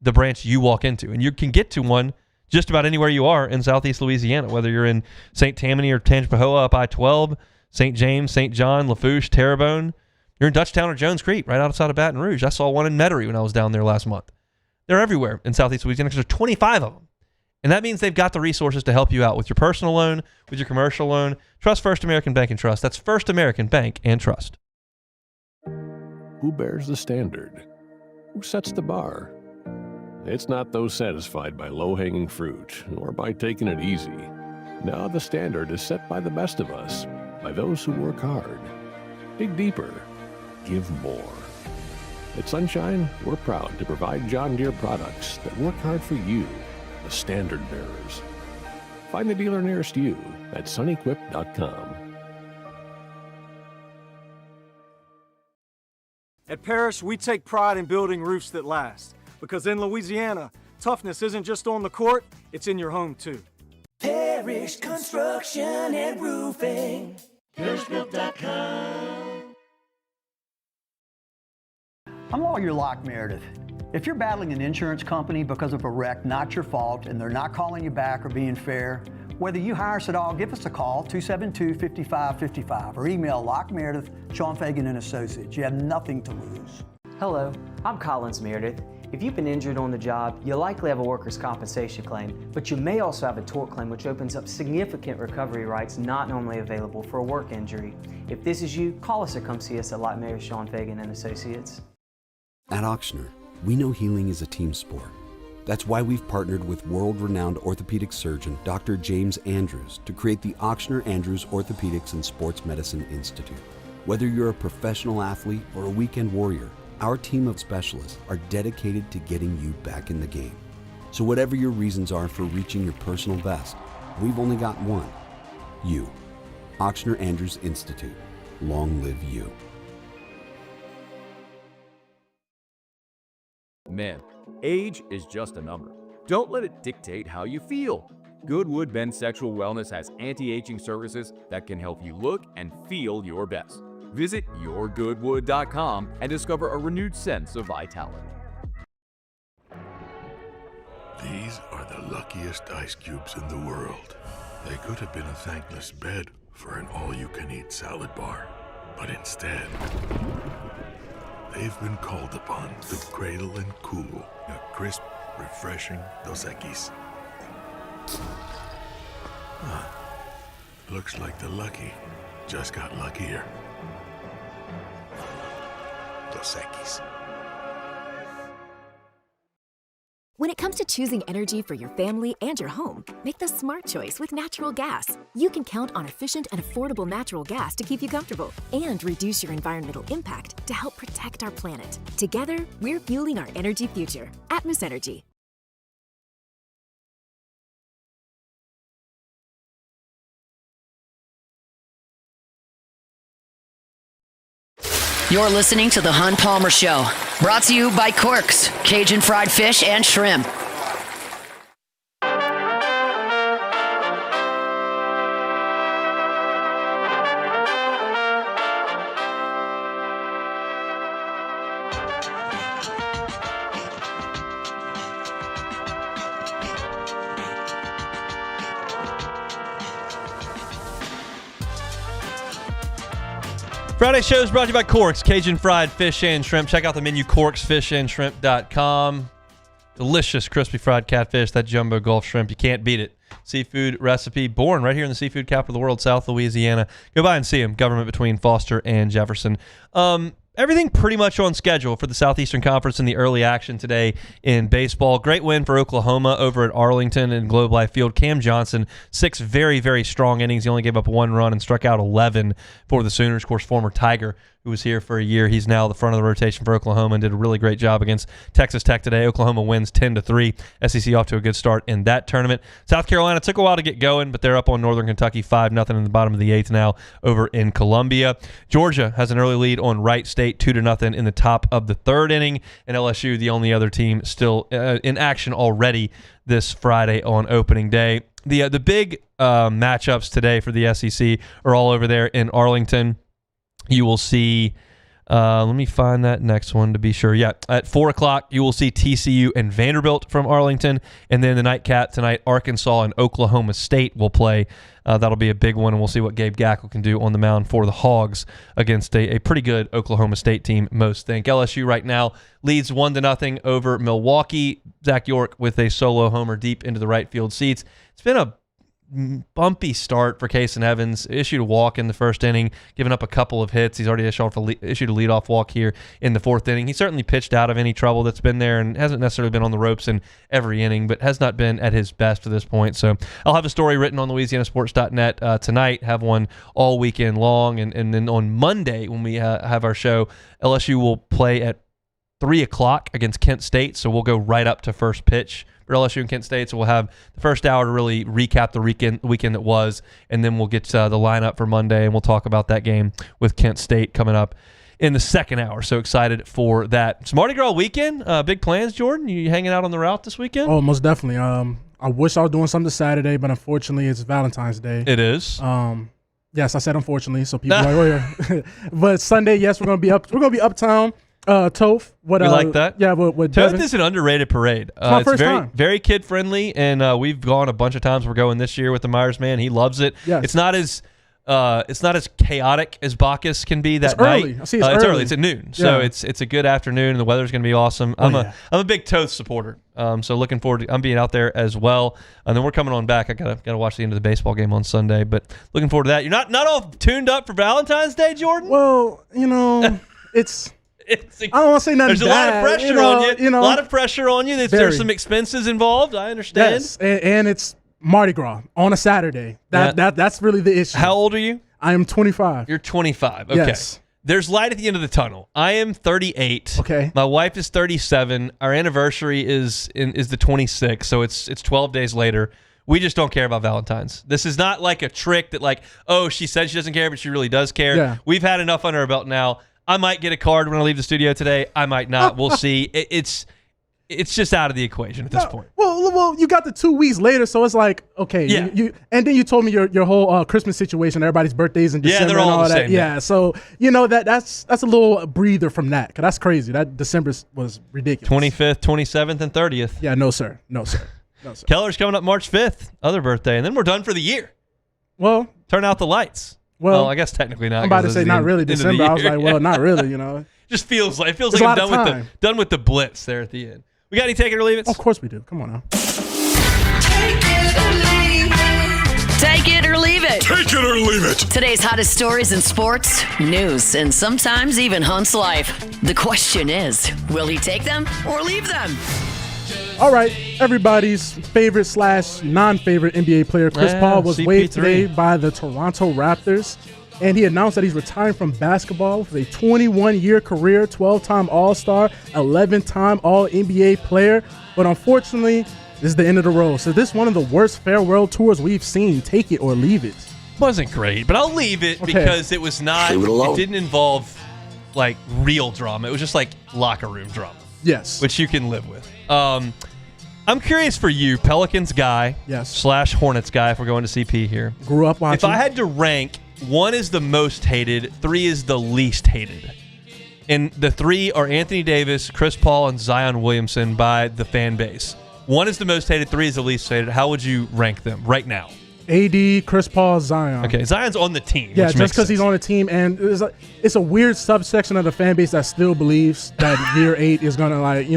The branch you walk into. And you can get to one just about anywhere you are in Southeast Louisiana, whether you're in St. Tammany or Tangipahoa up I-12, St. James, St. John, Lafourche, Terrebonne. You're in Dutchtown or Jones Creek, right outside of Baton Rouge. I saw one in Metairie when I was down there last month. They're everywhere in Southeast Louisiana because there's 25 of them. And that means they've got the resources to help you out with your personal loan, with your commercial loan. Trust First American Bank and Trust. That's First American Bank and Trust. Who bears the standard? Who sets the bar? It's not those satisfied by low-hanging fruit or by taking it easy. No, the standard is set by the best of us, by those who work hard. Dig deeper. Give more. At Sunshine, we're proud to provide John Deere products that work hard for you, the standard bearers. Find the dealer nearest you at sunequip.com. At Parrish, we take pride in building roofs that last. Because in Louisiana, toughness isn't just on the court, it's in your home too. Parrish Construction and Roofing. ParrishBuilt.com. I'm Lawyer Locke Meredith. If you're battling an insurance company because of a wreck not your fault and they're not calling you back or being fair, whether you hire us at all, give us a call, 272-5555, or email LockeMeredith, Sean Fagan and Associates. You have nothing to lose. Hello, I'm Collins Meredith. If you've been injured on the job, you'll likely have a workers' compensation claim, but you may also have a tort claim, which opens up significant recovery rights not normally available for a work injury. If this is you, call us or come see us at Locke Meredith, Sean Fagan and Associates. At Ochsner, we know healing is a team sport. That's why we've partnered with world-renowned orthopedic surgeon Dr. James Andrews to create the Ochsner Andrews Orthopedics and Sports Medicine Institute. Whether you're a professional athlete or a weekend warrior, our team of specialists are dedicated to getting you back in the game. So whatever your reasons are for reaching your personal best, we've only got one: you. Ochsner Andrews Institute. Long live you. Men, age is just a number. Don't let it dictate how you feel. Goodwood Men's Sexual Wellness has anti-aging services that can help you look and feel your best. Visit yourgoodwood.com and discover a renewed sense of vitality. These are the luckiest ice cubes in the world. They could have been a thankless bed for an all-you-can-eat salad bar, but instead, they've been called upon to cradle and cool a crisp, refreshing Dos Equis. Looks like the lucky just got luckier. Dos Equis. When it comes to choosing energy for your family and your home, make the smart choice with natural gas. You can count on efficient and affordable natural gas to keep you comfortable and reduce your environmental impact to help protect our planet. Together, we're fueling our energy future. Atmos Energy. You're listening to The Hunt Palmer Show, brought to you by Corks, Cajun fried fish and shrimp. Friday show is brought to you by Corks, Cajun fried fish and shrimp. Check out the menu, corksfishandshrimp.com. Delicious crispy fried catfish, that jumbo Gulf shrimp. You can't beat it. Seafood recipe born right here in the seafood capital of the world, South Louisiana. Go by and see them. Government between Foster and Jefferson. Everything pretty much on schedule for the Southeastern Conference in the early action today in baseball. Great win for Oklahoma over at Arlington and Globe Life Field. Cam Johnson, 6 very, very strong innings. He only gave up 1 run and struck out 11 for the Sooners. Of course, former Tiger, who was here for a year. He's now the front of the rotation for Oklahoma and did a really great job against Texas Tech today. Oklahoma wins 10-3. SEC off to a good start in that tournament. South Carolina took a while to get going, but they're up on Northern Kentucky 5-0 in the bottom of the 8th now over in Columbia. Georgia has an early lead on Wright State 2-0 in the top of the 3rd inning, and LSU, the only other team still in action already this Friday on opening day. The big matchups today for the SEC are all over there in Arlington. You will see, let me find that next one to be sure. Yeah, at 4 o'clock, you will see TCU and Vanderbilt from Arlington. And then the nightcap tonight, Arkansas and Oklahoma State will play. That'll be a big one, and we'll see what Gabe Gackle can do on the mound for the Hogs against a pretty good Oklahoma State team, most think. LSU right now leads 1-0 over Milwaukee. Zach York with a solo homer deep into the right field seats. It's been a bumpy start for Kason Evans. Issued a walk in the first inning, given up a couple of hits. He's already issued a leadoff walk here in the 4th inning. He certainly pitched out of any trouble that's been there and hasn't necessarily been on the ropes in every inning, but has not been at his best to this point. So I'll have a story written on LouisianaSports.net tonight, have one all weekend long, and then on Monday when we have our show, LSU will play at 3 o'clock against Kent State, so we'll go right up to first pitch for LSU and Kent State. So we'll have the first hour to really recap the weekend that was, and then we'll get the lineup for Monday, and we'll talk about that game with Kent State coming up in the second hour. So excited for that. It's Mardi Gras weekend. Big plans, Jordan? You hanging out on the route this weekend? Oh, most definitely. I wish I was doing something Saturday, but unfortunately, it's Valentine's Day. It is. Yes, I said unfortunately, so people are like, oh, yeah. But Sunday, yes, we're gonna be up. We're gonna be uptown. Toph. What you like that? Yeah, with Toph Devin. is an underrated parade. My It's first very, time. very kid friendly, and we've gone a bunch of times. We're going this year with the Myers man. He loves it. Yes. It's not as chaotic as Bacchus can be that It's night. early. I see it's early. It's at noon, so Yeah. it's a good afternoon, and the weather's going to be awesome. I'm a big Toth supporter, so looking forward to I'm being out there as well. And then we're coming on back. I gotta watch the end of the baseball game on Sunday, but looking forward to that. You're not all tuned up for Valentine's Day, Jordan? Well, it's. I don't want to say nothing. There's a lot of pressure on you. A lot of pressure on you. There's Very. some expenses involved. I understand. Yes, and it's Mardi Gras on a Saturday. That's really the issue. How old are you? I am 25. You're 25. Okay. Yes. There's light at the end of the tunnel. I am 38. Okay. My wife is 37. Our anniversary is the 26th, so it's 12 days later. We just don't care about Valentine's. This is not like a trick that she said she doesn't care, but she really does care. Yeah. We've had enough under our belt now. I might get a card when I leave the studio today. I might not. We'll see. It's just out of the equation at this point. Well, you got the 2 weeks later, so it's like, okay. Yeah. You and then you told me your whole Christmas situation, everybody's birthdays in December. Yeah, they're all and all the that. same Yeah, so that's a little breather from that, because that's crazy. That December was ridiculous. 25th, 27th, and 30th. Yeah, no, sir. Keller's coming up March 5th, other birthday, and then we're done for the year. Well, turn out the lights. Well, I guess technically not. I'm about to say not really December. I was like, well, not really, Just feels like It's I'm a lot of done with the blitz there at the end. We got any take it or leave it? Of course we do. Come on now. Take it or leave it. Take it or leave it. Today's hottest stories in sports, news, and sometimes even Hunt's life. The question is, will he take them or leave them? All right, everybody's favorite / non-favorite NBA player, Chris Paul, was CP3. waived today by the Toronto Raptors, and he announced that he's retiring from basketball with a 21-year career, 12-time All-Star, 11-time All-NBA player. But unfortunately, this is the end of the road. So this is one of the worst farewell tours we've seen. Take it or leave it. Wasn't great, but I'll leave it because it was not. It didn't involve real drama. It was just locker room drama. Yes, which you can live with. I'm curious for you, Pelicans guy, yes, / Hornets guy. If we're going to CP here, grew up watching. If I had to rank, 1 is the most hated, 3 is the least hated, and the 3 are Anthony Davis, Chris Paul, and Zion Williamson by the fan base. 1 is the most hated, 3 is the least hated. How would you rank them right now? AD, Chris Paul, Zion. Okay, Zion's on the team. Yeah, which just because he's on the team, and it's a weird subsection of the fan base that still believes that year 8 is gonna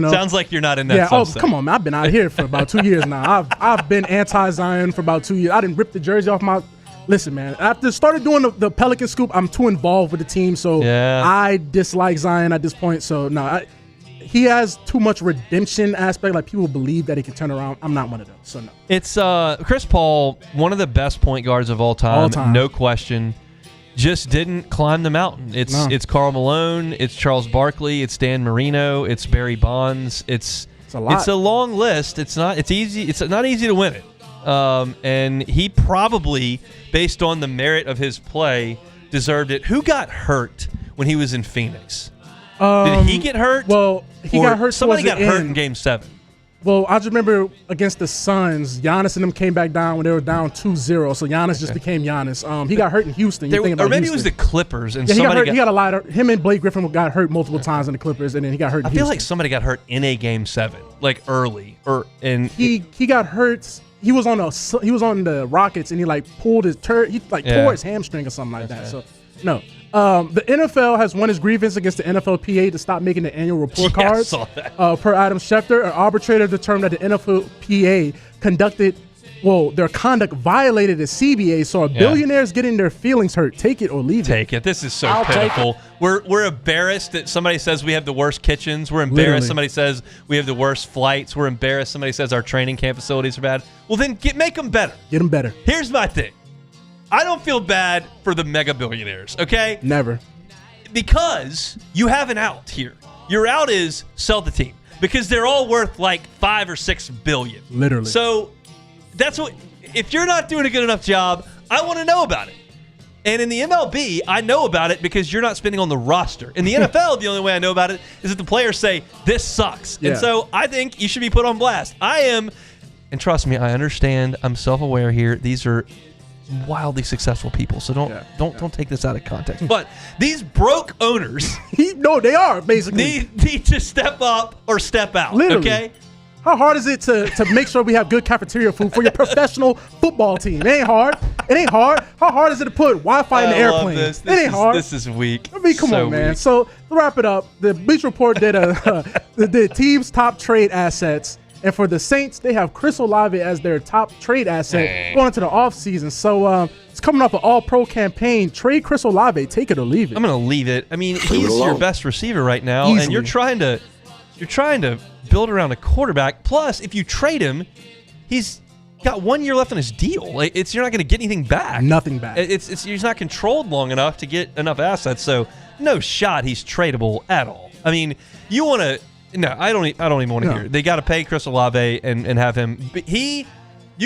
Sounds like you're not in that. Yeah. subset. Oh, come on, man. I've been out here for about 2 years now. I've been anti-Zion for about 2 years. I didn't rip the jersey off my. Listen, man. After started doing the Pelican scoop, I'm too involved with the team, so I dislike Zion at this point. So no, he has too much redemption aspect. Like, people believe that he can turn around. I'm not one of those, so no. It's Chris Paul, one of the best point guards of all time, no question. Just didn't climb the mountain. It's Karl Malone, it's Charles Barkley, it's Dan Marino, it's Barry Bonds. It's a lot. It's a long list. It's not easy to win it. And he probably, based on the merit of his play, deserved it. Who got hurt when he was in Phoenix? Did he get hurt? Well, he got hurt. Somebody got hurt end. in Game 7. Well, I just remember against the Suns, Giannis and them came back down when they were down 2-0. So Giannis just became Giannis. He got hurt in Houston. Or maybe it was the Clippers. And he got hurt. He got a lot of. Him and Blake Griffin got hurt multiple times in the Clippers, and then he got hurt. I feel like somebody got hurt in a Game 7, early, he got hurt. He was on the Rockets, and he pulled his tore his hamstring or something like that. So no. The NFL has won its grievance against the NFLPA to stop making the annual report cards. I saw that. Per Adam Schefter, an arbitrator determined that the NFLPA their conduct violated the CBA, so a billionaire's getting their feelings hurt. Take it or leave it. Take it. This is so pitiful. We're embarrassed that somebody says we have the worst kitchens. We're embarrassed somebody says we have the worst flights. We're embarrassed somebody says our training camp facilities are bad. Well, then make them better. Get them better. Here's my thing. I don't feel bad for the mega billionaires, okay? Never. Because you have an out here. Your out is sell the team because they're all worth $5 or $6 billion. Literally. So that's what. If you're not doing a good enough job, I want to know about it. And in the MLB, I know about it because you're not spending on the roster. In the NFL, the only way I know about it is that the players say, this sucks. Yeah. And so I think you should be put on blast. I am, and trust me, I understand. I'm self-aware here. These are wildly successful people, so don't take this out of context. But these broke owners, no, they are basically need to step up or step out. Literally. Okay. How hard is it to make sure we have good cafeteria food for your professional football team? It ain't hard. It ain't hard. How hard is it to put Wi-Fi in the airplane? This It ain't hard. This is weak. I mean, come on, man. Weak. So to wrap it up, the Bleacher Report did the team's top trade assets. And for the Saints, they have Chris Olave as their top trade asset going into the offseason. So it's coming off an all-pro campaign. Trade Chris Olave. Take it or leave it. I'm going to leave it. I mean, he's your best receiver right now, Easily. and you're trying to build around a quarterback. Plus, if you trade him, he's got 1 year left on his deal. You're not going to get anything back. Nothing back. He's not controlled long enough to get enough assets. So no shot he's tradable at all. I mean, you want to. No, I don't even want to hear it. They got to pay Chris Olave and have him. But you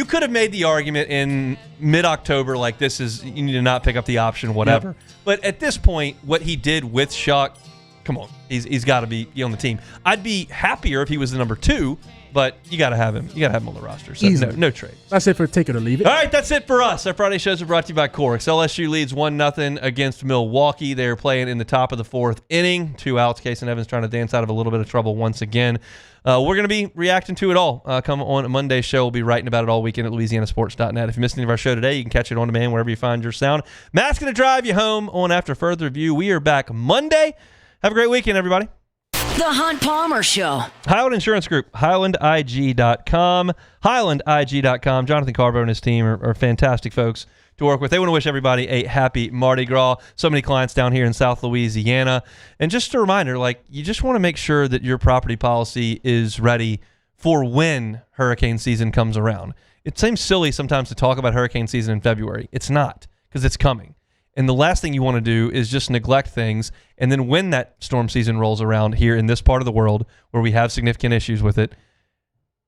could have made the argument in mid-October, like you need to not pick up the option, whatever. Yep. But at this point, what he did with Shock, come on, he's got to be on the team. I'd be happier if he was the number 2, but you got to have him. You got to have him on the roster. So no trade. That's it for take it or leave it. All right, that's it for us. Our Friday shows are brought to you by Corks. LSU leads 1-0 against Milwaukee. They're playing in the top of the 4th inning. 2 outs. Case and Evans trying to dance out of a little bit of trouble once again. We're going to be reacting to it all. Come on Monday's show. We'll be writing about it all weekend at LouisianaSports.net. If you missed any of our show today, you can catch it on demand wherever you find your sound. Matt's going to drive you home on After Further Review. We are back Monday. Have a great weekend, everybody. The Hunt Palmer Show. Highland Insurance Group, HighlandIG.com. HighlandIG.com. Jonathan Carbo and his team are fantastic folks to work with. They want to wish everybody a happy Mardi Gras. So many clients down here in South Louisiana. And just a reminder, you just want to make sure that your property policy is ready for when hurricane season comes around. It seems silly sometimes to talk about hurricane season in February. It's not, because it's coming. And the last thing you want to do is just neglect things. And then when that storm season rolls around here in this part of the world where we have significant issues with it,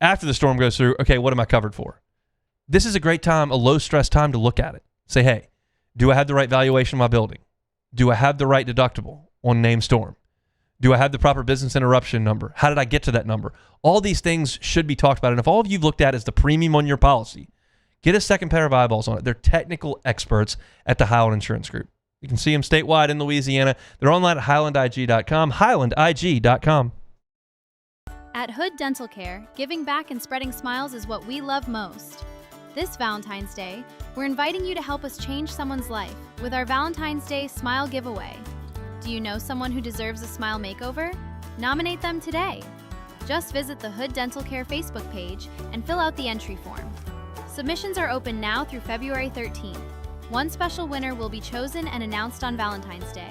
after the storm goes through, okay, what am I covered for? This is a great time, a low-stress time to look at it. Say, hey, do I have the right valuation of my building? Do I have the right deductible on named storm? Do I have the proper business interruption number? How did I get to that number? All these things should be talked about. And if all of you've looked at is the premium on your policy, get a second pair of eyeballs on it. They're technical experts at the Highland Insurance Group. You can see them statewide in Louisiana. They're online at HighlandIG.com, HighlandIG.com. At Hood Dental Care, giving back and spreading smiles is what we love most. This Valentine's Day, we're inviting you to help us change someone's life with our Valentine's Day Smile Giveaway. Do you know someone who deserves a smile makeover? Nominate them today. Just visit the Hood Dental Care Facebook page and fill out the entry form. Submissions are open now through February 13th. One special winner will be chosen and announced on Valentine's Day.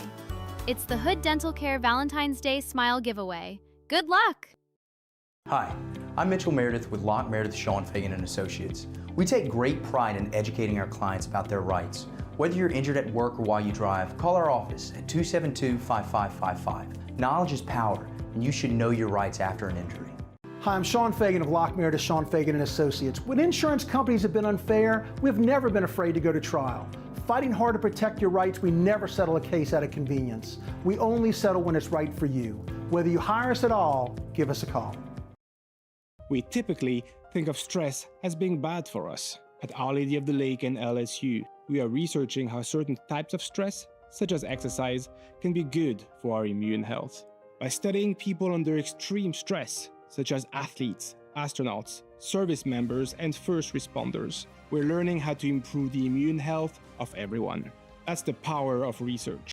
It's the Hood Dental Care Valentine's Day Smile Giveaway. Good luck! Hi, I'm Mitchell Meredith with Locke Meredith Sean Fagan & Associates. We take great pride in educating our clients about their rights. Whether you're injured at work or while you drive, call our office at 272-5555. Knowledge is power, and you should know your rights after an injury. Hi, I'm Sean Fagan of Locke Meredith Sean Fagan & Associates. When insurance companies have been unfair, we've never been afraid to go to trial. Fighting hard to protect your rights, we never settle a case out of convenience. We only settle when it's right for you. Whether you hire us at all, give us a call. We typically think of stress as being bad for us. At Our Lady of the Lake and LSU, we are researching how certain types of stress, such as exercise, can be good for our immune health. By studying people under extreme stress, such as athletes, astronauts, service members, and first responders, we're learning how to improve the immune health of everyone. That's the power of research.